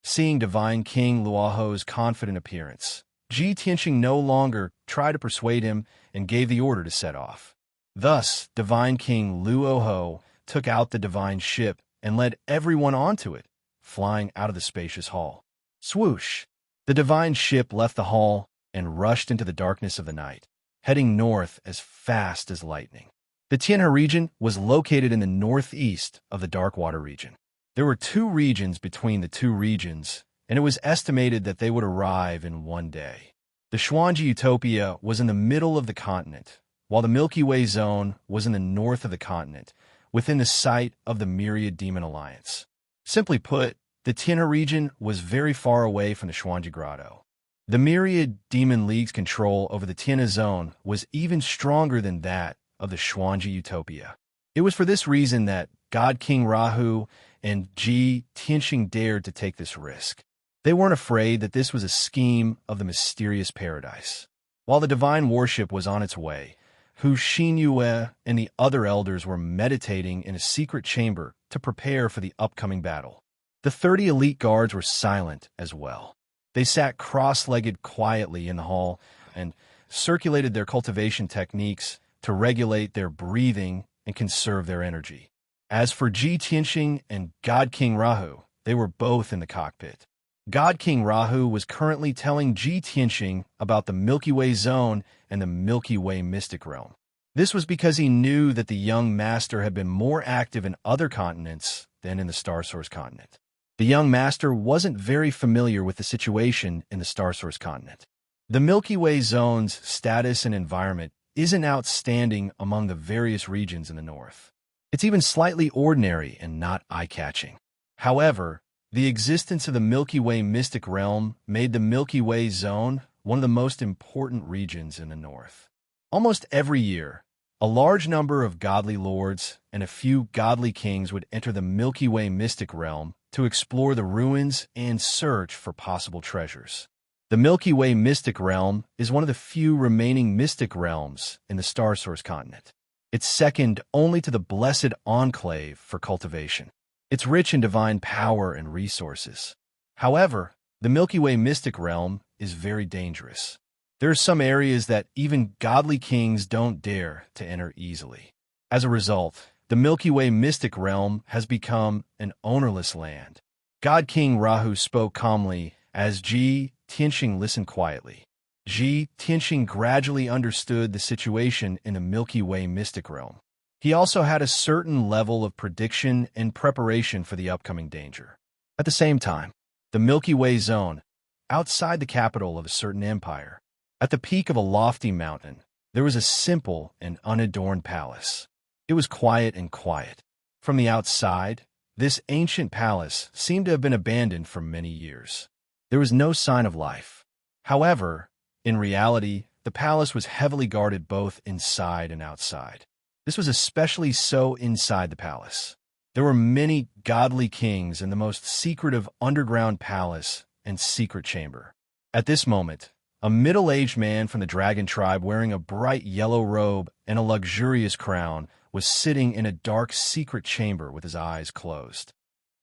Seeing Divine King Luoho's confident appearance, Ji Tianxing no longer tried to persuade him and gave the order to set off. Thus, Divine King Luoho took out the divine ship and led everyone onto it, flying out of the spacious hall. Swoosh! The divine ship left the hall and rushed into the darkness of the night, heading north as fast as lightning. The Tianhe region was located in the northeast of the Darkwater region. There were 2 regions between the 2 regions, and it was estimated that they would arrive in one day. The Xuanji Utopia was in the middle of the continent, while the Milky Way zone was in the north of the continent, within the sight of the Myriad Demon Alliance. Simply put, the Tianhe region was very far away from the Xuanji Grotto. The Myriad Demon League's control over the Tianhe zone was even stronger than that of the Xuanji Utopia. It was for this reason that God King Rahu and Ji Tianxing dared to take this risk. They weren't afraid that this was a scheme of the mysterious paradise. While the divine warship was on its way, Hu Xinyue and the other elders were meditating in a secret chamber to prepare for the upcoming battle. The 30 elite guards were silent as well. They sat cross-legged quietly in the hall and circulated their cultivation techniques to regulate their breathing and conserve their energy. As for Ji Tianxing and God King Rahu, they were both in the cockpit. God King Rahu was currently telling Ji Tianxing about the Milky Way zone and the Milky Way mystic realm. This was because he knew that the young master had been more active in other continents than in the Star Source continent. The young master wasn't very familiar with the situation in the Star Source continent. The Milky Way zone's status and environment isn't outstanding among the various regions in the north. It's even slightly ordinary and not eye-catching. However, the existence of the Milky Way mystic realm made the Milky Way zone one of the most important regions in the north. Almost every year, a large number of godly lords and a few godly kings would enter the Milky Way mystic realm to explore the ruins and search for possible treasures. The Milky Way mystic realm is one of the few remaining mystic realms in the Star Source continent. It's second only to the Blessed Enclave for cultivation. It's rich in divine power and resources. However, the Milky Way mystic realm is very dangerous. There are some areas that even godly kings don't dare to enter easily. As a result, the Milky Way mystic realm has become an ownerless land. God King Rahu spoke calmly as Ji Tianxing listened quietly. Ji Tianxing gradually understood the situation in the Milky Way mystic realm. He also had a certain level of prediction and preparation for the upcoming danger. At the same time, the Milky Way zone, outside the capital of a certain empire, at the peak of a lofty mountain, there was a simple and unadorned palace. It was quiet and quiet. From the outside, this ancient palace seemed to have been abandoned for many years. There was no sign of life. However, in reality, the palace was heavily guarded both inside and outside. This was especially so inside the palace. There were many godly kings in the most secretive underground palace and secret chamber. At this moment, a middle-aged man from the dragon tribe wearing a bright yellow robe and a luxurious crown was sitting in a dark secret chamber with his eyes closed.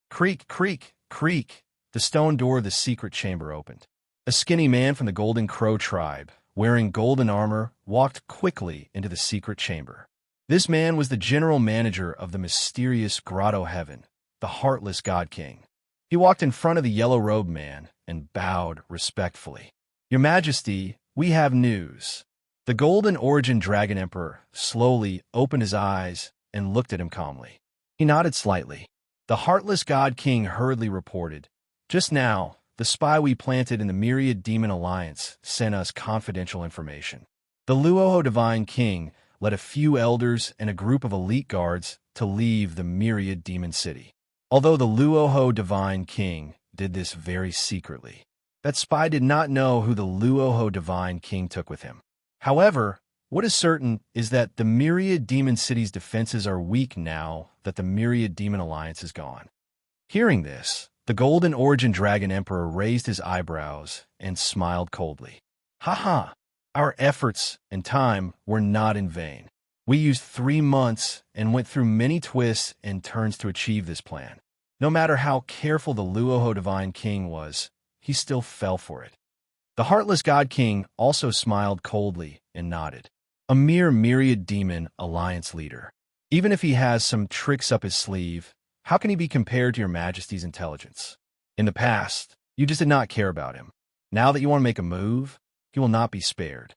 Creak, creak, creak. The stone door of the secret chamber opened. A skinny man from the Golden Crow tribe, wearing golden armor, walked quickly into the secret chamber. This man was the general manager of the mysterious Grotto Heaven, the Heartless God King. He walked in front of the yellow-robed man and bowed respectfully. "Your Majesty, we have news." The Golden Origin Dragon Emperor slowly opened his eyes and looked at him calmly. He nodded slightly. The Heartless God King hurriedly reported, "Just now, the spy we planted in the Myriad Demon Alliance sent us confidential information. The Luoho Divine King led a few elders and a group of elite guards to leave the Myriad Demon City. Although the Luoho Divine King did this very secretly, that spy did not know who the Luoho Divine King took with him. However, what is certain is that the Myriad Demon City's defenses are weak now that the Myriad Demon Alliance is gone." Hearing this, the Golden Origin Dragon Emperor raised his eyebrows and smiled coldly. "Haha, our efforts and time were not in vain. We used 3 months and went through many twists and turns to achieve this plan. No matter how careful the Luoho Divine King was, he still fell for it." The Heartless God King also smiled coldly and nodded. "A mere Myriad Demon Alliance leader. Even if he has some tricks up his sleeve, how can he be compared to your Majesty's intelligence? In the past, you just did not care about him. Now that you want to make a move, he will not be spared."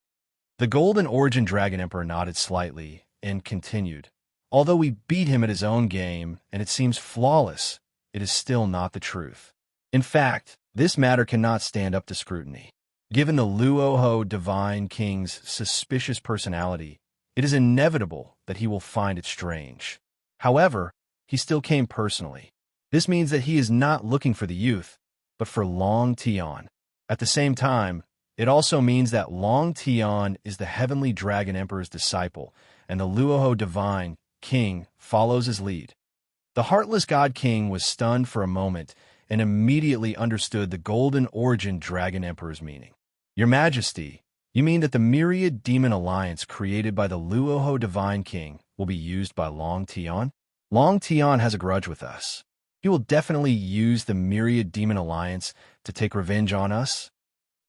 The Golden Origin Dragon Emperor nodded slightly and continued, "Although we beat him at his own game and it seems flawless, it is still not the truth. In fact, this matter cannot stand up to scrutiny. Given the Luoho Divine King's suspicious personality, it is inevitable that he will find it strange. However, he still came personally. This means that he is not looking for the youth, but for Long Tian. At the same time, it also means that Long Tian is the Heavenly Dragon Emperor's disciple, and the Luoho Divine King follows his lead." The Heartless God King was stunned for a moment and immediately understood the Golden Origin Dragon Emperor's meaning. "Your Majesty, you mean that the Myriad Demon Alliance created by the Luoho Divine King will be used by Long Tian? Long Tian has a grudge with us. He will definitely use the Myriad Demon Alliance to take revenge on us?"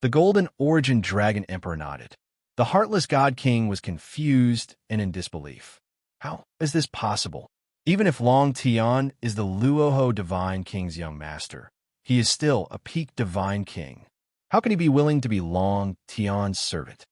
The Golden Origin Dragon Emperor nodded. The Heartless God King was confused and in disbelief. How is this possible? Even if Long Tian is the Luoho Divine King's young master, he is still a peak Divine King. How can he be willing to be Long Tian's servant?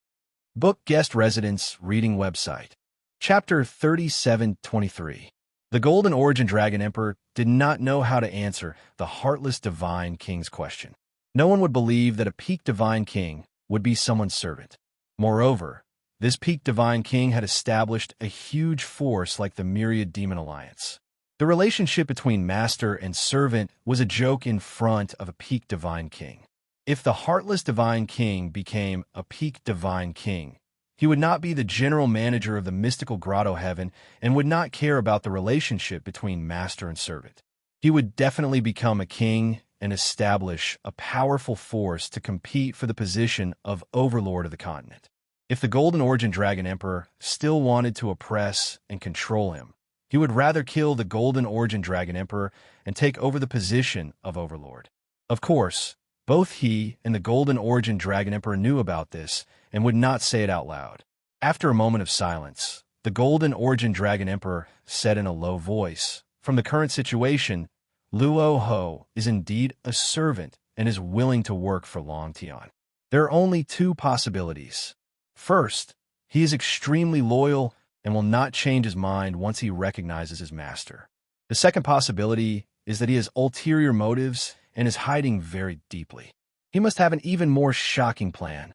Book Guest Residence Reading Website. Chapter 3723. The Golden Origin Dragon Emperor did not know how to answer the Heartless Divine King's question. No one would believe that a peak Divine King would be someone's servant. Moreover, this peak Divine King had established a huge force like the Myriad Demon Alliance. The relationship between master and servant was a joke in front of a peak Divine King. If the Heartless Divine King became a peak Divine King, he would not be the general manager of the mystical grotto heaven and would not care about the relationship between master and servant. He would definitely become a king and establish a powerful force to compete for the position of overlord of the continent. If the Golden Origin Dragon Emperor still wanted to oppress and control him, he would rather kill the Golden Origin Dragon Emperor and take over the position of overlord. Of course, both he and the Golden Origin Dragon Emperor knew about this and would not say it out loud. After a moment of silence, the Golden Origin Dragon Emperor said in a low voice, "From the current situation, Luoho is indeed a servant and is willing to work for Long Tian. There are only 2 possibilities. First, he is extremely loyal and will not change his mind once he recognizes his master. The second possibility is that he has ulterior motives and is hiding very deeply. He must have an even more shocking plan."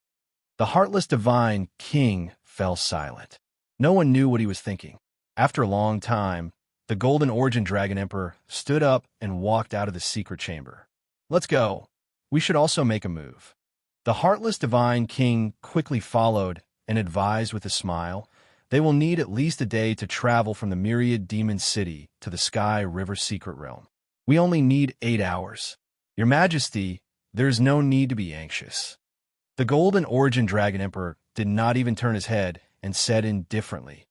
The Heartless Divine King fell silent. No one knew what he was thinking. After a long time, the Golden Origin Dragon Emperor stood up and walked out of the secret chamber. "Let's go. We should also make a move." The Heartless Divine King quickly followed and advised with a smile, "They will need at least a day to travel from the Myriad Demon City to the Sky River Secret Realm. We only need 8 hours. Your Majesty, there is no need to be anxious." The Golden Origin Dragon Emperor did not even turn his head and said indifferently,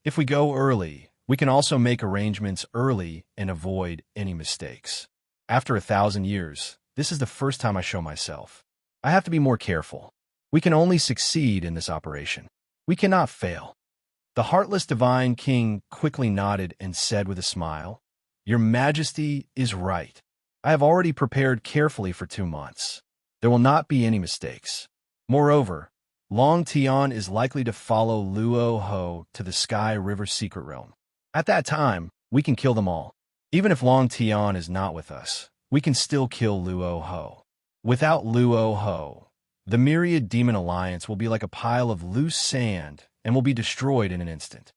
"If we go early, we can also make arrangements early and avoid any mistakes. After 1,000 years, this is the first time I show myself. I have to be more careful. We can only succeed in this operation. We cannot fail." The Heartless Divine King quickly nodded and said with a smile, "Your Majesty is right. I have already prepared carefully for 2 months. There will not be any mistakes. Moreover, Long Tian is likely to follow Luo Ho to the Sky River Secret Realm. At that time, we can kill them all. Even if Long Tian is not with us, we can still kill Luo Ho. Without Luo Ho, the myriad demon alliance will be like a pile of loose sand and will be destroyed in an instant.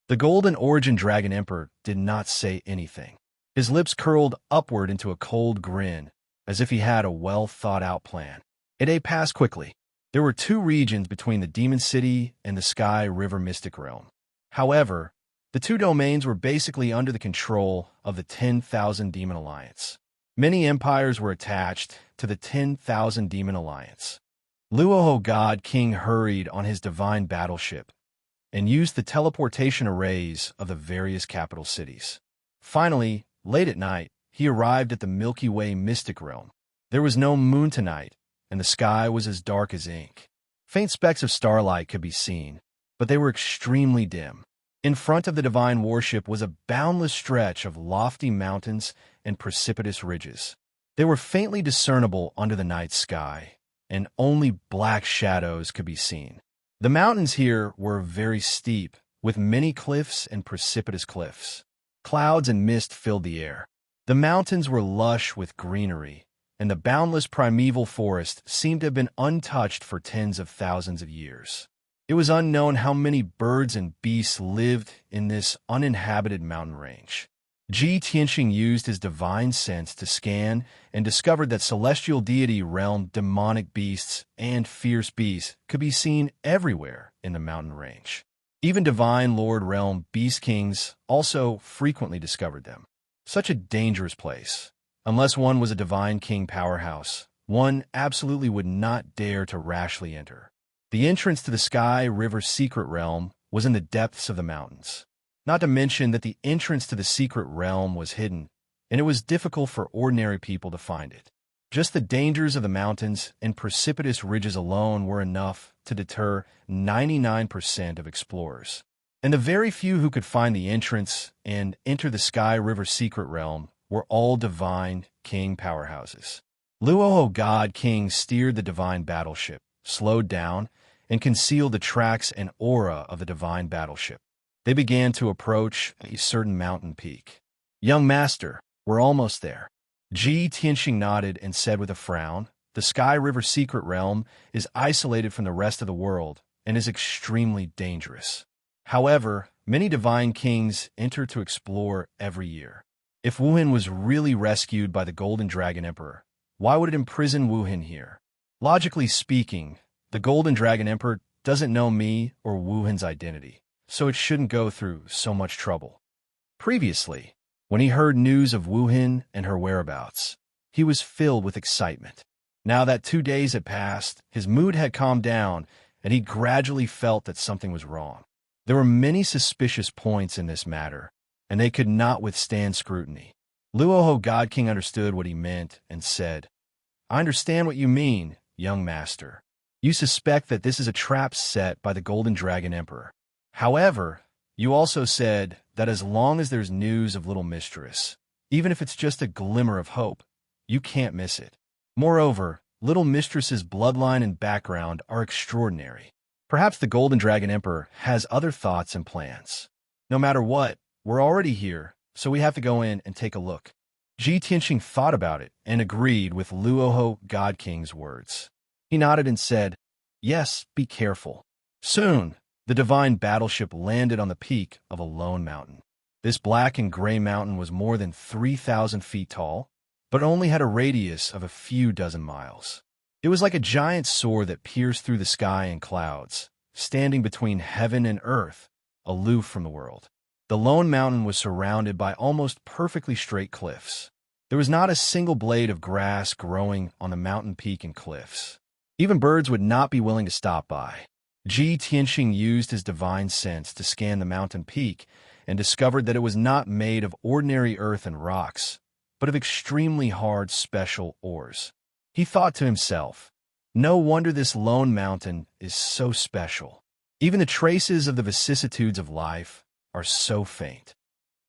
The Golden Origin Dragon Emperor did not say anything. His lips curled upward into a cold grin, as if he had a well-thought-out plan. A day passed quickly. There were 2 regions between the Demon City and the Sky River Mystic Realm. However, the 2 domains were basically under the control of the 10,000 Demon Alliance. Many empires were attached to the 10,000 Demon Alliance. Luoho God King hurried on his divine battleship and used the teleportation arrays of the various capital cities. Finally, late at night, he arrived at the Milky Way Mystic Realm. There was no moon tonight, and the sky was as dark as ink. Faint specks of starlight could be seen, but they were extremely dim. In front of the divine warship was a boundless stretch of lofty mountains and precipitous ridges. They were faintly discernible under the night sky, and only black shadows could be seen. The mountains here were very steep, with many cliffs and precipitous cliffs. Clouds and mist filled the air. The mountains were lush with greenery, and the boundless primeval forest seemed to have been untouched for tens of thousands of years. It was unknown how many birds and beasts lived in this uninhabited mountain range. Ji Tianxing used his divine sense to scan and discovered that celestial deity realm demonic beasts and fierce beasts could be seen everywhere in the mountain range. Even divine lord realm beast kings also frequently discovered them. Such a dangerous place. Unless one was a divine king powerhouse, one absolutely would not dare to rashly enter. The entrance to the Sky River Secret Realm was in the depths of the mountains. Not to mention that the entrance to the secret realm was hidden, and it was difficult for ordinary people to find it. Just the dangers of the mountains and precipitous ridges alone were enough to deter 99% of explorers. And the very few who could find the entrance and enter the Sky River Secret Realm were all divine king powerhouses. Luoho God King steered the divine battleship, slowed down, and concealed the tracks and aura of the divine battleship. They began to approach a certain mountain peak. "Young master, we're almost there." Ji Tianxing nodded and said with a frown, "The Sky River Secret Realm is isolated from the rest of the world and is extremely dangerous. However, many divine kings enter to explore every year. If Wuhan was really rescued by the Golden Dragon Emperor, why would it imprison Wuhan here? Logically speaking, the Golden Dragon Emperor doesn't know me or Wuhan's identity, so it shouldn't go through so much trouble." Previously, when he heard news of Wuhan and her whereabouts, he was filled with excitement. Now that 2 days had passed, his mood had calmed down, and he gradually felt that something was wrong. There were many suspicious points in this matter, and they could not withstand scrutiny. Luoho God King understood what he meant and said, "I understand what you mean, young master. You suspect that this is a trap set by the Golden Dragon Emperor. However, you also said that as long as there's news of Little Mistress, even if it's just a glimmer of hope, you can't miss it. Moreover, Little Mistress's bloodline and background are extraordinary. Perhaps the Golden Dragon Emperor has other thoughts and plans. No matter what, we're already here, so we have to go in and take a look." Ji Tianxing thought about it and agreed with Luoho God King's words. He nodded and said, "Yes, be careful." Soon, the divine battleship landed on the peak of a lone mountain. This black and gray mountain was more than 3,000 feet tall, but only had a radius of a few dozen miles. It was like a giant sword that pierced through the sky and clouds, standing between heaven and earth, aloof from the world. The lone mountain was surrounded by almost perfectly straight cliffs. There was not a single blade of grass growing on the mountain peak and cliffs. Even birds would not be willing to stop by. Ji Tianxing used his divine sense to scan the mountain peak and discovered that it was not made of ordinary earth and rocks, but of extremely hard special ores. He thought to himself, "No wonder this lone mountain is so special. Even the traces of the vicissitudes of life are so faint."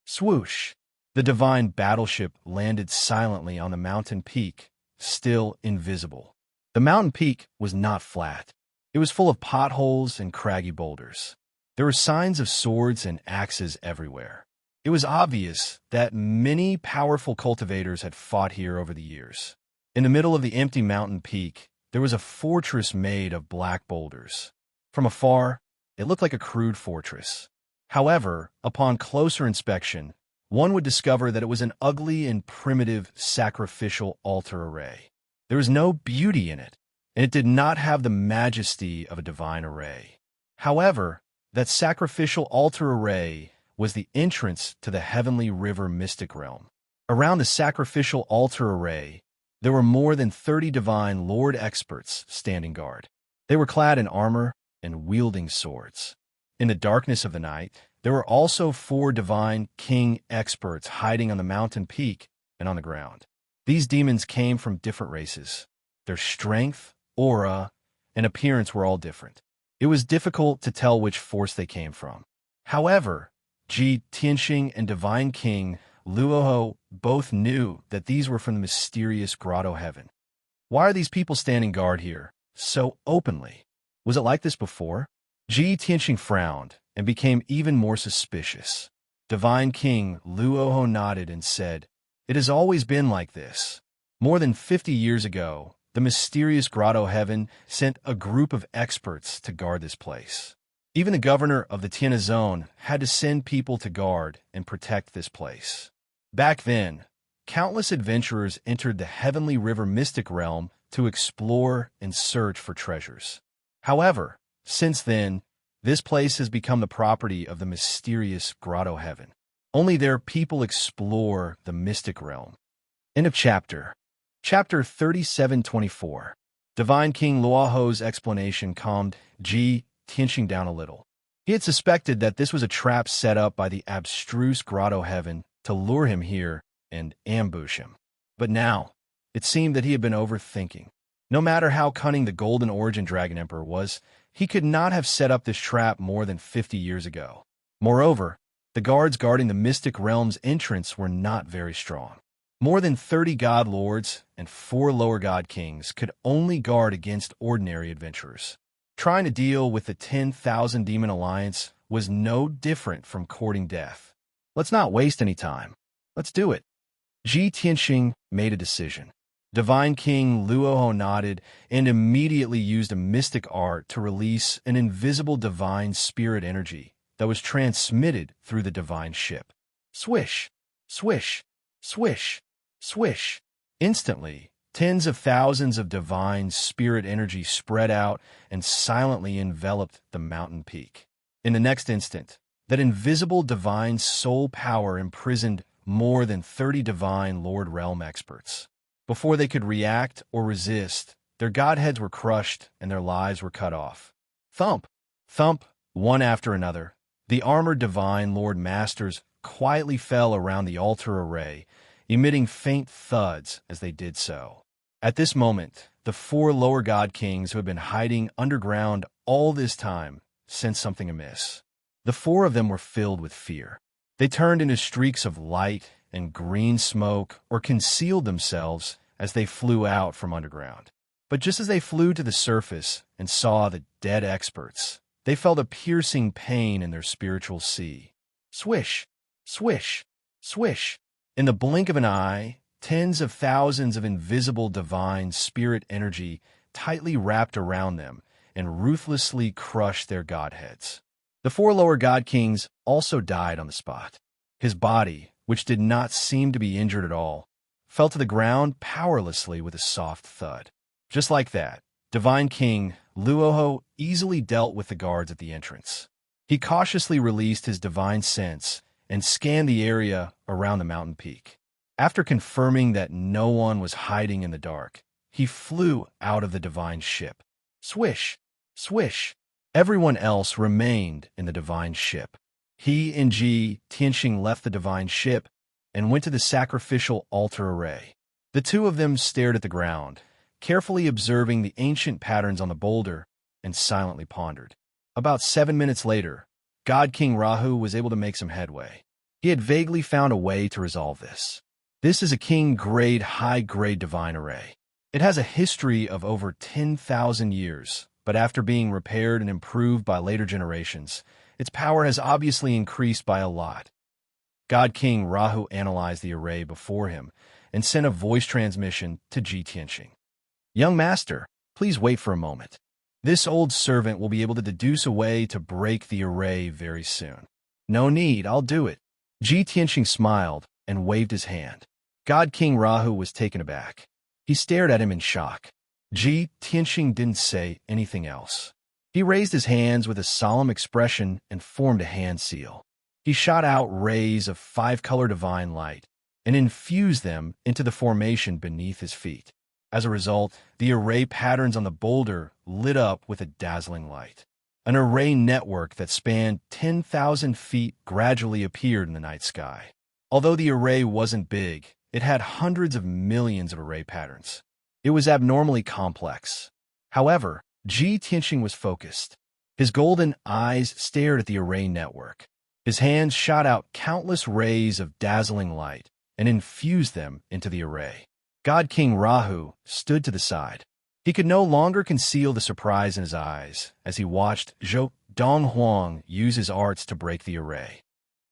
Swoosh! The divine battleship landed silently on the mountain peak, still invisible. The mountain peak was not flat. It was full of potholes and craggy boulders. There were signs of swords and axes everywhere. It was obvious that many powerful cultivators had fought here over the years. In the middle of the empty mountain peak, there was a fortress made of black boulders. From afar, it looked like a crude fortress. However, upon closer inspection, one would discover that it was an ugly and primitive sacrificial altar array. There was no beauty in it, and it did not have the majesty of a divine array. However, that sacrificial altar array was the entrance to the heavenly river mystic realm. Around the sacrificial altar array, there were more than 30 divine lord experts standing guard. They were clad in armor and wielding swords. In the darkness of the night, there were also 4 divine king experts hiding on the mountain peak and on the ground. These demons came from different races. Their strength, aura, and appearance were all different. It was difficult to tell which force they came from. However, Ji Tianxing and Divine King Luoho both knew that these were from the mysterious grotto heaven. Why are these people standing guard here so openly? Was it like this before? Ji Tianxing frowned and became even more suspicious. Divine King Luoho nodded and said, "It has always been like this. More than 50 years ago, the mysterious grotto heaven sent a group of experts to guard this place. Even the governor of the Tiana Zone had to send people to guard and protect this place. Back then, countless adventurers entered the heavenly river mystic realm to explore and search for treasures. However, since then, this place has become the property of the mysterious grotto heaven. Only their people explore the mystic realm." End of chapter. Chapter 3724. Divine King Luoho's explanation calmed Ji Tianxing down a little. He had suspected that this was a trap set up by the abstruse grotto heaven to lure him here and ambush him. But now, it seemed that he had been overthinking. No matter how cunning the Golden Origin Dragon Emperor was, he could not have set up this trap more than 50 years ago. Moreover, the guards guarding the mystic realm's entrance were not very strong. More than 30 god lords and 4 lower god kings could only guard against ordinary adventurers. Trying to deal with the 10,000 demon alliance was no different from courting death. Let's not waste any time. Let's do it. Ji Tianxing made a decision. Divine King Luoho nodded and immediately used a mystic art to release an invisible divine spirit energy that was transmitted through the divine ship. Swish, swish, swish, swish. Instantly, tens of thousands of divine spirit energy spread out and silently enveloped the mountain peak. In the next instant, that invisible divine soul power imprisoned more than 30 divine Lord Realm experts. Before they could react or resist, their godheads were crushed and their lives were cut off. Thump, thump, one after another, the armored divine Lord Masters quietly fell around the altar array, emitting faint thuds as they did so. At this moment, the 4 lower god kings who had been hiding underground all this time sensed something amiss. The 4 of them were filled with fear. They turned into streaks of light and green smoke or concealed themselves as they flew out from underground. But just as they flew to the surface and saw the dead experts, they felt a piercing pain in their spiritual sea. Swish, swish, swish. In the blink of an eye, tens of thousands of invisible divine spirit energy tightly wrapped around them and ruthlessly crushed their godheads. The 4 lower god kings also died on the spot. His body, which did not seem to be injured at all, fell to the ground powerlessly with a soft thud. Just like that, Divine King Luoho easily dealt with the guards at the entrance. He cautiously released his divine sense and scanned the area around the mountain peak. After confirming that no one was hiding in the dark, he flew out of the divine ship. Swish, swish. Everyone else remained in the divine ship. He and Ji Tianxing left the divine ship and went to the sacrificial altar array. The 2 of them stared at the ground, carefully observing the ancient patterns on the boulder, and silently pondered. About 7 minutes later, God King Rahu was able to make some headway. He had vaguely found a way to resolve this. This is a king-grade, high-grade divine array. It has a history of over 10,000 years, but after being repaired and improved by later generations, its power has obviously increased by a lot. God King Rahu analyzed the array before him and sent a voice transmission to Ji Tianxing. Young master, please wait for a moment. This old servant will be able to deduce a way to break the array very soon. No need, I'll do it. Ji Tianxing smiled and waved his hand. God King Rahu was taken aback. He stared at him in shock. Ji Tianxing didn't say anything else. He raised his hands with a solemn expression and formed a hand seal. He shot out rays of 5-color divine light and infused them into the formation beneath his feet. As a result, the array patterns on the boulder lit up with a dazzling light. An array network that spanned 10,000 feet gradually appeared in the night sky. Although the array wasn't big, it had hundreds of millions of array patterns. It was abnormally complex. However, Ji Tianxing was focused. His golden eyes stared at the array network. His hands shot out countless rays of dazzling light and infused them into the array. God King Rahu stood to the side. He could no longer conceal the surprise in his eyes as he watched Zhou Donghuang use his arts to break the array.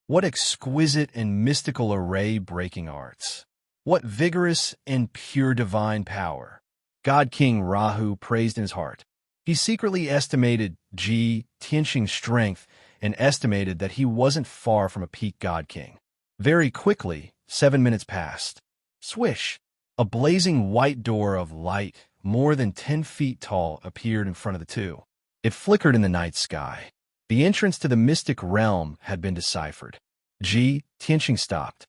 What exquisite and mystical array-breaking arts! What vigorous and pure divine power! God King Rahu praised in his heart. He secretly estimated Ji Tianxing's strength and estimated that he wasn't far from a peak God King. Very quickly, 7 minutes passed. Swish! A blazing white door of light, more than 10 feet tall, appeared in front of the two. It flickered in the night sky. The entrance to the mystic realm had been deciphered. Ji Tianxing stopped.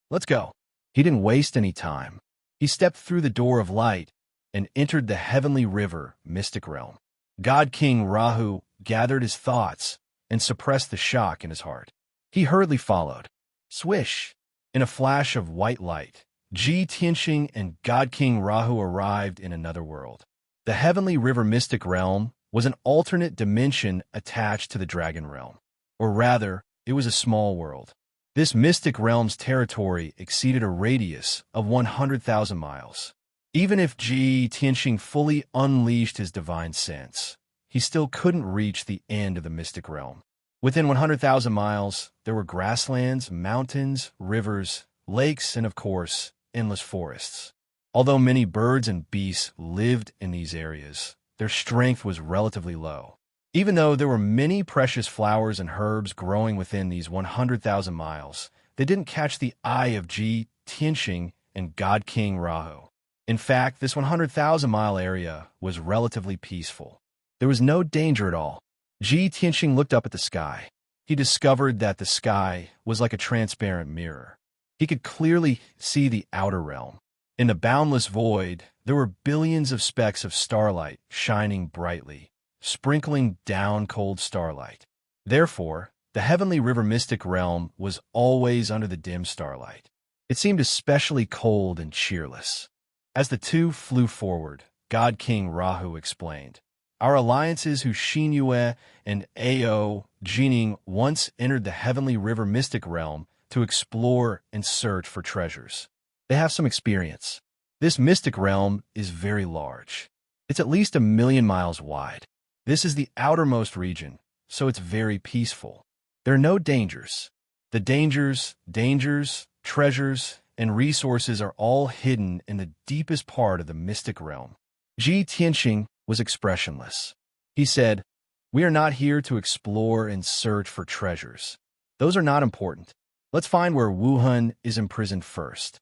Let's go. He didn't waste any time. He stepped through the door of light and entered the heavenly river mystic realm. God King Rahu gathered his thoughts and suppressed the shock in his heart. He hurriedly followed. Swish! In a flash of white light, Ji Tianxing and God King Rahu arrived in another world. The heavenly river mystic realm was an alternate dimension attached to the dragon realm. Or rather, it was a small world. This mystic realm's territory exceeded a radius of 100,000 miles. Even if Ji Tianxing fully unleashed his divine sense, he still couldn't reach the end of the mystic realm. Within 100,000 miles, there were grasslands, mountains, rivers, lakes, and of course, endless forests. Although many birds and beasts lived in these areas, their strength was relatively low. Even though there were many precious flowers and herbs growing within these 100,000 miles, they didn't catch the eye of Ji Tianxing and God King Rahu. In fact, this 100,000-mile area was relatively peaceful. There was no danger at all. Ji Tianxing looked up at the sky. He discovered that the sky was like a transparent mirror. He could clearly see the outer realm. In the boundless void, there were billions of specks of starlight shining brightly, sprinkling down cold starlight. Therefore, the heavenly river mystic realm was always under the dim starlight. It seemed especially cold and cheerless. As the two flew forward, God King Rahu explained, "Our alliances who Xinyue and Ao Jining once entered the heavenly river mystic realm to explore and search for treasures. They have some experience. This mystic realm is very large. It's at least 1,000,000 miles wide. This is the outermost region, so it's very peaceful. There are no dangers. The dangers, treasures, and resources are all hidden in the deepest part of the mystic realm." Ji Tianxing was expressionless. He said, "We are not here to explore and search for treasures. Those are not important. Let's find where Wuhan is imprisoned first."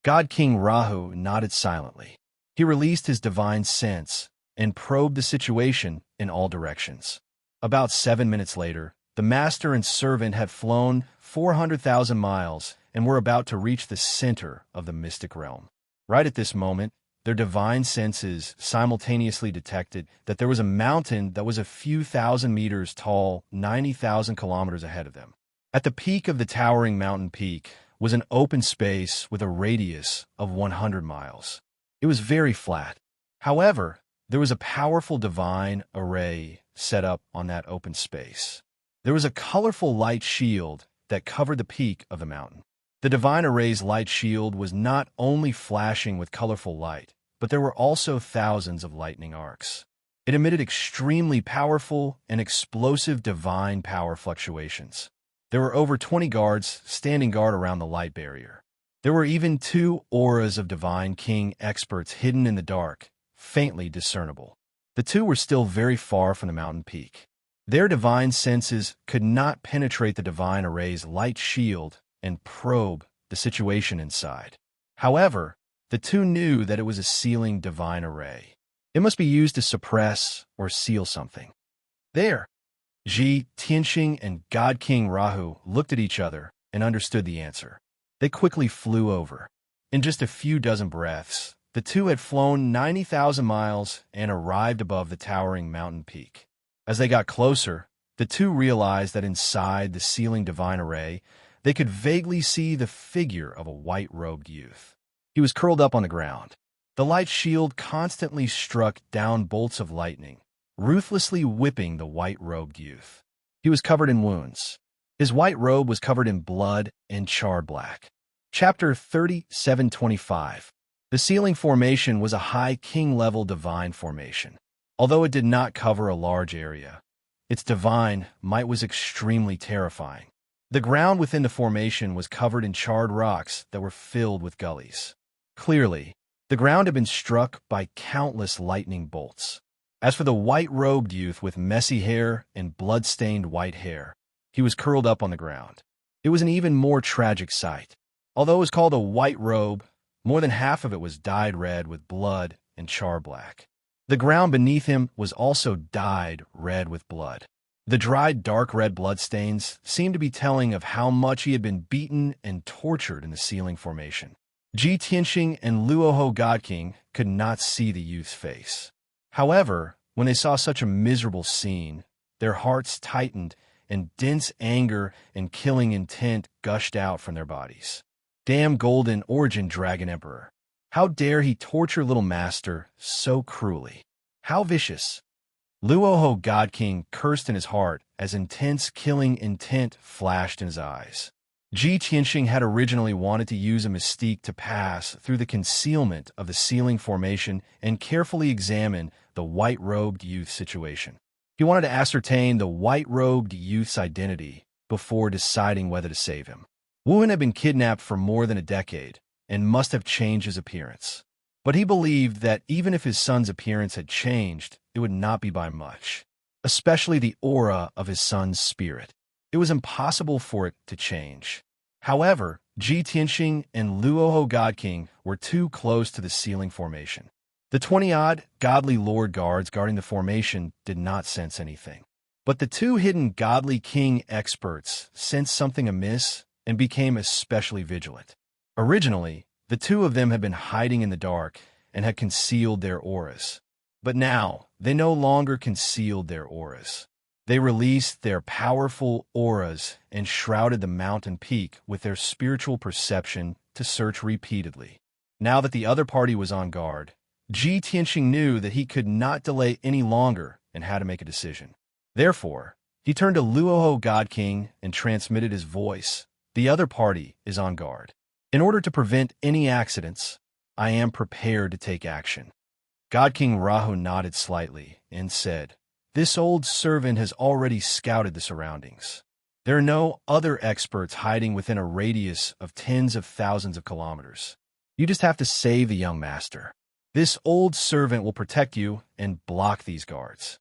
God King Rahu nodded silently. He released his divine sense and probed the situation in all directions. About 7 minutes later, the master and servant had flown 400,000 miles and were about to reach the center of the mystic realm. Right at this moment, their divine senses simultaneously detected that there was a mountain that was a few thousand meters tall, 90,000 kilometers ahead of them. At the peak of the towering mountain peak was an open space with a radius of 100 miles. It was very flat. However, there was a powerful divine array set up on that open space. There was a colorful light shield that covered the peak of the mountain. The divine array's light shield was not only flashing with colorful light, but there were also thousands of lightning arcs. It emitted extremely powerful and explosive divine power fluctuations. There were over 20 guards standing guard around the light barrier. There were even 2 auras of divine king experts hidden in the dark, faintly discernible. The 2 were still very far from the mountain peak. Their divine senses could not penetrate the divine array's light shield and probe the situation inside. However, the 2 knew that it was a sealing divine array. It must be used to suppress or seal something. There! Ji Tianxing and God King Rahu looked at each other and understood the answer. They quickly flew over. In just a few dozen breaths, the 2 had flown 90,000 miles and arrived above the towering mountain peak. As they got closer, the 2 realized that inside the sealing divine array, they could vaguely see the figure of a white-robed youth. He was curled up on the ground. The light shield constantly struck down bolts of lightning, ruthlessly whipping the white-robed youth. He was covered in wounds. His white robe was covered in blood and charred black. Chapter 3725. The sealing formation was a high king-level divine formation. Although it did not cover a large area, its divine might was extremely terrifying. The ground within the formation was covered in charred rocks that were filled with gullies. Clearly, the ground had been struck by countless lightning bolts. As for the white-robed youth with messy hair and blood-stained white hair, he was curled up on the ground. It was an even more tragic sight. Although it was called a white robe, more than half of it was dyed red with blood and char black. The ground beneath him was also dyed red with blood. The dried dark red bloodstains seemed to be telling of how much he had been beaten and tortured in the sealing formation. Ji Tianxing and Luoho God King could not see the youth's face. However, when they saw such a miserable scene, their hearts tightened and dense anger and killing intent gushed out from their bodies. Damn golden origin dragon emperor! How dare he torture little master so cruelly? How vicious! Luoho God King cursed in his heart as intense killing intent flashed in his eyes. Ji Tianxing had originally wanted to use a mystique to pass through the concealment of the sealing formation and carefully examine the white-robed youth's situation. He wanted to ascertain the white-robed youth's identity before deciding whether to save him. Wuhan had been kidnapped for more than a decade and must have changed his appearance. But he believed that even if his son's appearance had changed, it would not be by much, especially the aura of his son's spirit. It was impossible for it to change. However, Ji Tianxing and Luoho God King were too close to the sealing formation. The 20-odd godly lord guards guarding the formation did not sense anything. But the 2 hidden godly king experts sensed something amiss and became especially vigilant. Originally, the 2 of them had been hiding in the dark and had concealed their auras. But now, they no longer concealed their auras. They released their powerful auras and shrouded the mountain peak with their spiritual perception to search repeatedly. Now that the other party was on guard, Ji Tianxing knew that he could not delay any longer and had to make a decision. Therefore, he turned to Luoho God King and transmitted his voice. The other party is on guard. In order to prevent any accidents, I am prepared to take action. God King Rahu nodded slightly and said, "This old servant has already scouted the surroundings. There are no other experts hiding within a radius of tens of thousands of kilometers. You just have to save the young master. This old servant will protect you and block these guards."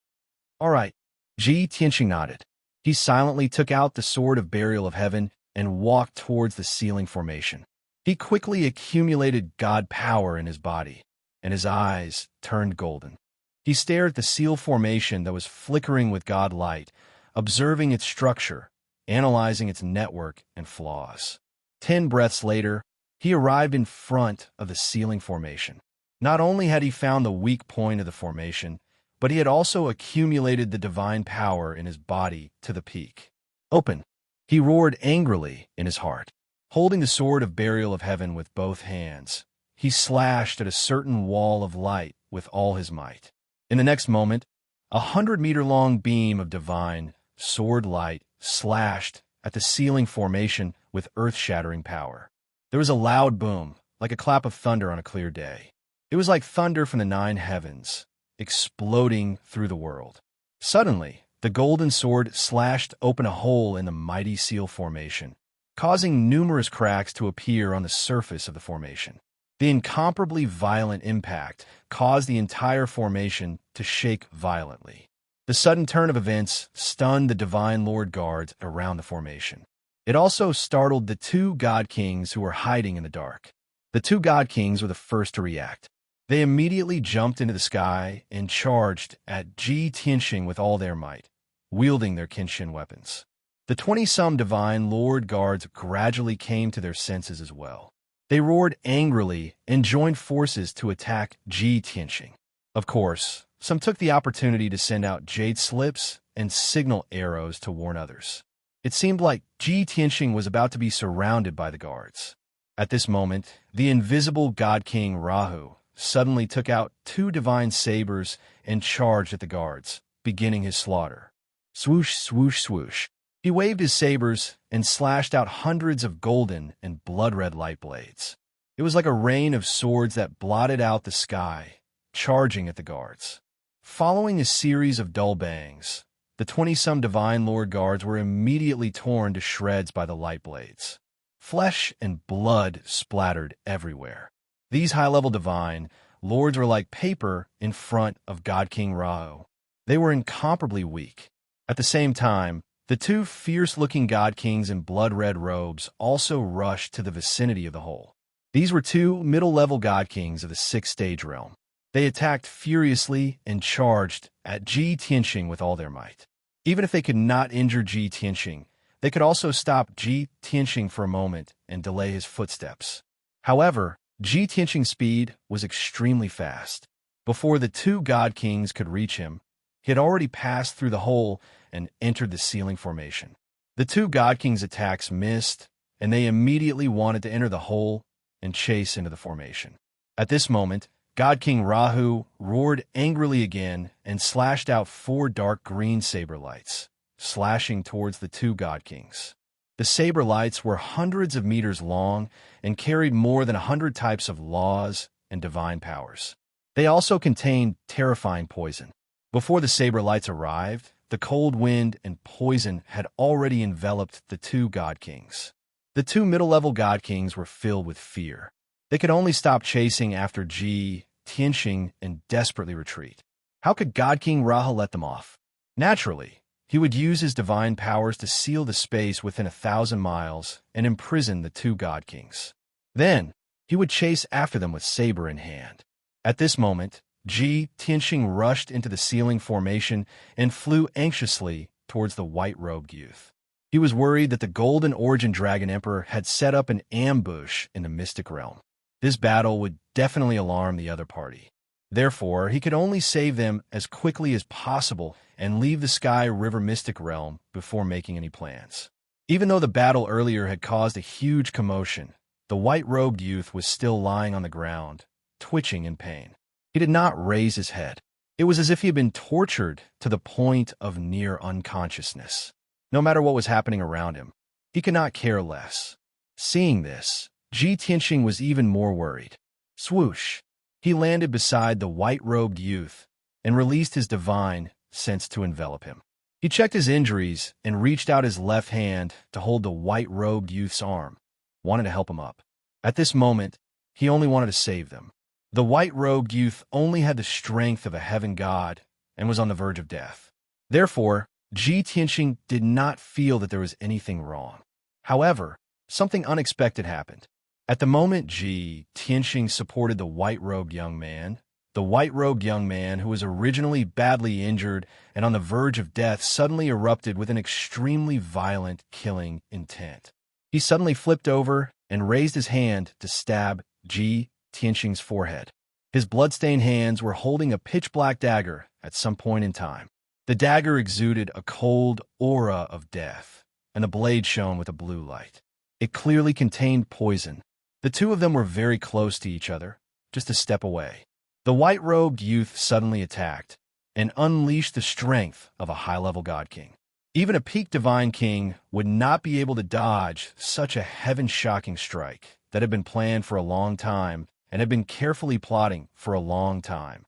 "All right." Ji Tianxing nodded. He silently took out the sword of burial of heaven and walked towards the sealing formation. He quickly accumulated god power in his body, and his eyes turned golden. He stared at the seal formation that was flickering with god light, observing its structure, analyzing its network and flaws. 10 breaths later, he arrived in front of the sealing formation. Not only had he found the weak point of the formation, but he had also accumulated the divine power in his body to the peak. "Open!" He roared angrily in his heart. Holding the sword of burial of heaven with both hands, he slashed at a certain wall of light with all his might. In the next moment, 100-meter-long beam of divine sword light slashed at the sealing formation with earth-shattering power. There was a loud boom, like a clap of thunder on a clear day. It was like thunder from the nine heavens, exploding through the world. Suddenly, the golden sword slashed open a hole in the mighty seal formation, causing numerous cracks to appear on the surface of the formation. The incomparably violent impact caused the entire formation to shake violently. The sudden turn of events stunned the Divine Lord guards around the formation. It also startled the two God Kings who were hiding in the dark. The two God Kings were the first to react. They immediately jumped into the sky and charged at Ji Tianxing with all their might, wielding their Kenshin weapons. The 20-some Divine Lord guards gradually came to their senses as well. They roared angrily and joined forces to attack Ji Tianxing. Of course, some took the opportunity to send out jade slips and signal arrows to warn others. It seemed like Ji Tianxing was about to be surrounded by the guards. At this moment, the invisible God King Rahu suddenly took out two divine sabers and charged at the guards, beginning his slaughter. Swoosh, swoosh, swoosh. He waved his sabers and slashed out hundreds of golden and blood-red light blades. It was like a rain of swords that blotted out the sky, charging at the guards. Following a series of dull bangs, the 20-some Divine Lord guards were immediately torn to shreds by the light blades. Flesh and blood splattered everywhere. These high-level Divine Lords were like paper in front of God King Rahu. They were incomparably weak. At the same time, the two fierce-looking God Kings in blood-red robes also rushed to the vicinity of the hole. These were two middle-level God Kings of the sixth-stage realm. They attacked furiously and charged at Ji Tianxing with all their might. Even if they could not injure Ji Tianxing, they could also stop Ji Tianxing for a moment and delay his footsteps. However, Ji Tianxing's speed was extremely fast. Before the two God Kings could reach him, he had already passed through the hole and entered the ceiling formation. The two God Kings' attacks missed, and they immediately wanted to enter the hole and chase into the formation. At this moment, God King Rahu roared angrily again and slashed out 4 dark green saber lights, slashing towards the two God Kings. The saber lights were hundreds of meters long and carried more than 100 types of laws and divine powers. They also contained terrifying poison. Before the saber lights arrived, the cold wind and poison had already enveloped the two God Kings. The two middle-level God Kings were filled with fear. They could only stop chasing after Ji Tianxing and desperately retreat. How could God King Rahu let them off? Naturally, he would use his divine powers to seal the space within 1,000 miles and imprison the two God Kings. Then, he would chase after them with saber in hand. At this moment, Ji Tianxing rushed into the ceiling formation and flew anxiously towards the white-robed youth. He was worried that the Golden Origin Dragon Emperor had set up an ambush in the mystic realm. This battle would definitely alarm the other party. Therefore, he could only save them as quickly as possible and leave the Sky River Mystic Realm before making any plans. Even though the battle earlier had caused a huge commotion, the white-robed youth was still lying on the ground, twitching in pain. He did not raise his head. It was as if he had been tortured to the point of near unconsciousness. No matter what was happening around him, he could not care less. Seeing this, Ji Tianxing was even more worried. Swoosh! He landed beside the white-robed youth and released his divine sense to envelop him. He checked his injuries and reached out his left hand to hold the white-robed youth's arm, wanted to help him up. At this moment, he only wanted to save them. The white-robed youth only had the strength of a heaven god and was on the verge of death. Therefore, Ji Tianxing did not feel that there was anything wrong. However, something unexpected happened. At the moment Ji Tianxing supported the white-robed young man, the white-robed young man, who was originally badly injured and on the verge of death, suddenly erupted with an extremely violent killing intent. He suddenly flipped over and raised his hand to stab Ji Tianxing's forehead. His blood-stained hands were holding a pitch-black dagger at some point in time. The dagger exuded a cold aura of death, and the blade shone with a blue light. It clearly contained poison. The two of them were very close to each other, just a step away. The white-robed youth suddenly attacked and unleashed the strength of a high-level God King. Even a peak Divine King would not be able to dodge such a heaven-shocking strike that had been planned for a long time and had been carefully plotting for a long time.